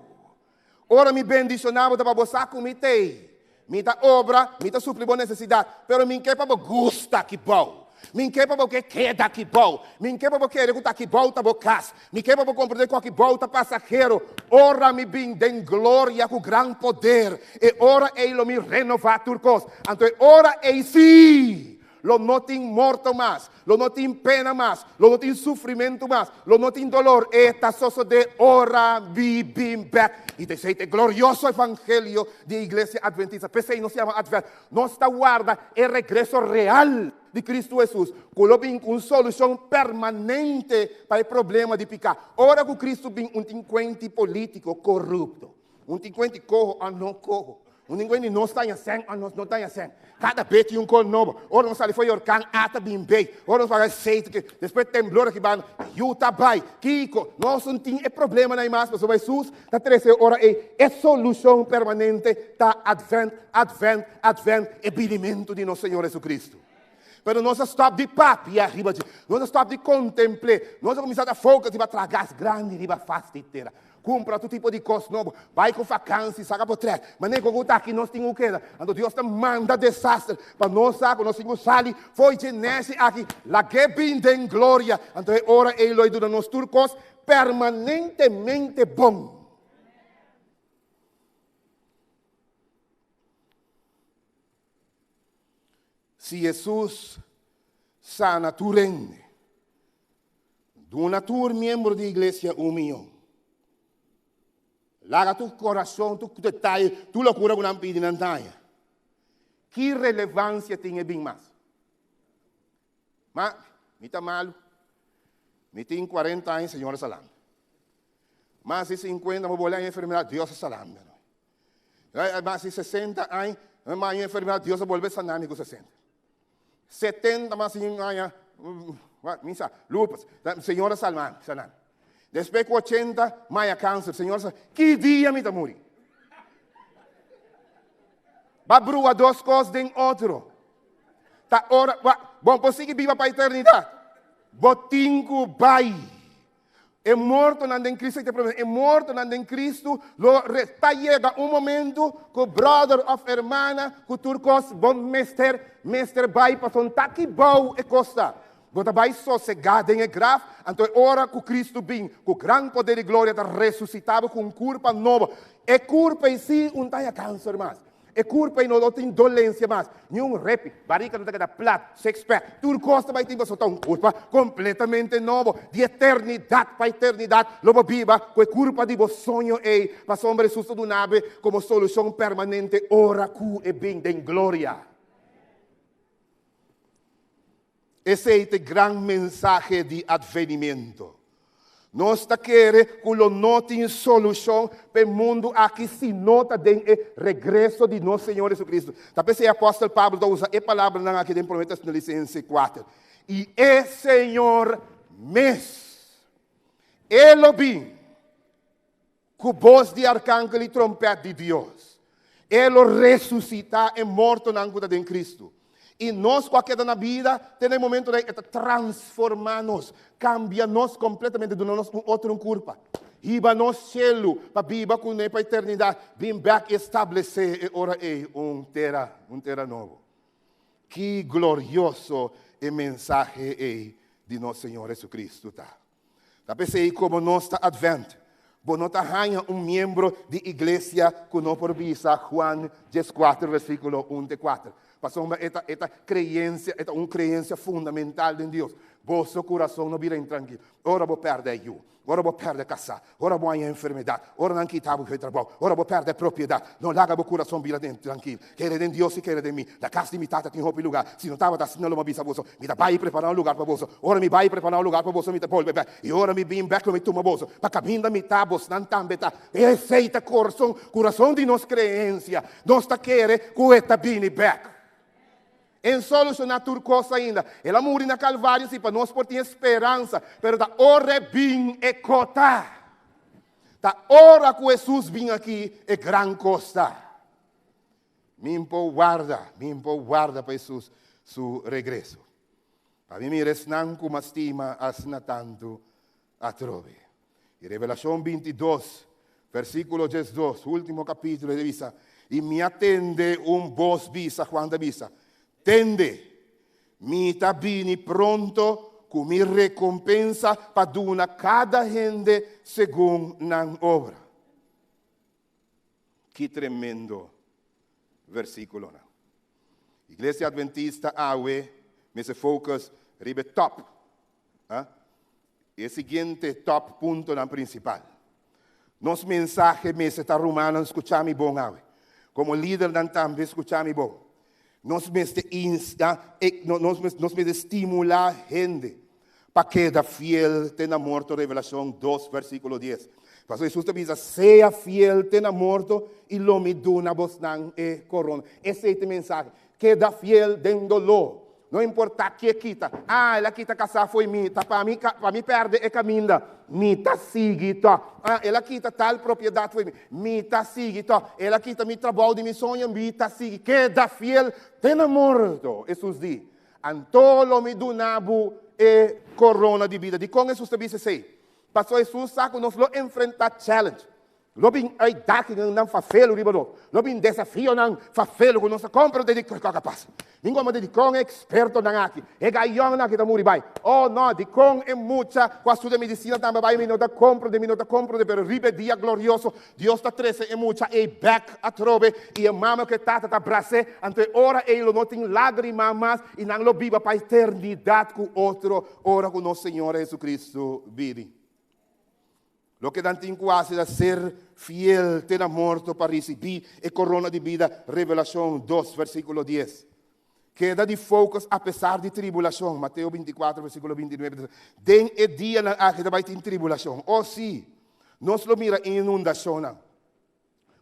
Ora me bendicionava para você comitê. Me dá obra, me dá suprir boa necessidade. Pero me quer para gosta que bom. Me quer para que queda que bom. Me quer para que ele que volta bocas. Me quer para compreender que volta passageiro. Ora me bem den glória com gran poder. E ora ele me renovar turcos. Então ora e sim. Lo não tem morto mais, lo não tem pena mais, lo não tem sofrimento mais, lo não tem dolor. Esta só de ora vivim back. E desse glorioso evangelho de Igreja Adventista. Pensei, não se chama Advent. Nós está guarda o regresso real de Cristo Jesus. Coloquem uma solução permanente para o problema de pecar. Ora que Cristo vem delinquente político corrupto. Delinquente corro a não corro. Ninguém não está em sangue, não está em sangue. Cada vez tem coisa nova. Ora, nós foi orcan, ata bem bem. Ora, nós vai aceito que depois temblor aqui, vai, Yuta vai, Kiko. Nós não tem problema nem mais, mas Jesus está trazendo ora é solução permanente, está advent, e benimento de nosso Senhor Jesus Cristo. Mas nós stop de papo e arriba, nós stop de contemplar, nós começamos a focar de tragar as grandes riba fácil inteira. Compra todo tipo de coisa novo, vai com vacância, saca por trás. Mas nem como está aqui, nós temos o que? Então Deus te manda desastre para nós, sabe, nós temos sali, foi de nesse aqui, lá que bem tem glória. Então é hora ele ajuda nos turcos permanentemente bom. Se Jesus sana tu rende, do tu membro da igreja união. Larga tu coração, tu detalhe, tu loucura com não pedi nantaia. Que relevância tem bem mais? Mas, me está malo. Me tem 40 anos, Senhor Salam. Mas se 50, vou olhar a enfermidade, Deus Salam. Mas se 60 anos, a enfermidade, Deus vai volver sanar com 60. 70, mas se misa, lupus, Senhor Salam. Depois com 80, mais câncer, Senhor, que dia me está morrendo? Vai brua duas coisas de outro. Tá ora, bom, consegue viver para a eternidade. Botinho vai. É morto não em Cristo, é morto não em Cristo. Está chega momento que o brother of hermana, que o turcos, bom mestre vai para um taque bom e costa. Você vai sossegado em grave, então ora que Cristo vem, com grande poder e glória, está ressuscitado com curva nova. E curva em si não tem câncer mais. e culpa e não tem dolência mais. Nenhum rap, barriga não tem cada plat, six-pack, tudo costa vai ter você um culpa completamente novo, de eternidade para eternidade. Lobo biba, com a culpa de você sonho e para sombra de susto do nave como solução permanente, ora cu e bem de glória. Esse é o grande mensagem de advenimento. Nós queremos que não tem solução para o mundo aqui se nota do regresso de nosso Senhor Jesus Cristo. Talvez o apóstolo Pablo usa a palavra aqui em Prometas no License 4. E o Senhor mesmo, ele bem, com voz de arcángel e trompete de Deus, ele ressuscita e morto na ângulo de Cristo. E nós, qualquer na vida, tem um momento de transformar-nos, cambiar-nos completamente de nós outro culpa. Iba no cielo, para viver com ele para a eternidade, vir back estabelecer e ora terra novo. Que glorioso é mensagem de nosso Senhor Jesus Cristo. Talvez aí como nós está advento, não está membro de igreja que não por visa Juan 14, versículo 1-4. Passou esta crença, uma crença fundamental em Deus. Vosso coração não vira intranquilo. Ora vou perder eu, ora vou perder casa, ora vou ter enfermidade, ora não quitar o trabalho, ora vou perder propriedade. Não larga o coração vira tranquilo. Quer de Deus e quer de mim. Da casa de mitad tem roupa lugar. Se não estava assim, não me avisa você. Me dá vai preparar um lugar para você. Ora me vai preparar um lugar para você, me dá volve back. E ora me bem back me toma você. Para caminho da mitad você não também tá. Esse é o coração de nossa crença. Nós está querendo que esta bine back. Em solucionar tudo coisa ainda. Ela morre na Calvário, para nós por ter esperança. Mas da hora bem é cota. Da hora que Jesus vem aqui é grande costa. Me guarda para Jesus su regresso. Para mim, resnan como estima, asna tanto a trove. E Revelação 22, versículo 12, último capítulo de visa. E me atende voz visa, quando visa. Tende, mi tabini pronto, con mi recompensa paduna cada gente según nan obra. Que tremendo versículo. Iglesia Adventista awe, me se focus ribe top. E seguinte top punto na principal. Nos mensaje me se está rumano escuchami bom awe. Como líder dan tambe escuchami bom. Nós me estimular gente para que da fiel tenha morto, Revelação 2, versículo 10. Pastor Jesus te diz, seja fiel, tenha morto, e lo me duna vos nan e corona. Esse é o mensagem. Queda fiel dentro lo. Não importa que quita. Ela quita casar foi mita. Para mim perde e caminha. Mita seguita. Ela quita tal propriedade foi mita seguita. Ela quita mi trabalho de mi sonho. Mita seguita. Queda fiel. Tenha morto. Jesus diz. Antolo me dunabo e corona de vida. De com Jesus te disse sei. Pastor Jesus sabe nós lo enfrentar challenge. Lobin ay daki ng fafelo ribado. Lobin desafio ng fafelo kung sa compra de capaz. Ninguém me dedicou experto na aqui. E gaiong na kita muri bai. Oh no, di con e mucha qua su de medicina também vai minuta compra de pero ribe dia glorioso. Dios ta 13 e mucha e back a trove e mama que tata ta brace ante ora e lo notin lágrima mas e nang lo biba pa eternidade com outro ora com nosso Senhor Jesus Cristo vive. Lo que Dante quase é ser fiel, ter morto para receber a corona de vida. Revelação 2, versículo 10. Queda de focos a pesar de tribulação. Mateus 24, versículo 29. Den e dia na água vai ter tribulação. Oh, sim. Nós lo mira em inundação.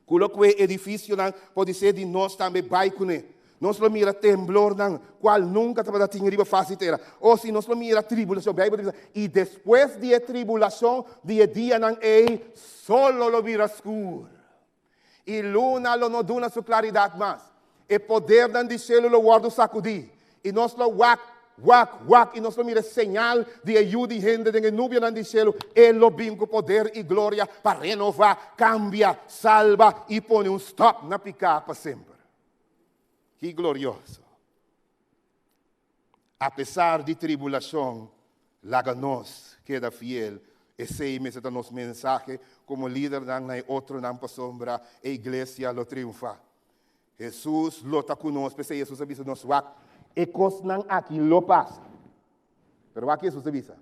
Coloque edifício pode ser de nós também vai com ele. Nós lo mira temblor, qual nunca estava tinha riba fácil terra. Ou se nós lo mira tribulação, e depois de tribulação, dia não é solo lo mira escuro. E luna lo não duna sua claridade mais. E poder de céu lo guarda sacudir. E nós lo wak, e nós lo mira señal de ajuda e gente de nuvem de céu. E lo bingo poder e glória para renovar, cambia, salva e põe stop na picar para sempre. Que glorioso. Apesar de tribulação, laga nós queda fiel. Esse é o nosso mensagem como líder na outro na sombra, a igreja lo triunfa. Jesus lota conosco, porque Jesus avisa nos wak. E coisas não aqui lo passa. Pero aqui Jesus avisa.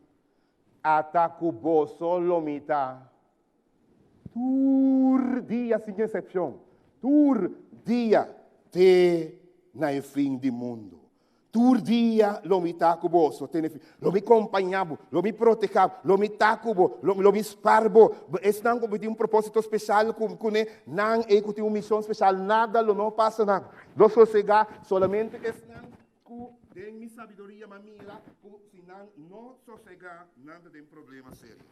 Ataco boso lomita. Tur dia sem exceção. Tur dia te na fim do mundo. Tur dia lo mi tacubo, lo mi acompanhavo, lo mi protegavo, lo mi tacubo, lo mi sparbo. Es não tem um propósito especial com não é com uma missão especial, nada lo não passa não. Lo sossegar solamente es não com tem minha sabedoria mamila, se não sossegar nada tem problema sério.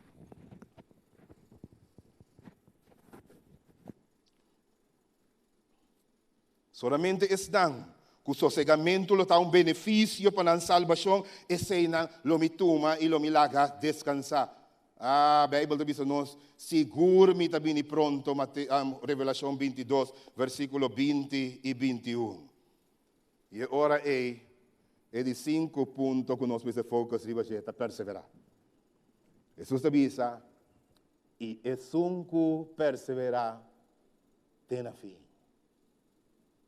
Solamente es não que o sossegamento lo dá benefício para a salvação, e se não lo me toma e lo me laga descansar. A Bíblia diz nos seguro me também pronto, Revelação 22, versículo 20 e 21. E ora é de 5 pontos que nós precisamos focar riba perseverar. Jesus diz, e é 5 perseverar tem a fim.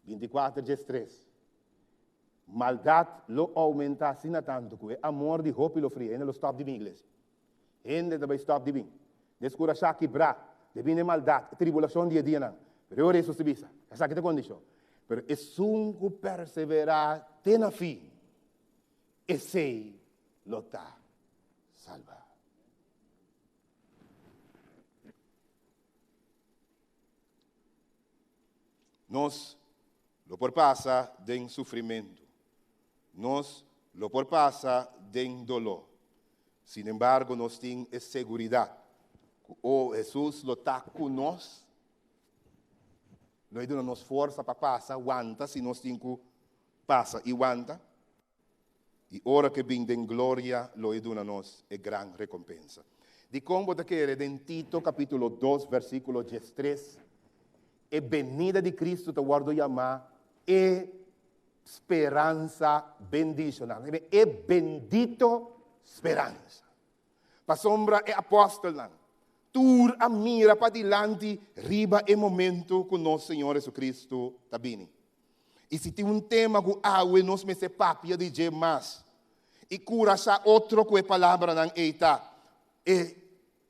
24, 3. Maldade lo aumenta assim tanto que amor de hope lo frio, ainda lo stop de inglês. Ainda também stop de bem. Descurachar quebrar, de bem maldade, tribulação dia a dia não. Pero ora isso se bisa, essa que te condição. Pero é sunco perseverar tem a fim. E sei lo tá salva. Nós lo por passa de sofrimento. Nós lo por passa de dolor. Sin embargo, nós temos segurança. O Jesus lo está conosco. Nós damos força para passar, aguanta, se nós temos que passar e aguanta. E hora que vem de glória, lo damos é grande recompensa. De como te quer, em Tito capítulo 2, versículo 13, e venida de Cristo te guardo chamar, e esperança bendicional. É bendito esperança. Para sombra é apóstolo. Tur a mira para dilante, riba é momento com nosso Senhor Jesus Cristo está vindo. E se tem um tema que awe nós me se papia de demais, e cura sa outro que é palavra não eita, é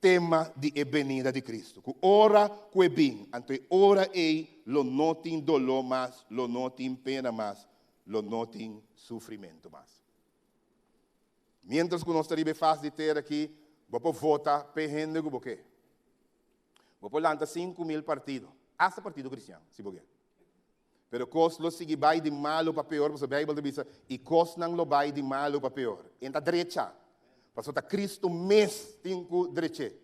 tema de venida de Cristo. Que ora que é bem, então ora é lo notin dolor mais, lo notin pena mais, lo notin sofrimento mais. Mientras que nós estamos fácil de ter aqui, vamos votar perrendo com o quê? Vamos lançar 5.000 partidos, hasta partido cristiano, se você. Pero cos lo sigue vai de malo para pior, porque a Bíblia diz, e cos não lo vai de malo para pior. Entra direita, porque está Cristo mes tinco direita.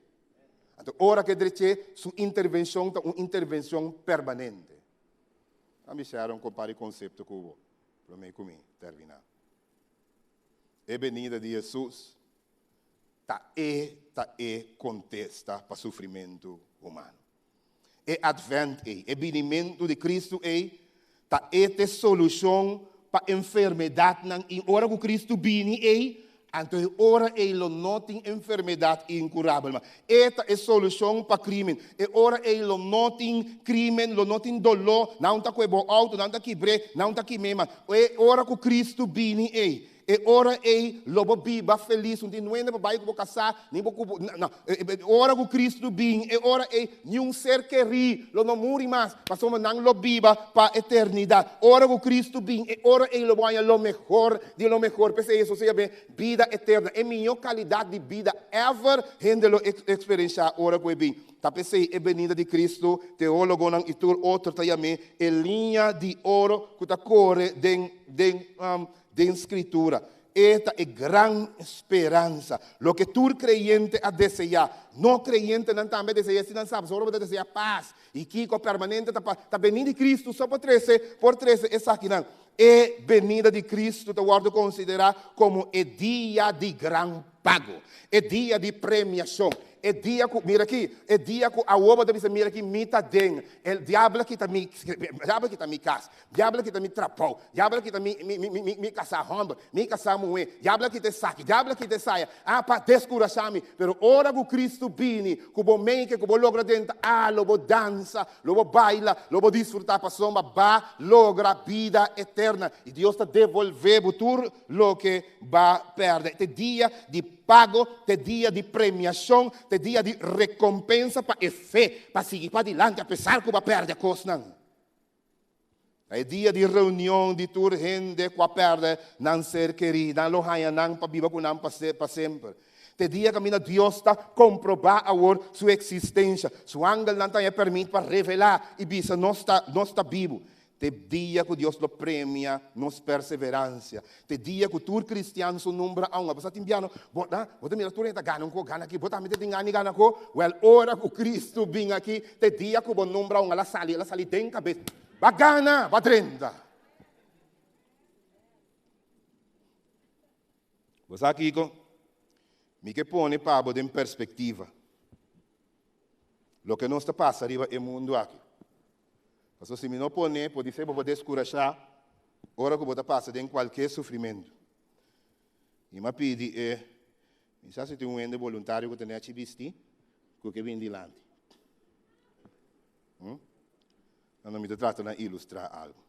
Então, ora que direita, sua intervenção é uma intervenção permanente. A mim será compare conceito com o para mim comigo terminar. É venida de Jesus, tá contesta para sofrimento humano. É advento, é vinimento de Cristo, tá esta solução para a enfermidade, em hora que Cristo vini, então ora lo notem enfermidade incurável. Esta é solução para crime. E ora lo notem crime, lo notem dolor, não está com o auto, não está quebre, não está queimando. E ora que Cristo vini, e ora lobo biba feliz, não é para baixo casar, nem para não. Ora que Cristo vini, e ora nenhum ser que ri, lo não muri mais, passou não lo biba para eternidade. Ora que Cristo vini, e ora lo vai lo melhor, de lo melhor, porque isso seja bem vida eterna, é melhor qualidade de vida ever, rendê-lo experienciar ora que vini. Tapesei é venida de Cristo, teólogo não e tur outro também, é linha de ouro que está corre de escritura. Esta é grande esperança. Lo que tu creyente a desejar. Não creyente não também deseja, se não sabe, só para desejar paz. E que com permanente está venida de Cristo, só por 13, essa aqui não. É venida de Cristo, te guardo considerar como é dia de grande pago. É dia de premiação. é dia que, mira aqui, é dia que a obra da mira aqui, mita den, o diabo que está me casa, diabo que está me trapou, diabo que está me caçar romba, me caçar moe, diabo que te saque, diabo que te saia, para descurachar-me, pero ora que Cristo vini, que o homem que o logra dentro, lobo dança, lobo baila, lobo desfrutar para soma, logra vida eterna, e Deus está devolvendo tudo lo que va perder. Te dia de pago, te dia de premiação, te dia de recompensa para a fé, para seguir para adiante, apesar que vai perder a coisa. É dia de reunião de tur gente que vai perder, não ser querido, não lohanha, não para viver com não para sempre. Te dia que Deus está comprovar agora sua existência, seu ángel não tem permite para revelar e bisa não está vivo. Te dia que Deus lo premia nos perseverança. Te dia que tu cristiano su número a uma. Você timbiano, bota mira tu renta gana aqui, bota me te gana ko. Well, ora que Cristo vem aqui, te dia que o número a uma la sali tem cabeça. Ba gana, ba 30. Você aqui com me que pone pabo em perspectiva. Lo que nos está passa arriba é mundo aqui. Mas se me não põe, pode ser para descurachar, ora que você passa em qualquer sofrimento. E me pedi me sabe se tem ende voluntário que tem a te vestir, que vem de lá. Não me trata de ilustrar algo.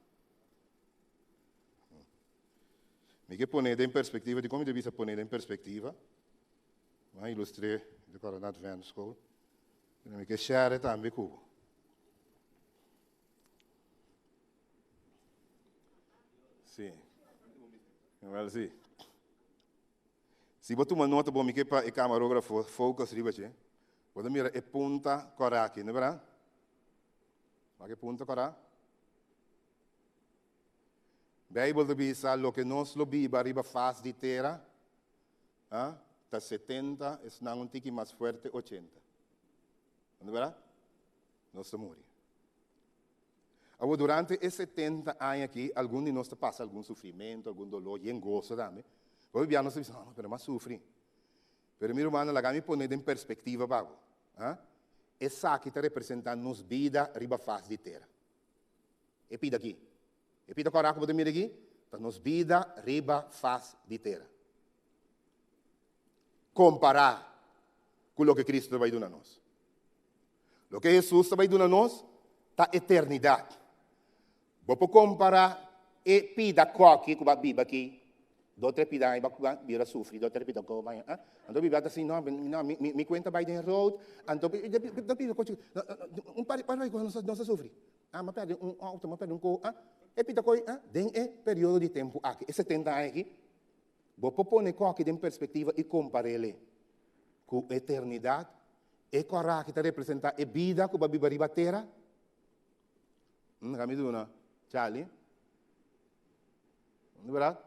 Me que põe em perspectiva, de como devia pôr em perspectiva, mas ilustrei de Coronado Van School, me que share também com Sim. Well, sim. Se você uma nota bom, me que para o camarógrafo focus riba, você mira é ponta cora aqui, não é verdade? Mas que ponta cora? Bible diz lo que nós lo biba riba faz de terra, tá 70, é não um tique mais forte 80. Não é verdade? Nós estamos morrendo. Agora, durante esses 70 anos aqui, alguns de nós passam algum sofrimento, algum dolor, e gozo também. Hoje, já nós dizemos, não, mas sofri. Mas, meu irmão, lá me põe em perspectiva, bago. Essa aqui está representando nos vida riba face de terra. E pida aqui. E pida coraco, você mira aqui? Está nos vida riba face de terra. Comparar com o que Cristo vai dar a nós. O que Jesus vai dar a nós, está eternidade. Vou comparar e pida coque com a Bíblia aqui. Doutor pida aí vai vir a sofrer, doutor pida com vai. Então Bíblia assim não, me conta by the road, então pida coche. Para com não sofre. Mas perde auto, mas perde co. E pida coi, den período de tempo aqui, 70 anos aqui. Vou pôr coque em perspectiva e comparar ele com a eternidade. E corra que representa a vida que a Bíblia riba terra. Kami doon Charlie. Não é verdade?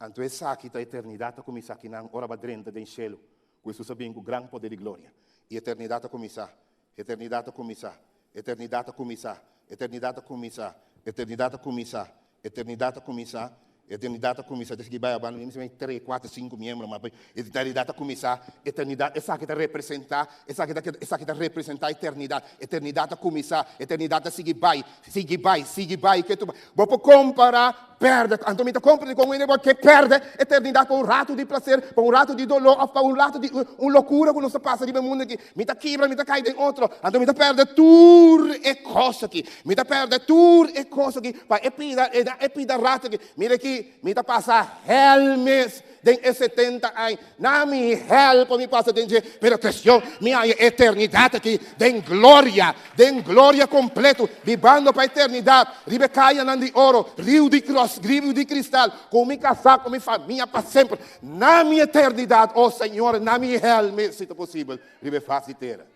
Então essa aqui a eternidade a começar aqui na hora badrenta do cielo. Com isso sabem com grande poder de glória. E a eternidade a começar. Eternidade a começar. Eternidade a começar. Eternidade a começar. Eternidade a começar. Eternidade a começar. Eternidade a começar. Desde que vai abaixo, mesmo 3, 4, 5 membros, mas eternidade a começar. Eternidade, essa aqui está representar, essa aqui está representar a eternidade. Eternidade a começar, eternidade a seguir vai, que tu vou comparar, perde, então me compra com ele que perde eternidade para um rato de prazer, para um rato de dolor, para um rato de uma loucura que não se passa de mundo aqui. Me tá quebra, me tá cai em outro, então me tá perde tudo é coisa aqui, me tá perde tudo é coisa aqui, para epida rato aqui, mira aqui. Me tá passar hell mes den 70 anos. Na mi hell para me passar den pero questão minha eternidade aqui den glória completo, vivendo para a eternidade. Ribe caia nan de ouro, rio de cross, rio de cristal, com me casar com minha família para sempre. Na minha eternidade, oh Senhor, na mi hell mes se é possível, ribe faz de terra.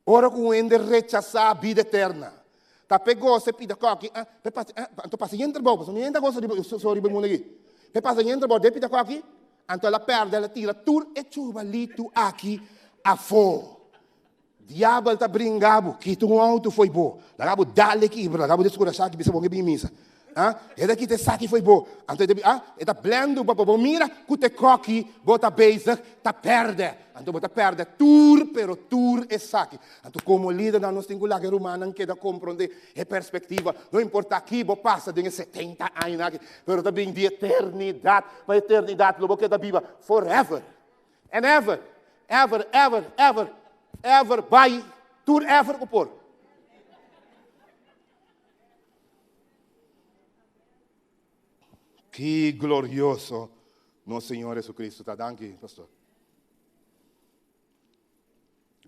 Ora com ende rechazar a vida eterna. Tá pegou, você pida coque, então passa entra bobo, não entra gosto de sorri bem mundo aqui. Passa entra bobo, pida coque, então ela perde, ela tira tur e chuva lito aqui a fo. Diabo tá brincando, que tu auto foi bom. Lagabo dale aqui, lagabo descurachar que bisa bom que bem misa. Eda que te saque foi bom. Então, eta blendo, bo mira, que te coque, bota bezig, ta perde. Então, bota perde, tour, pero tour é saque. Então, como líder, nós temos que lá que romana, que da compreender a perspectiva. Não importa aqui, bo passa, tem 70 anos aqui, pero também de eternidade, para eternidade, logo que da Bíblia, forever. And ever, ever, ever, ever, ever, by, tour ever, por. Que glorioso nosso Senhor Jesucristo. Tá dando aqui, pastor.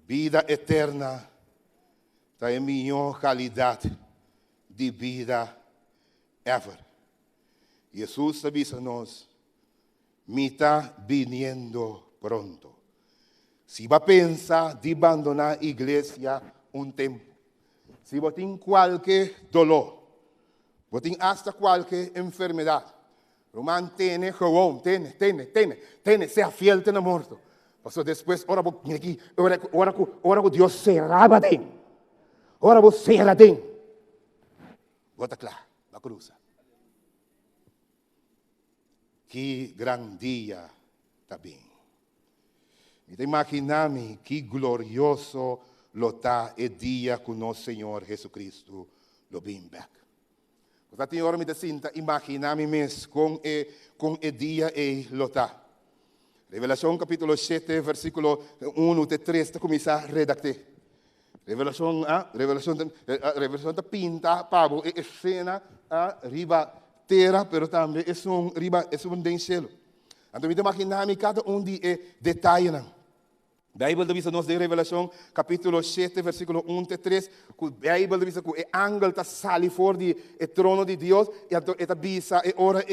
Vida eterna está em melhor qualidade de vida ever. Jesus avisa nós, me está vindo pronto. Se vai pensar de abandonar a igreja tempo, se você tem qualquer dolor, você tem hasta qualquer enfermidade, Roman tiene gewoon, tiene, sea fiel, tiene muerto. Pastor, después, ora aqui, ora com Deus será bem. Ora você será bem. Bota claro, na cruz. Que grande dia também. Me imaginame que glorioso lo está o dia com nosso Senhor Jesus lo bem back. Portanto, Senhor, me sinta imaginar-me mesmo com o dia e lota. Revelação capítulo 7, versículo 1 até 3, está começar a redactar. Revelação da pinta, Pablo, é cena riba terra, pero também é um denselho. Então, me imaginar-me cada de detalhe. A Bíblia diz nos de Revelação, capítulo 7, versículo 1 até 3, que a Bíblia diz que o ángel está sali fora do trono de Deus, e está bisa, e ora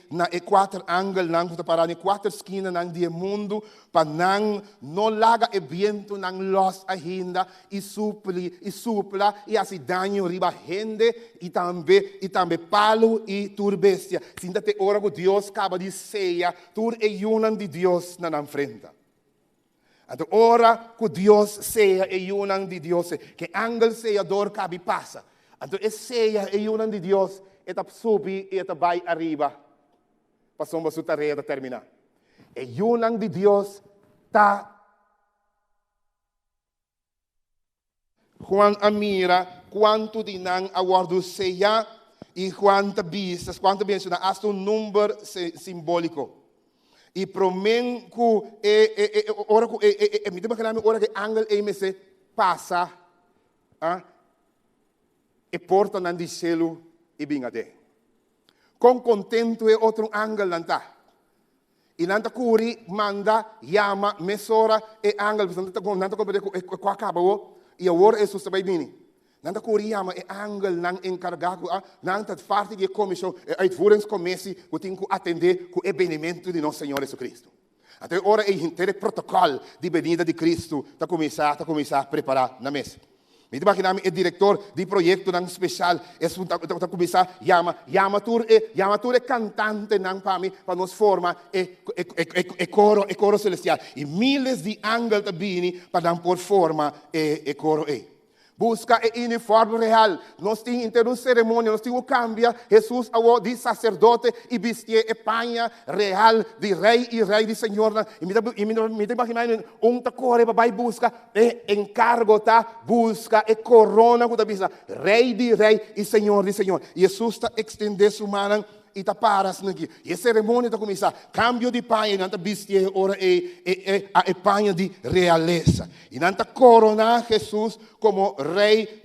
na quatro ángeles, que está parado em quatro esquinas do mundo, para não laga o vento, não los ainda, e supla, e assim dano riba gente, e também palo e turbestia. Sinta te ora que Deus acaba de ceia, tur e unan de Deus na frente. Então, ora que Deus seja e unam de Deus, que ángel seja dor cabe passa. Então, esse seja e unam de Deus, eta subi e eta vai arriba. Passamos a tarefa terminar. E unam de Deus tá Juan amira quanto de nan aguardo seja e quanta bênçãos hasta um número simbólico. E promen que ora que me imaginame ora que ángel MC passa e porta nan di cielo e bingade. Com contento e outro ángel nanta. E nanta curi manda llama mesora e ángel nanta com acabou e agora isso está bem. Nanta curi llama e ángel nan encarregado nanta parte de comissão uitvoeringscommissie que tem que atender com o benimento de nosso Senhor Jesus Cristo. Até ora é inteiro protocolo de venida de Cristo está começar a preparar na mesa. Me imaginamos o diretor de projeto nan especial está começar llama tur é cantante nan para nos formar coro celestial e miles de ángeles também para dar por forma coro Busca o uniforme real. Nós temos uma cerimônia, nós temos cambia. Jesus de sacerdote e vestir a panha real de rei e rei de Senhor. E me imagina tacore vai busca e encargo busca e corona que bisa rei de rei e Senhor de Senhor. Jesus está estendendo sua mão e está paras aqui. E a cerimônia está começando. Cambio de panha, não está vestir ora a panha de realeza. E não está coronar Jesus como rei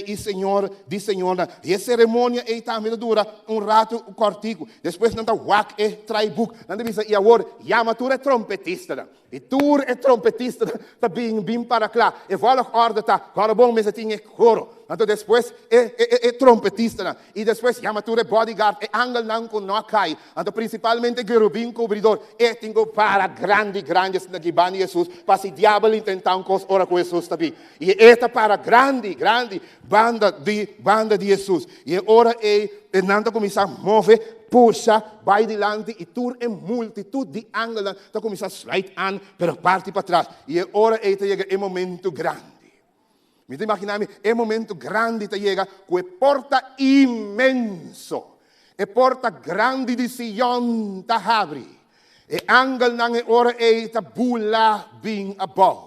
e Senhor de Senhor. E a cerimônia também dura rato cortico. Depois não está wak e traibuc. Não está e agora chama tu é trompetista. E tu é trompetista está bem para lá. E vale a ordem tá. Agora bom mas tinha coro. Então depois é trompetista. E depois chama tu é bodyguard. E angel não com não cai. Então principalmente querubim cobridor. E tenho para grandes na gibani Jesus. Para se diabo intentar um coisa ora com Jesus também. E esta para grande banda de Jesus. E ora não começar a mover, puxa, vai dilante e tur é multitud de ángeles está começar a slide an, pero parte para trás. E ora chega o momento grande. Me imaginame, é momento grande chega com a porta imenso. E porta grande di Sion ta habri. E angel nang e ora e ta bula bing abau.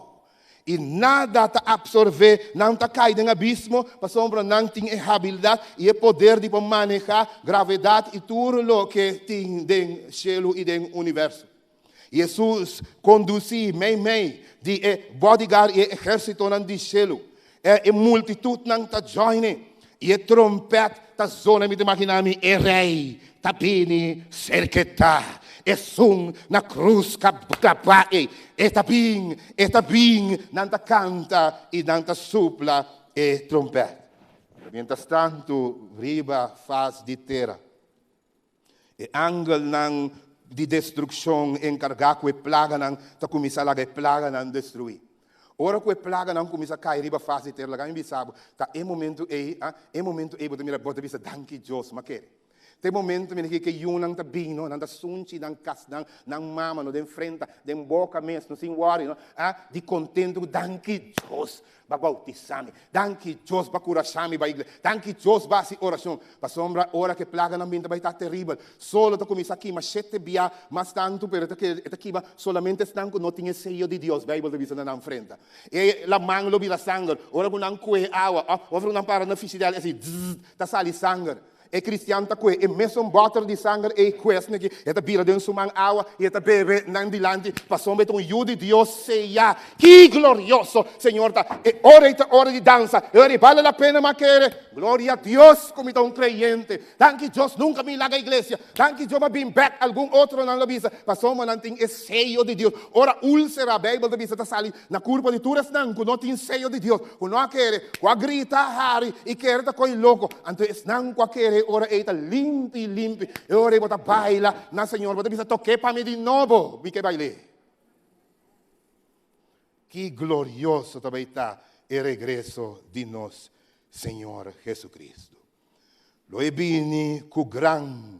E nada ta absorver, não ta cai em abismo, para sombra não tem habilidade e poder de manejar gravidade e tudo o que tem no cielo e no universo. Jesus conduzi mei de bodyguard e exército nan di cielo. E multitud nang ta joine. E trompet ta zona mi imaginami e rei ta bini cerqueta. E sung na cruz capae. E taping nanta canta e nanta supla e trompet. Mientras tanto, riba faz de terra. E angel nang di destruction encargado e plaga nang ta começar a plaga nang destruir. Ora que plaga não começa a cair riba faz de terra, lá em bisabo, tá é momento bota mira bota bisa danke Deus, maquere. Tem momento que yun nang tabino, nang sunchi, nang kas, nang mama, no, den frente, den boca mesmo, no sin worry, no, de contento, danke Deus, ba bautisami, danke Deus, ba curachami, ba igreja, danke Deus, ba si oração, ba sombra, ora que plaga na mente, ba está terrível, solo to começa aqui, mas sete bia, mas tanto, pero eta aqui, solamente estão não tinha sello de Deus, Bible de visa na frente, e la mão lo vira sangue, ora com não coe água, ora não para na fisidade, assim, tá sali sangue. E cristiano ta kwe, e mesmo boter di sangue e quest negi, e ta bira den sumang awa, e ta bebe nan dilanti, pasombe ton yudi Dios seja, que glorioso, Senhor ta, e ora di danza, e ora vale la pena maquere, gloria a Dios, como ta un creyente, danke Dios, nunca me laga iglesia, danke Dios, ma been back, algum outro nan la visa, pasombe nan ting e sello di Dios, ora ulcera, Bible da visa ta sali, na curva di turas nan, ku no ting sello di Dios, ku no quere, qua grita hari, e quere ta coi loco, anto es nan qua quere, ora eita limpi, e ora bota baila, na Senhor, bota bisa toque para mim de novo, vi que baile. Que glorioso também está o regresso de nós, Senhor Jesucristo. Lo ebini com gran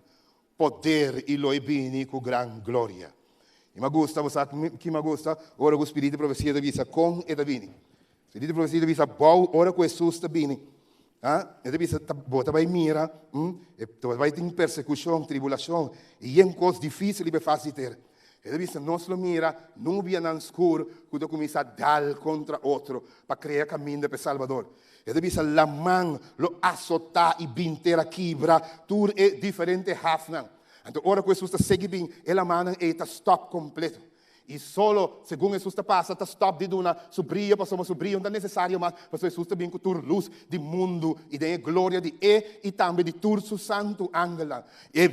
poder e lo ebini com gran glória. E me gusta, você que me gusta, ora o Espírito de profecia da visa com e da vini. O Espírito de profecia da visa bom, ora com Jesus da vini. E depois você vai mirar, vai ter persecução, tribulação, e em coisas difíceis ele vai fazer. E depois nós lo mira, não via no escuro, quando começa a dar contra outro, para criar caminho para Salvador. E depois a mão lo assotar e binteira quebra, tudo é diferente hafnan. Então, ora que Jesus está seguindo, ela manda e está stop completo. E solo, segundo Jesus está passa, está stop de uma sobria, passou uma sobria, não é necessário, mas Jesus está bem com a luz do mundo e da glória de e também de todo o santo ángel. E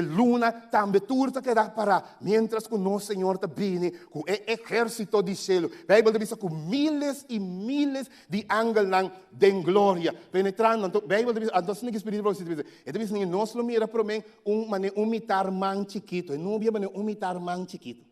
luna também tudo que dá para, mientras que o nosso Senhor está bem, com o exército de céu. A Bíblia diz com miles e miles de ángeles de glória, penetrando. A Bíblia diz, então, se não é Espírito para você dizer, e diz, nós não mira para mim, mitar man chiquito, e não é mitar man chiquito.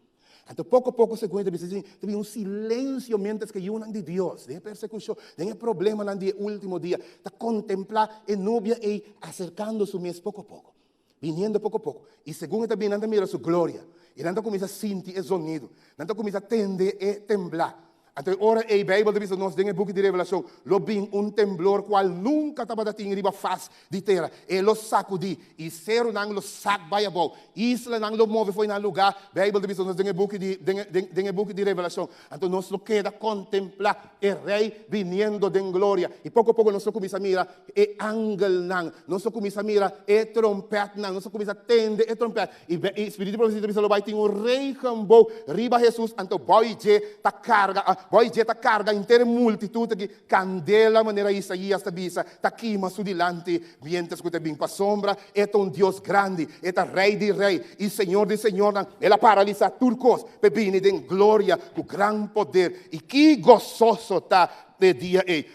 Então, pouco a pouco, segundo, teve um silêncio mientras que eu não de Deus, de persecução, de problema no dia último dia, de contemplar a nubia e acercando-se mês pouco a pouco, vindo pouco a pouco. E segundo também, não mira sua glória, e não começa a sentir o sonido, não começa a tender e temblar. Então, ora, a Bíblia diz, nós temos book de Revelação, lo bem temblor qual nunca estava da tinha riba face de terra. E lo sacudi, e ser não lo sac vai abau. Isla não lo move foi na lugar. A Bíblia diz, nós temos book de Revelação. Então, nós lo queda contemplar o rei vindo de glória. E pouco a pouco nós começa a mirar e ángel não. Nós começa a mirar e trompete não. Nós começa a tender e trompete. E o Espírito de Profecia diz, lo vai ter um rei cambou, riba Jesus, então vai je ta carga. Poi c'è ta carga intera multitude che candela maneira Isaías sta bisa, ta quima su dilante, mientras que te bin pa sombra, é un Dios grande, é ta rei di rei, il Signor di Signor, e la paralisa turcos, pe bini den gloria, con gran poder, e chi gozoso ta de dia e,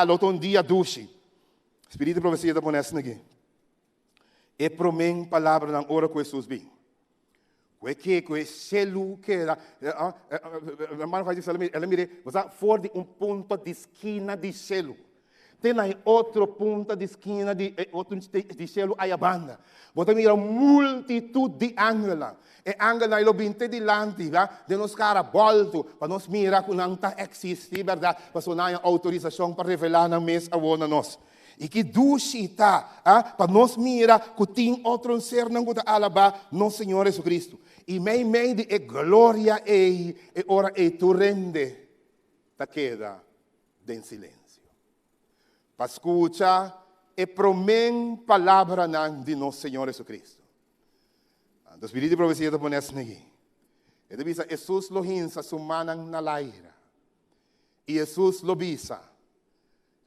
loton dia dushi. Spirito profecia da pones nagi. E promen palavra nan ora com Jesus bin. Que selu que era, a mano faz isso, ela mire, você for de ponto de esquina de selo. Tem aí outro ponto de esquina de outro de selo aí a banda. Você mira multitud de ángeles. E ángeles aí lo binte dilante, de nos cara volto, para nos mirar que não está existe, verdade? Para sonar a autorização para revelar na mesa a nós. E que dushita, para nós mira, que tem outro ser não que alaba, nosso Senhor Jesus Cristo. E meio de glória e ora e tu rende, ta queda em silêncio. Para escutar e promen palavra de nosso Senhor Jesus Cristo. O Espírito de profecia te pones aqui. E te bisa, Jesus lo hinsa sumanang na laira. E Jesus lo bisa.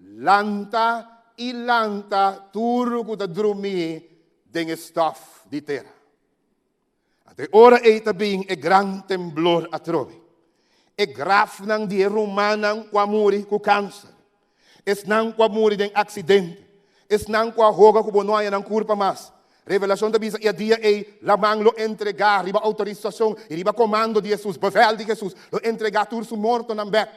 Lanta e lanta turo que drumi den stof di terra. Até ora e tabing e gran temblor atrobe. E graf nang di rumanang kwa muri ku cancer. Es nang kwa muri den accidente. Es nang kwa hoga ku bonoya nang kurpa mas. Revelação da bisa e dia e lamang lo entregar, riba autorização, riba comando de Jesus, bevel de Jesus, lo entregar tur su morto nang back.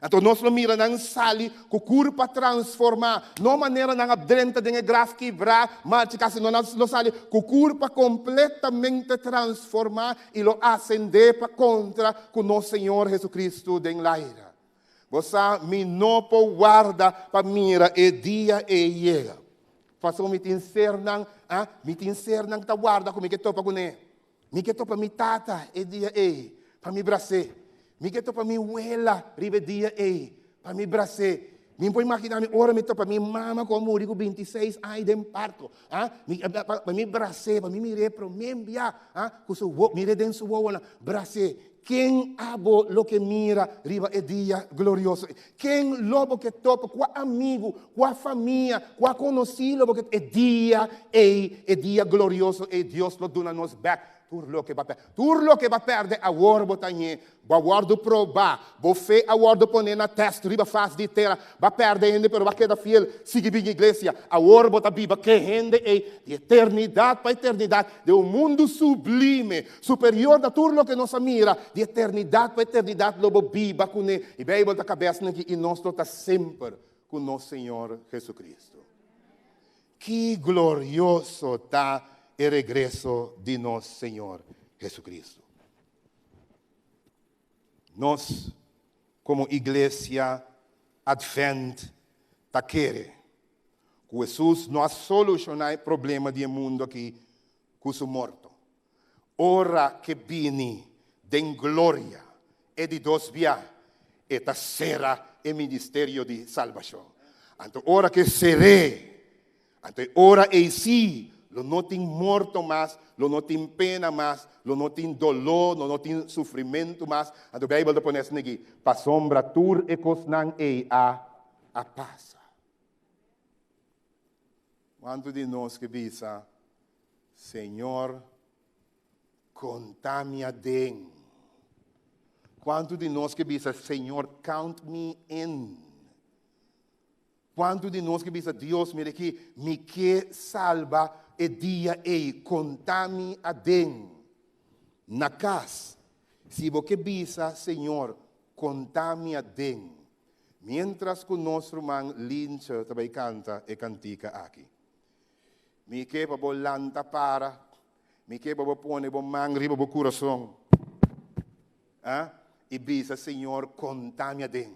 Então nós lo mira nang sali ku kurpa transformar, no maneira nang abdrenta den graf quebrar, mas kasi no lo sali ku kurpa completamente transformar e lo ascender para contra com nosso Senhor Jesus Cristo den laira. Você me não guarda para mira e dia e chega. Passou me tinser nang ta guarda como que topa gune. Mi que topa mi tata e dia e para mi brace. Mi que topa mi abuela ribe dia e para mi brace. Mi pode imaginar mi ora mi topa mi mama com muri com 26 anos de parto. Para mi brace, para mi mire pro membia, com su mire den su wola brace. Quem abo lo que mira riba e dia glorioso. Quem lobo que topa, qua amigo, qua família, qua conhecido, porque é dia glorioso e Deus lo dona nos back. Turlo que va perde a warbo tanye, ba wardo proba, bo fe a wardo pone na testa riba face de terra, ba perde ainda pero ba queda fiel, sigue bem igreja, a warbo ta biba que rende e de eternidade para eternidade, de um mundo sublime, superior da turlo que nos mira, de eternidade para eternidade lobo biba com e Bíblia da cabeça aqui e nós está sempre com nosso Senhor Jesus Cristo. Que glorioso tá e regresso de nosso Senhor Jesus Cristo. Nós, como igreja Advent, tá querendo que Jesus não solucionar o problema do mundo aqui com o morto. Ora que vini den glória e de Deus via, eta será o ministério de salvação. Então, ora que seré, então, ora e si, lo não tem morto mais, lo não tem pena mais, lo não tem dolor, lo não tem sofrimento mais. A Bíblia põe isso aqui. Pa sombra tur e cosnan e a passa. Quanto de nós que bisa, Senhor, conta-me den. Quanto de nós que bisa, Senhor, count me in. Quanto de nós que bisa, Deus, mire que me que salva e dia e contami adem na casa. Se você bisa, Senhor, contami adem. Mientras que o nosso irmão Lincha também canta e cantica aqui. Me que para bolanta para, me que para pôr bo mangri bo coração. E bisa, Senhor, contami adem.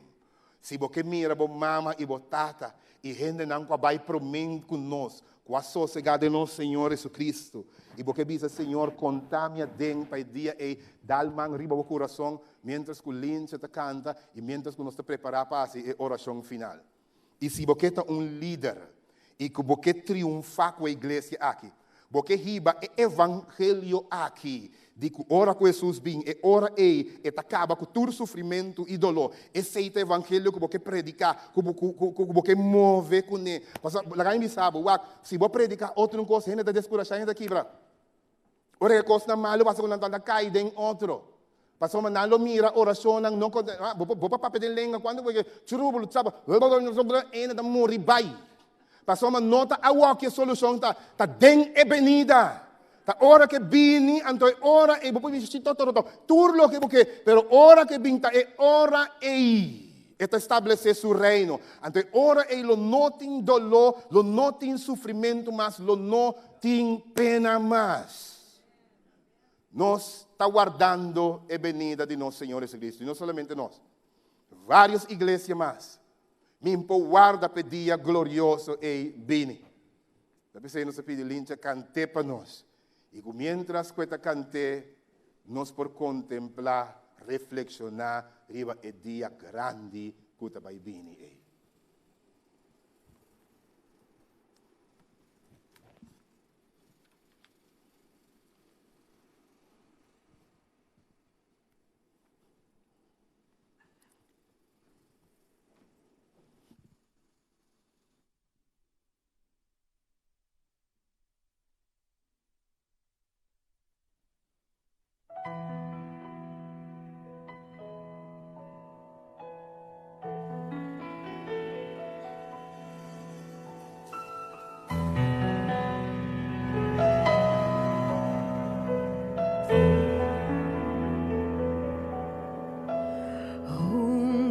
Se você mira bo mama e bo tata e gente não vai promen conosco. Com a sossegada de nosso Senhor Jesus Cristo. E porque diz, Senhor, conta-me dentro para o dia e dá-me riba o coração, mientras que o lince te canta e mientras que nós te preparamos para a oração final. E se você é líder e que você triunfa com a igreja aqui, você riba o evangelho aqui, de que ora com Jesus bem, e ora e acaba com todo sofrimento e dolor. Esse é o evangelho que você predica, que você move com ele. Lá em sabe, se você predicar outra coisa, ainda está descurajando aqui, bra. Ora que coisa malo, passa quando está caindo em outro. Passa quando não mira oração, não conta, vou para papel de língua, quando você churubo, sabe, ainda está morrer vai. Passa quando nota a que a solução está dentro e benida. Ta ora che bini, anto è ora e poi mi si turlo che porque, pero ora che binta è ora e estabelecer su reino. Anto è ora e lo notin dolor, lo notin sofrimento, mas lo notin pena mas. Nós está guardando a venida de nosso Senhor Jesus Cristo, e não somente nós. Várias igrejas mais Mi guarda per dia glorioso e bene. Da pensei nos pedi lincha cante para nós. E mientras que cante, nós por contemplar, reflexionar, riba e dia grande que vai bene.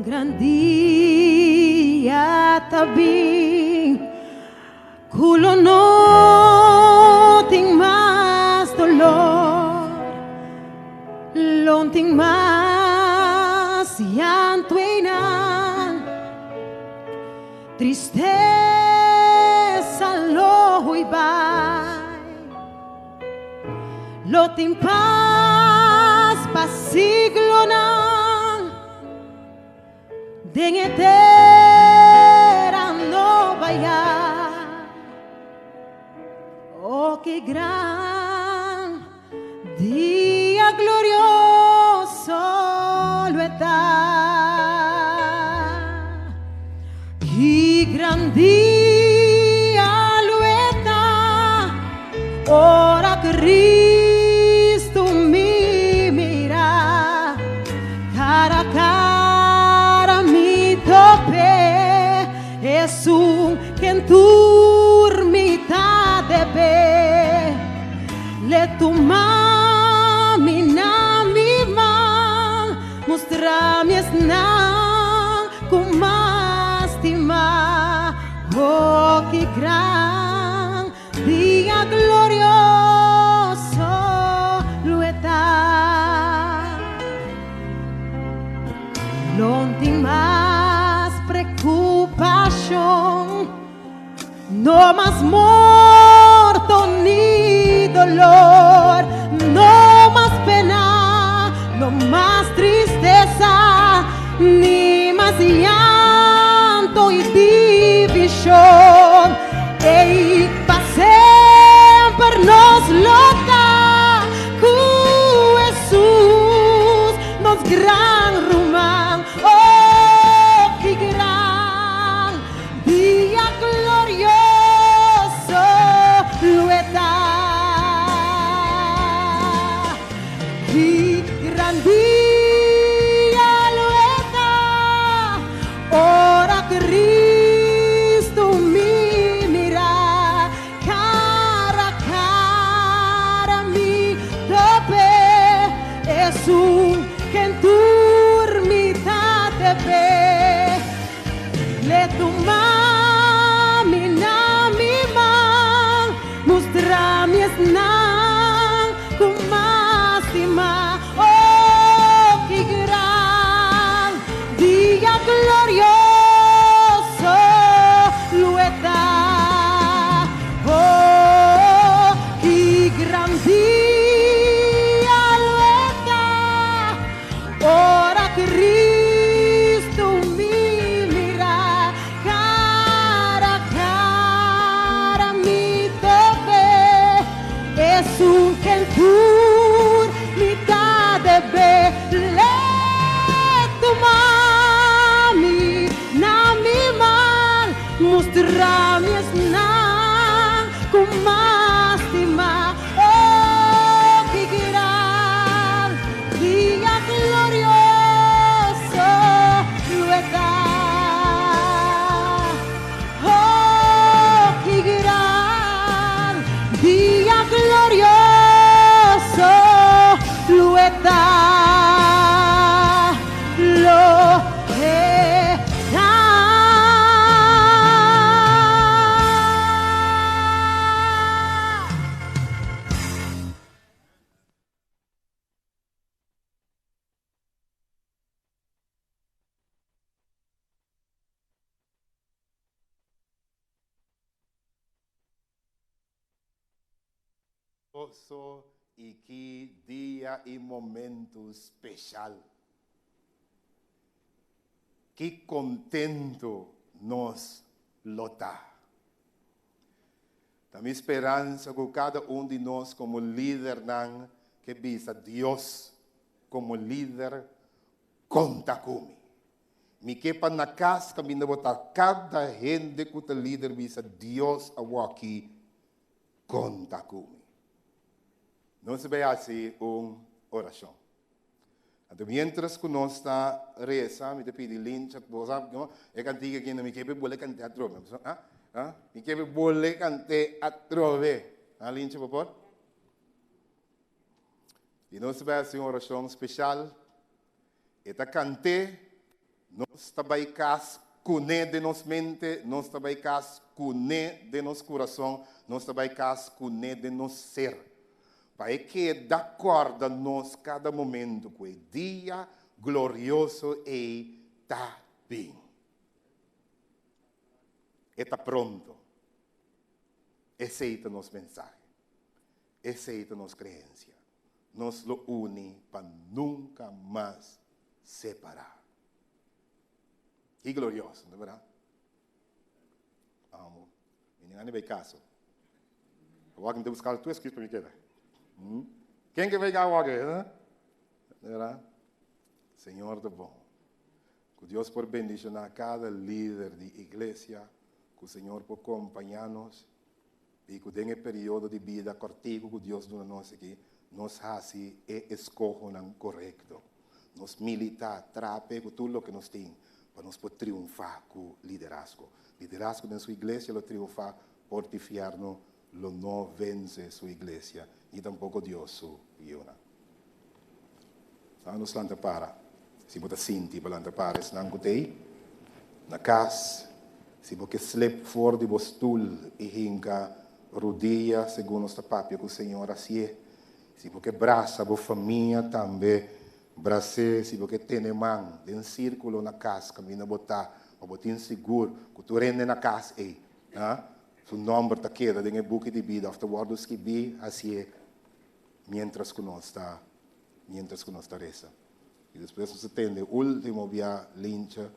Gran dia tabi kulo no ting mas dolor lonting mas yantuinan tristeza lo huibay loting pas pasiglo na den etera no vaya. Oh, qué gran día glorioso lo está. Qué gran día lo está. Ora Cristo mi mira cara a cara. Jesús que en turmita debe le tu mami na mi man mostra mi esna con más estima. Oh, qué gran día glorioso lo está. Lonting más preocupación, no más muerto ni dolor, no más pena, no más tristeza, ni más llanto y división. Y para siempre nos lo da Jesús, nos gran rumán. Oh, qué gran día glorioso lo está. E que dia e momento especial. Que contento nos lota. Também esperança que cada de nós como líder não que visa Deus como líder conta comigo. Me quepa na casa caminho botar cada gente que o líder visa Deus aqui conta comigo. Não se vai assim uma oração. Então, mientras que nós está rezando, me pedi lincha, é cantiga que não me quepe boleh cante a trove. Me quepe boleh cante a trove. Lincha, por favor. E nós vai assim uma oração especial. Eta cante, nós trabalhamos cas cune de nos mente, nós trabalhamos cas cune de nos coração, nós trabalhamos cas cune de nos ser. Para que de acordo a nós cada momento que o dia glorioso está bem. Está pronto. Aceita nos mensagens. Aceita nos crenças. Nos lo une para nunca mais separar. Que glorioso, não é verdade? Amo. Ninguém vai caso. Eu vou buscar a tua escrita para me quedar. Quem que vai ganhar agora? Senhor do bom. Que Deus por bendicionar cada líder de igreja, que o Senhor por acompanhar-nos e que nesse período de vida cortico que Deus dá a nós aqui, nós façamos e escolhamos correto. Nós militar, trape com tudo o que nós temos para nós poder triunfar com o liderazgo. Liderazgo na sua igreja, lo triunfar, fortificar-nos, lo não vence sua igreja. E tampouco Deus su iuna. Nos lanta para. Se você sente para lanta para, se não gostei, na casa, se você slip fora de vostul e hinca rodia, segundo os papia que o Senhor assim, se você braça a família também, brace, se você tem mão, de círculo na casa, caminha botar, ou botar seguro, que tu rende na casa aí, su nome está queda em book de vida, afterwards que bi assim, mientras que nós está reza. E depois você tem o último via lincha,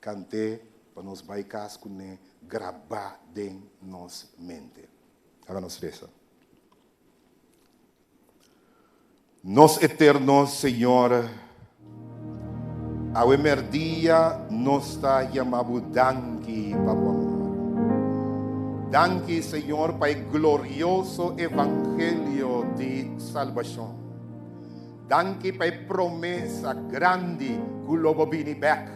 cante, para nos baicas com ne gravar em nossa mente. Agora nós reza. Nos eternos Senhor, ao emerdia nos está chamado danki, papo. Danke, Senhor, para o glorioso evangelho de salvação. Danke para a promessa grande que o lobo vini back.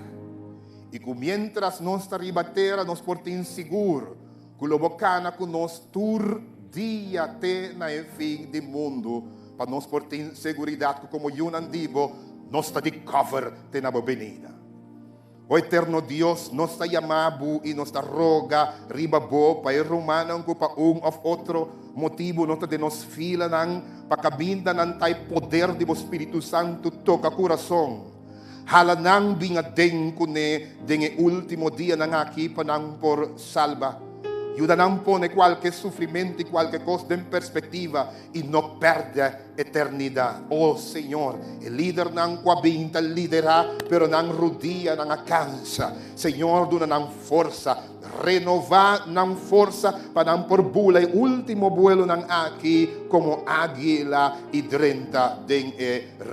E que mientras nós está ribatera, nós portem seguro que o lobo cana que nós tur dia até na fim do mundo, para nós portem seguridade que como Yunandibo, nós está de cover de na venida. O eterno Deus nos está chamando e nos está roga ribabo para romano que para ou outro motivo nós de nos fila para cabinda nan tay poder do Espírito Santo toca coração. Hala nang bingadeng kune denge último dia nang aqui para nang por salva. Ayuda nang pone qualquer sofrimento e qualquer coisa em perspectiva e não perde eternidade. Oh Senhor, o líder não coabinta liderar, pero não rodia, não cansa. Senhor, dona não força, renovar não força para não por bula o último vuelo não aqui como águila e drenta den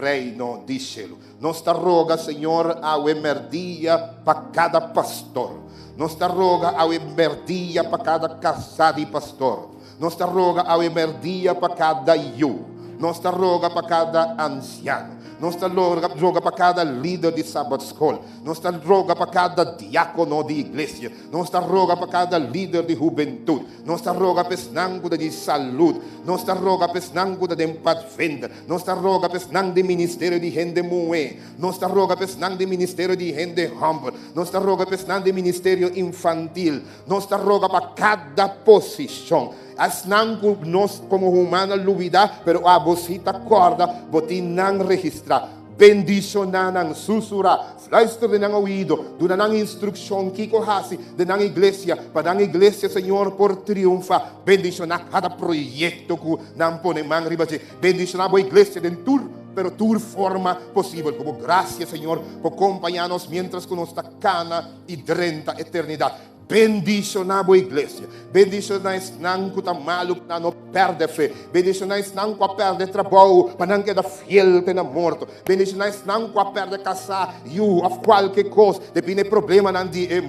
reino de cielo. Nos te roga, Senhor, ao emerdia para cada pastor. Nos te roga ao emerdia para cada casado e pastor. Nos te roga ao emerdia para cada you. Nos te roga para cada anciano. Nos te roga para cada líder de Sabbath School. Nos te roga para cada diácono de igreja. Nos te roga para cada líder de juventude. Nos te roga pesnango de saúde. Nos te roga pesnango de empadvenda. Nos te roga pesnang de ministério de gente moe. Nos te roga pesnang de ministério de gente humble. Nos te roga pesnang de ministério infantil. Nos te roga para cada posição. As não nós como humana lubida, pero a bocita corda, botin não registra. Bendicionar ng susura, fluister din ng ouvido, doon ng instruksyon, kiko hasi, din ng iglesia, padang iglesia, Señor, por triunfa. Bendicionar cada proyecto ko ng ponemang ribaji. Bendicionar a iglesia din tur, pero tu forma posible. Como gracias, Señor, por acompañarnos mientras con nuestra cana y drenta eternidad. Bendicionar a igreja. Bendicionar não que está maluco, não perde fé. Bendicionar não que perde trabalho, para não quedar fiel na morte. Bendicionar não que perde casar, of qualquer coisa. Depende do problema no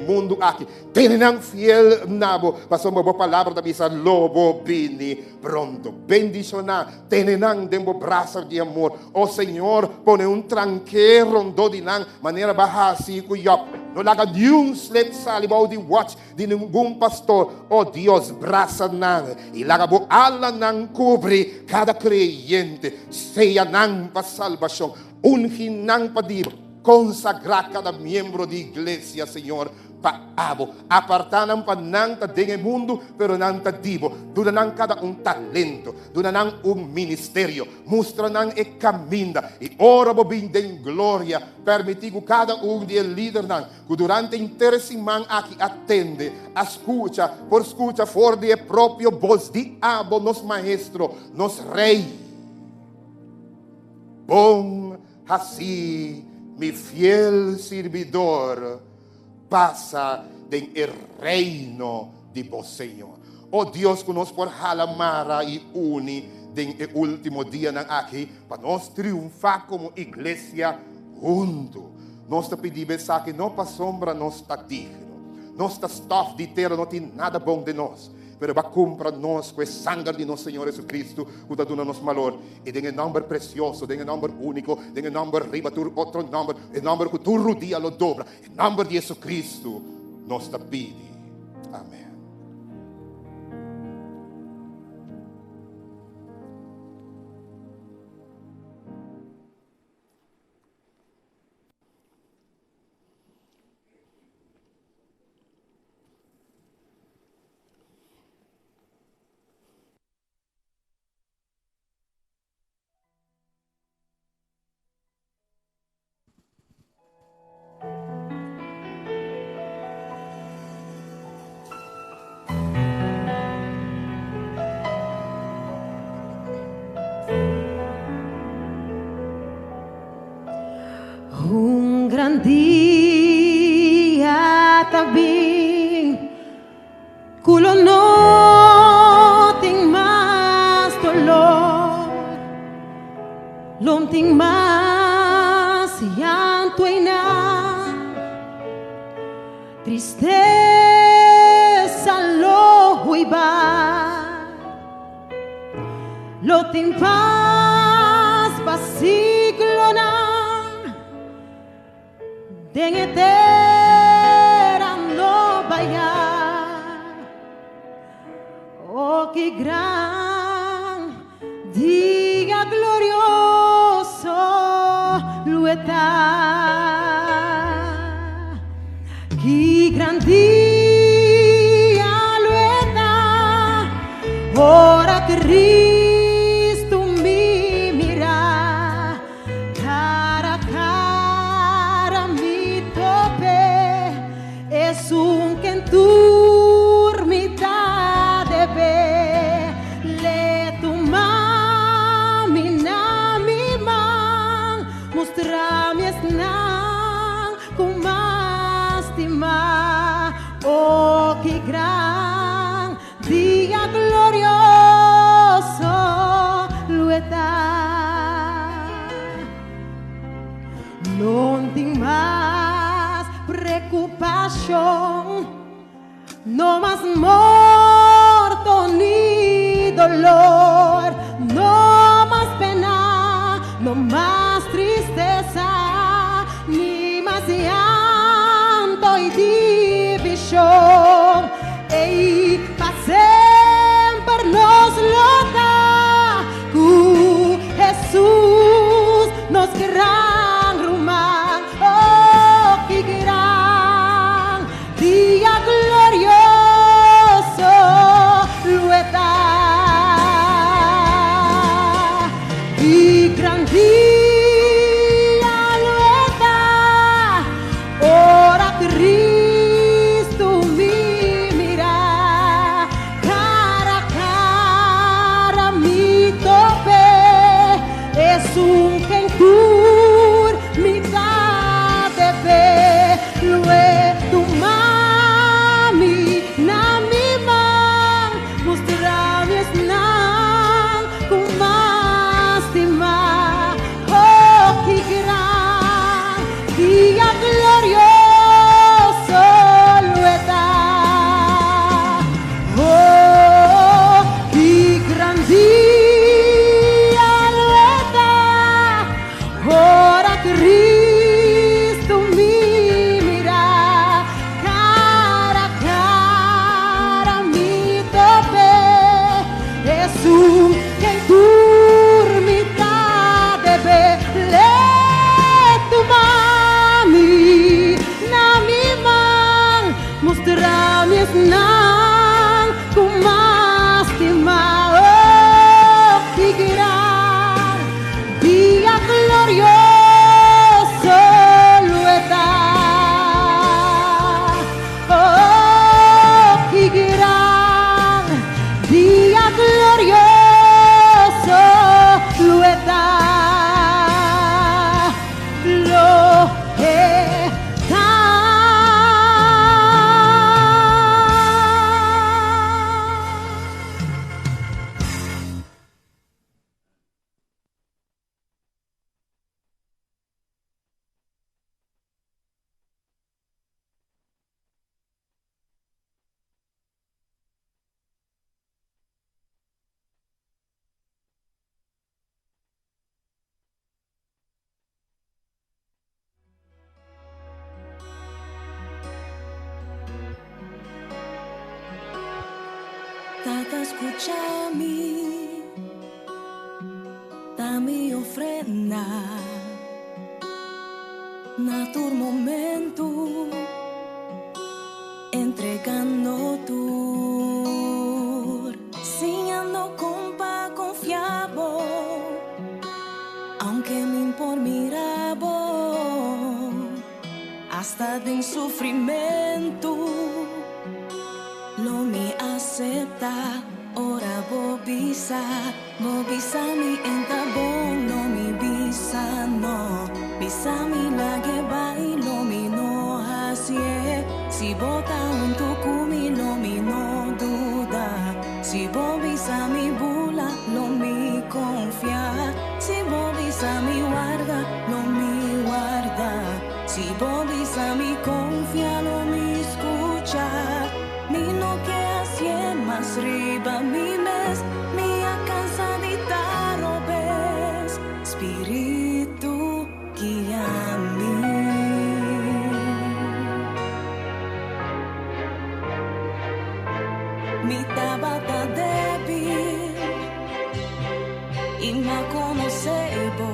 mundo aqui. Tenham fiel nabo. Passou uma boa palavra da missa. Lobo bini pronto. Bendicionar. Tenham tempo braço de amor. O Senhor põe tranqueiro de maneira bahasi kuyop. No laga nenhum slip salibau de watch de nenhum pastor. Oh Deus, braça nang. E laga bo ala nang cubre cada creyente. Seja nang pa salvação. Unhin nang pa di consagrar cada membro de igreja, Senhor. Paabo, apartanan pa nang ta denge mundo, pero nang ta dibo, duna nang cada talento, duna nang ministerio, mostra nang e caminda, e ora bo bindem glória, permitigo cada de líder nang, que durante interesse man aqui atende, escuta, por escuta, for de próprio voz de abo, nos maestro, nos rei. Bom, assim, mi fiel servidor, passa del reino de vos, Señor. Oh Dios, que nos por halamara y uni den el último día aquí, para nos triunfar como iglesia junto. Nos te pedimos que no pa sombra nos está digno. Nos está stuff de terra, não tem nada bom de nós. Pero va compra nós com o sangue de nosso Senhor Jesus Cristo, que dá nos valor. E tem um nome precioso, tem um nome único, tem um nome riba, outro nome, o nome que tu dia lo dobra. O nome de Jesus Cristo, nos te pede. Amém. Un gran día también, culo no tem más dolor, no tem más llanto y nada, tristeza lo huiba, lo tem paz pasiglo na. Den eterna no vaya, oh que gran día glorioso lo está, que gran día lo está, ora Cristo me mira, cara a cara mi tope, es un que en turmita debe, le tu mami na mi man, mostra mi esnan con más estima, oh que gran día glorioso lo está. No tem más preocupación, no más muerto ni dolor, no más pena, no más tristeza, ni más llanto y división. Ey, pa' siempre nos lo da, Jesús nos gran rumar, oh, qué gran día glorioso Tata, escúchame, dame ofrenda, na tu momento, entregando tu, enseñando compa confiabo, aunque me impor mirabo, hasta de sufrimiento. Lo mi acepta, ora bobisa mi entabón, no mi bisa no, bisa mi la que bailo mi no hacie, si bota un tucumi lo mi no duda, si bobisa mi bula lo mi confia, si bobisa mi guarda lo mi guarda, si bobisa mi confia lo mi escucha. Mi no que hace más riba mi mes, mi alcanza de tarobes, espíritu guía-me. Mi tabata débil y me conocebo,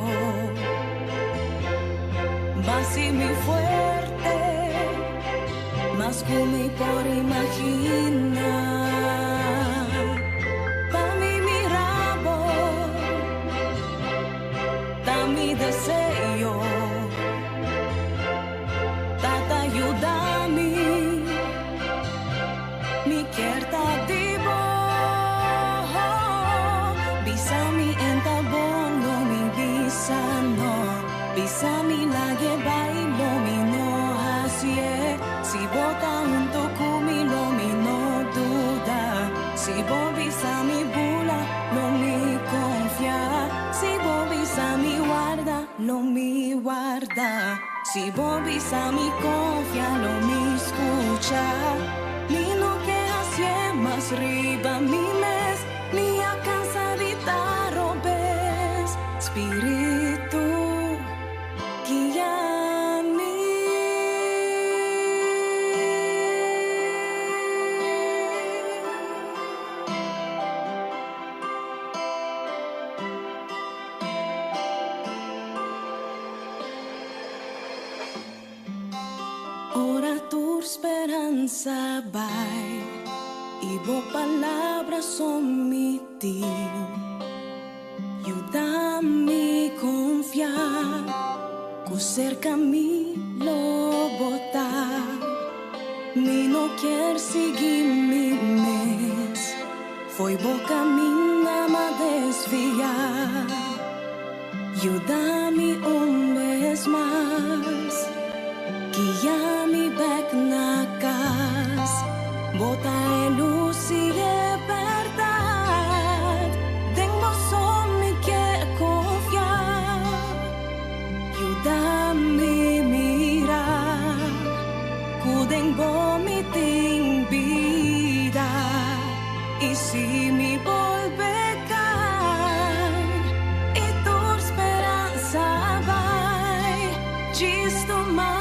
vacío mi fuerte. Mas come por imaginar, pa' mi mirabo, da mi deseo, tata ayúdame, mi quierta divo, visa mi entabón, no mi visa no, visa mi la que bailo, mi no hacie. Si bota un tocumi lo mi no duda, si bobisa mi bula lo mi confia, si bobisa mi guarda lo mi guarda, si bobisa mi confia lo mi escucha, mi no que hace más riba mi mes, mi alcanza de tarobes, espíritu guía. Esperanza vai y vos palabras omitir, ayúdame a confiar, que cerca mi lo botar, mi no quiero seguir mi mes, foi vos camina a desviar, ayúdame vez más. Guía-me back na casa, bota a luz e verdade. Tenho só me que confiar, ajuda-me mirar, cuidem bom me tem vida. E se me volver cair, e tua esperança vai, gisto mais.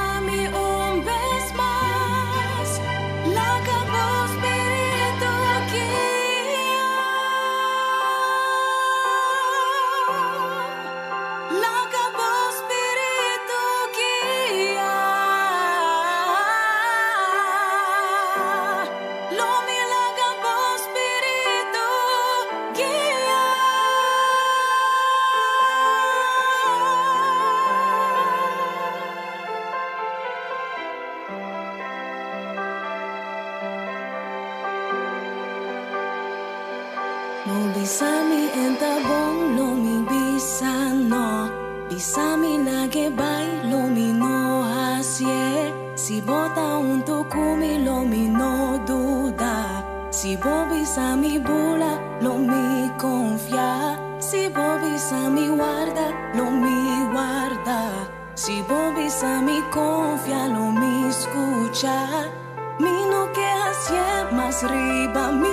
Bisami entabong lo mi bisa no, bisami lagi bailo mi no hacie, si bota un tocumi lo mi no duda, si bo bisami bula lo mi confia, si bo bisami guarda lo mi guarda, si bo bisami confia lo mi escucha, mi no que hacie más riba mi